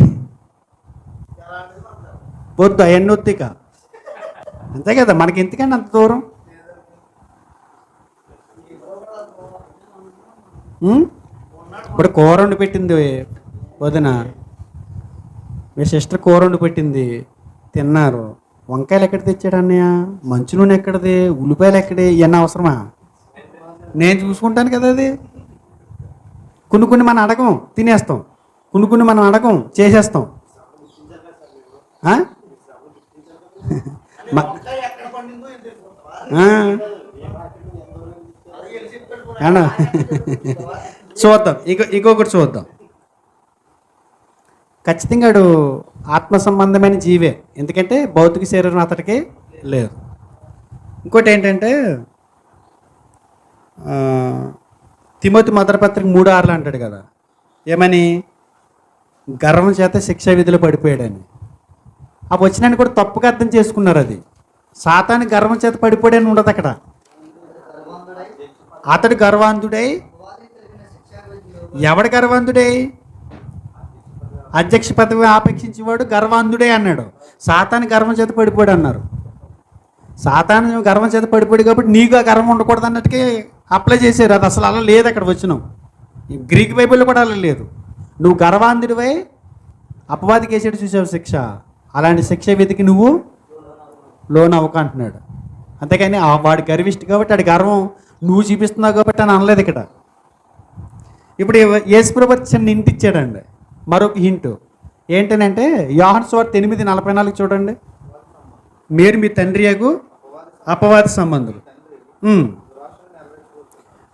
వద్దు అవన్నీ వద్దిక, అంతే కదా. మనకి ఎందుకండి అంత దూరం? ఇప్పుడు కూర వండి పెట్టింది వదిన, మీ సిస్టర్ కూర వండి పెట్టింది, తిన్నారు. వంకాయలు ఎక్కడ తెచ్చాడు అన్నయ్య, మంచి నూనె ఎక్కడది, ఉల్లిపాయలు ఎక్కడే, ఇవన్నీ అవసరమా? నేను చూసుకుంటాను కదా. అది కొన్ని మనం అడగం తినేస్తాం, కొన్ని మనం అడగం చేసేస్తాం. చూద్దాం, ఇంకొకటి చూద్దాం. ఖచ్చితంగా వాడు ఆత్మ సంబంధమైన జీవే, ఎందుకంటే భౌతిక శరీరం అతడికి లేదు. ఇంకోటి ఏంటంటే తిమోతి మొదటి పత్రిక 3:6 అంటాడు కదా, ఏమని? గర్వం చేత శిక్షా విధిలో పడిపోయాడని. ఆ వచ్చినాన్ని కూడా తప్పుగా అర్థం చేసుకున్నారు. అది సాతాను గర్వం చేత పడిపోయాడని ఉండదు అక్కడ. అతడు గర్వాంధుడై, ఎవడు గర్వాంధుడై? అధ్యక్ష పదవి ఆపేక్షించేవాడు గర్వాంధుడే అన్నాడు. సాతాను గర్వం చేత పడిపోయాడు అన్నారు. సాతాను గర్వం చేత పడిపోయాడు కాబట్టి నీకు ఆ గర్వం ఉండకూడదు అన్నట్టుకే అప్లై చేశారు. అది అసలు అలా లేదు అక్కడ వచ్చినాం. గ్రీక్ బైబిల్లో కూడా అలా లేదు. నువ్వు గర్వాంధుడివై అపవాదికి వేసాడు చూసావు శిక్ష, అలాంటి శిక్ష విధికి నువ్వు లోన్ అవ్వక అంటున్నాడు. అంతేకాని వాడి గర్విష్టి కాబట్టి వాడి గర్వం నువ్వు చూపిస్తున్నావు కాబట్టి అని అనలేదు ఇక్కడ. ఇప్పుడు యేసుప్రభు చిన్న హింట్ ఇచ్చాడండి, మరొక హింటు ఏంటనంటే యోహాను సువార్త 8:44 చూడండి. మీరు మీ తండ్రి యగు అపవాది సంబంధులు,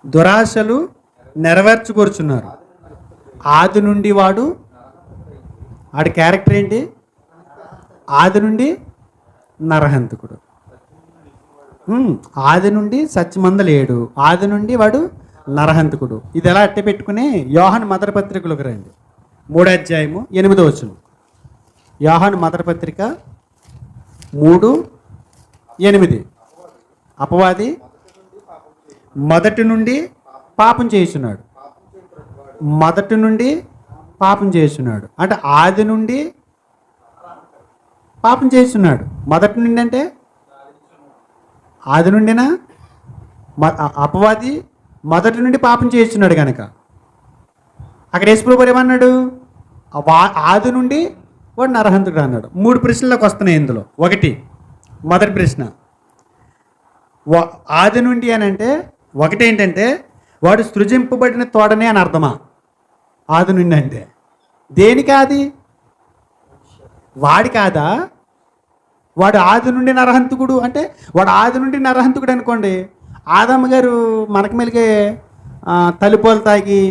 దురాశలు నెరవేర్చుకొరుచున్నారు. ఆది నుండి వాడి క్యారెక్టర్ ఏంటి? ఆది నుండి నరహంతకుడు, ఆది నుండి సత్యమంద లేడు, ఆది నుండి వాడు నరహంతకుడు. ఇది ఎలా అట్టే పెట్టుకుని యోహాను మొదటి పత్రికలోకి రండి, 3:8. యోహాను మొదటి పత్రిక 3:8. అపవాది మొదటి నుండి పాపం చేస్తున్నాడు, మొదటి నుండి పాపం చేస్తున్నాడు అంటే ఆది నుండి పాపం చేస్తున్నాడు. మొదటి నుండి అంటే ఆది నుండినా? అపవాది మొదటి నుండి పాపం చేస్తున్నాడు కనుక అక్కడ యేసుప్రభువు ఏమన్నాడు? ఆది నుండి వాడు నరహంతుడు అన్నాడు. 3 ప్రశ్నలకు వస్తున్నాయి ఇందులో. మొదటి ప్రశ్న ఆది నుండి అని అంటే ఒకటేంటంటే వాడు సృజింపబడిన తోడనే అని అర్థమా? ఆది నుండి అంటే దేనికి? అది వాడి కాదా? వాడు ఆది నుండి నరహంతకుడు అంటే వాడు ఆది నుండి నరహంతకుడు అనుకోండి. ఆదమ్మ గారు మనకు మెలిగే తలిపోలు తాగి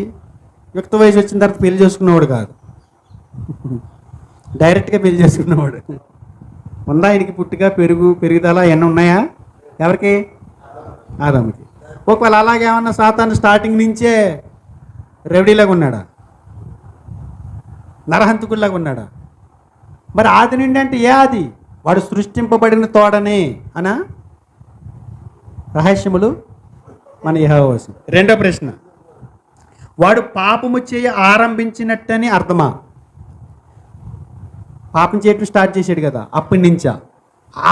యుక్త వయసు వచ్చిన తర్వాత పెళ్లి చేసుకున్నవాడు కాదు, డైరెక్ట్గా పెళ్లి చేసుకున్నవాడు. ఉందా ఆయనకి పుట్టుక పెరుగుదల అవన్నీ ఉన్నాయా? ఎవరికి? ఆదమ్కి. ఒకవేళ అలాగేమన్నా సాతాను స్టార్టింగ్ నుంచే రెవడీలాగా ఉన్నాడా? నరహంతకుల్లాగా ఉన్నాడా? మరి ఆది నుండి అంటే ఏ ఆది? వాడు సృష్టింపబడిన తోడనే అనా? రహస్యములు మన యెహోవా వశం. రెండో ప్రశ్న వాడు పాపము చేయ ఆరంభించినట్టని అర్థమా? పాపం చేయటం స్టార్ట్ చేశాడు కదా అప్పటి నుంచా?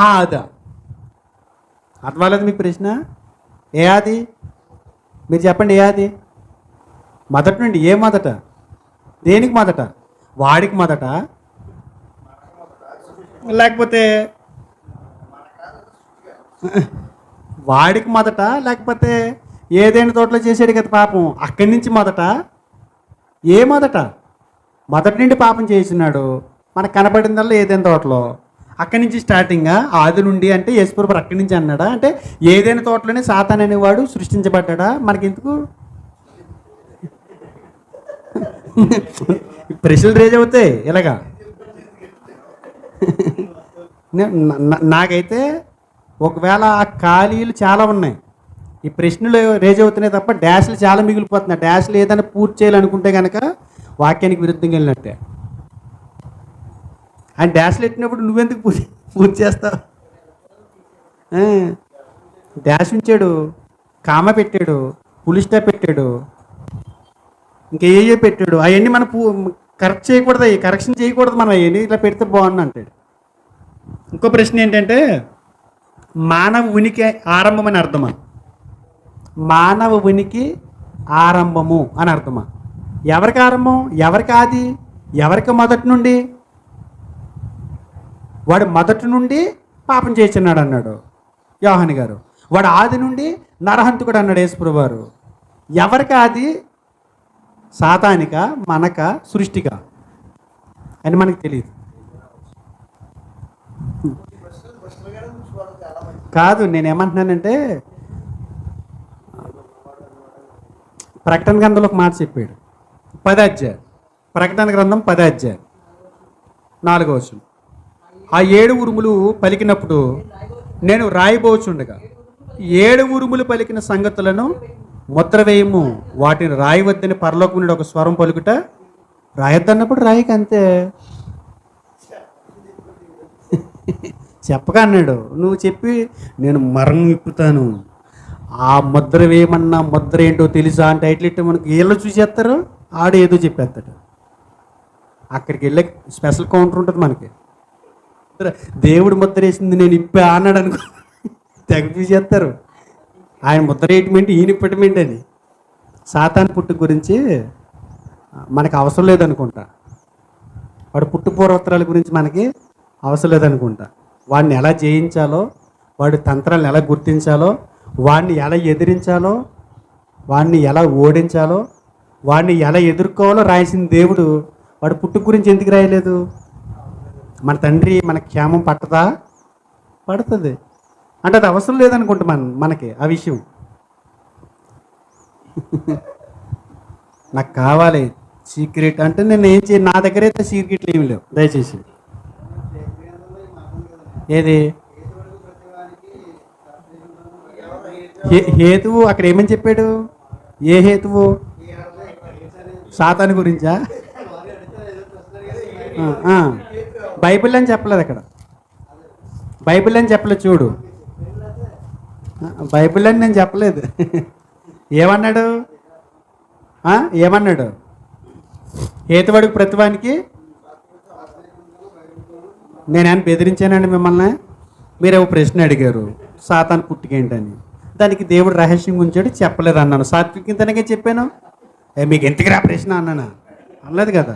ఆదా? అర్థమలేదు మీకు ప్రశ్న? ఏ ఆది? మీరు చెప్పండి, ఏ ఆది? మొదటి నుండి. ఏ మొదట? దేనికి మొదట? వాడికి మొదట లేకపోతే వాడికి మొదట లేకపోతే ఏదైనా తోటలో చేసాడు కదా పాపం అక్కడి నుంచి మొదట? ఏ మొదట? మొదటి నుండి పాపం చేస్తున్నాడు మనకు కనపడిందల్లా ఏదైనా తోటలో, అక్కడి నుంచి స్టార్టింగా? ఆది నుండి అంటే యేసుప్రభు అక్కడి నుంచి అన్నాడా? అంటే ఏదైనా తోటలోనే సాతాను అనేవాడు సృష్టించబడ్డా? మనకెందుకు ప్రశ్నలు రేజ్ అవుతాయి ఇలాగా? నాకైతే ఒకవేళ ఆ ఖాళీలు చాలా ఉన్నాయి, ఈ ప్రశ్నలు రేజ్ అవుతున్నాయి తప్ప డాష్లు చాలా మిగిలిపోతున్నాయి. డాష్లు ఏదైనా పూర్తి చేయాలనుకుంటే కనుక వాక్యానికి విరుద్ధంగా వెళ్ళినట్టే. ఆయన డాష్లు ఎట్టినప్పుడు నువ్వెందుకు పూర్తి చేస్తావు? ఆ, డాష్ ఉంచాడు, కామ పెట్టాడు, పులి స్టాప్ పెట్టాడు, ఇంకా ఏ పెట్టాడు. అవన్నీ మనం కరెక్ట్ చేయకూడదు, అవి కరెక్షన్ చేయకూడదు, మనం అవన్నీ ఇట్లా పెడితే బాగుంది అంటాడు. ఇంకో ప్రశ్న ఏంటంటే మానవ ఉనికి ఆరంభం అని అర్థమా? మానవ ఉనికి ఆరంభము అని అర్థమా? ఎవరికి ఆరంభం, ఎవరికి ఆది, ఎవరికి మొదటి నుండి? వాడు మొదటి నుండి పాపం చేస్తున్నాడు అన్నాడు యోహాను గారు. వాడు ఆది నుండి నరహంతకుడు అన్నాడు యేసుప్రభువు వారు. ఎవరికి ఆది? సాతానిక, మనక, సృష్టిక అని మనకు తెలియదు. కాదు, నేనేమంటున్నానంటే ప్రకటన గ్రంథంలో ఒక మాట చెప్పాడు, 10వ అధ్యాయం, ప్రకటన గ్రంథం 10వ అధ్యాయం 4వ వచనం. ఆ 7 ఉరుములు పలికినప్పుడు నేను రాయబోచుండగా 7 ఉరుములు పలికిన సంగతులను ముద్ర వేయము, వాటిని రాయవద్దని పరలోకం నుండి ఒక స్వరం పలుకుట. రాయొద్దన్నప్పుడు రాయక అంతే. చెప్పగా అన్నాడు, నువ్వు చెప్పి నేను మరం విప్పుతాను, ఆ ముద్ర వేయమన్నా ముద్ర ఏంటో తెలుసా అంటే టైటిల్ ఇట్టే మనకి వీళ్ళు చూసేస్తారు, ఆడు ఏదో చెప్పేస్తాడు. అక్కడికి వెళ్ళే స్పెషల్ కౌంటర్ ఉంటుంది మనకి. దేవుడు ముద్ర వేసింది నేను ఇప్పే అన్నాడు అనుకో, తెగ చూసేస్తారు. ఆయన ముద్ర వేయటమేంటి, ఈయన ఇప్పటమేంటి అని. సాతాను పుట్టు గురించి మనకు అవసరం లేదనుకుంటా, వాడు పుట్టు పూర్వోత్తరాల గురించి మనకి అవసరం లేదనుకుంటా. వాడిని ఎలా జయించాలో, వాడి తంత్రాలను ఎలా గుర్తించాలో, వాడిని ఎలా ఎదిరించాలో, వాడిని ఎలా ఓడించాలో, వాడిని ఎలా ఎదుర్కోవాలో రాయాల్సిన దేవుడు వాడు పుట్టు గురించి ఎందుకు రాయలేదు? మన తండ్రి మన క్షేమం పట్టదా? పడుతుంది అంటే అది అవసరం లేదనుకుంటా మనకి ఆ విషయం. నాకు కావాలి సీక్రెట్ అంటే నేను ఏం చేయ, నా దగ్గర అయితే సీక్రెట్లు ఏమి లేవు దయచేసి. ఏది హేతువు అక్కడ ఏమని చెప్పాడు? ఏ హేతువు? సాతాను గురించా? బైబిల్ అని చెప్పలేదు అక్కడ, బైబిల్ అని చెప్పలేదు. చూడు, బైబిల్ అని నేను చెప్పలేదు. ఏమన్నాడు? ఏమన్నాడు? హేతువాడికి ప్రతివానికి నేనేమైనా బెదిరించానండి మిమ్మల్ని? మీరు ఒక ప్రశ్న అడిగారు, సాతాను పుట్టుకేంటని. దానికి దేవుడు రహస్యం ఉంచాడు, చెప్పలేదు అన్నాను. సాత్వికంతనగా చెప్పాను. మీకు ఎందుకు రా ప్రశ్న అన్నానా? అనలేదు కదా.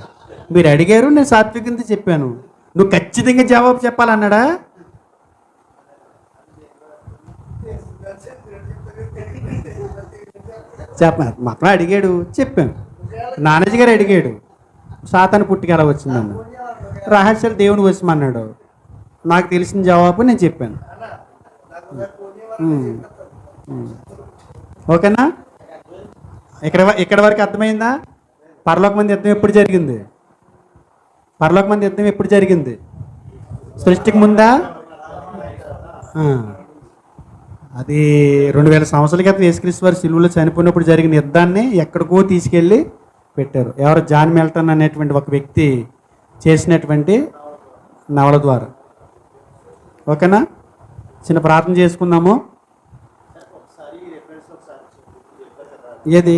మీరు అడిగారు, నేను సాత్వికంత చెప్పాను. నువ్వు ఖచ్చితంగా జవాబు చెప్పాలన్నాడా? మొత్తం అడిగాడు, చెప్పాను. నానాజీ గారు అడిగాడు, సాతాను పుట్టుక ఎలా వచ్చిందన్న, రహస్యాలు దేవుని వచ్చమన్నాడు. నాకు తెలిసిన జవాబు నేను చెప్పాను. ఓకేనా? ఇక్కడ వరకు అర్థమైందా? పరలోక మంది యుద్ధం ఎప్పుడు జరిగింది? పరలోక మంది యుద్ధం ఎప్పుడు జరిగింది? సృష్టికి ముందా? అది 2000 సంవత్సరాల క్రితం యేసుక్రీస్తు వారి సిలువలో చనిపోయినప్పుడు జరిగిన యుద్ధాన్ని ఎక్కడికో తీసుకెళ్ళి పెట్టారు. ఎవరు? జాన్ మిల్టన్ అనేటువంటి ఒక వ్యక్తి చేసినటువంటి నవల ద్వారా. ఓకేనా? చిన్న ప్రార్థన చేసుకుందాము. ఏది?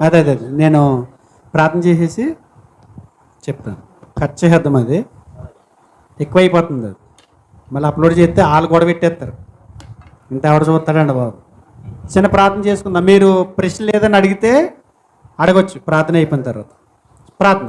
అదే నేను ప్రార్థన చేసేసి చెప్తాను. కట్ చేద్దాం, అది ఎక్కువైపోతుంది. అది మళ్ళీ అప్లోడ్ చేస్తే వాళ్ళు గొడవ పెట్టేస్తారు. ఇంత ఎవడ చూస్తాడండి బాబు. చిన్న ప్రార్థన చేసుకుందాం. మీరు ప్రశ్న లేదని అడిగితే అడగొచ్చు ప్రార్థన అయిపోయిన తర్వాత. ప్రార్థన.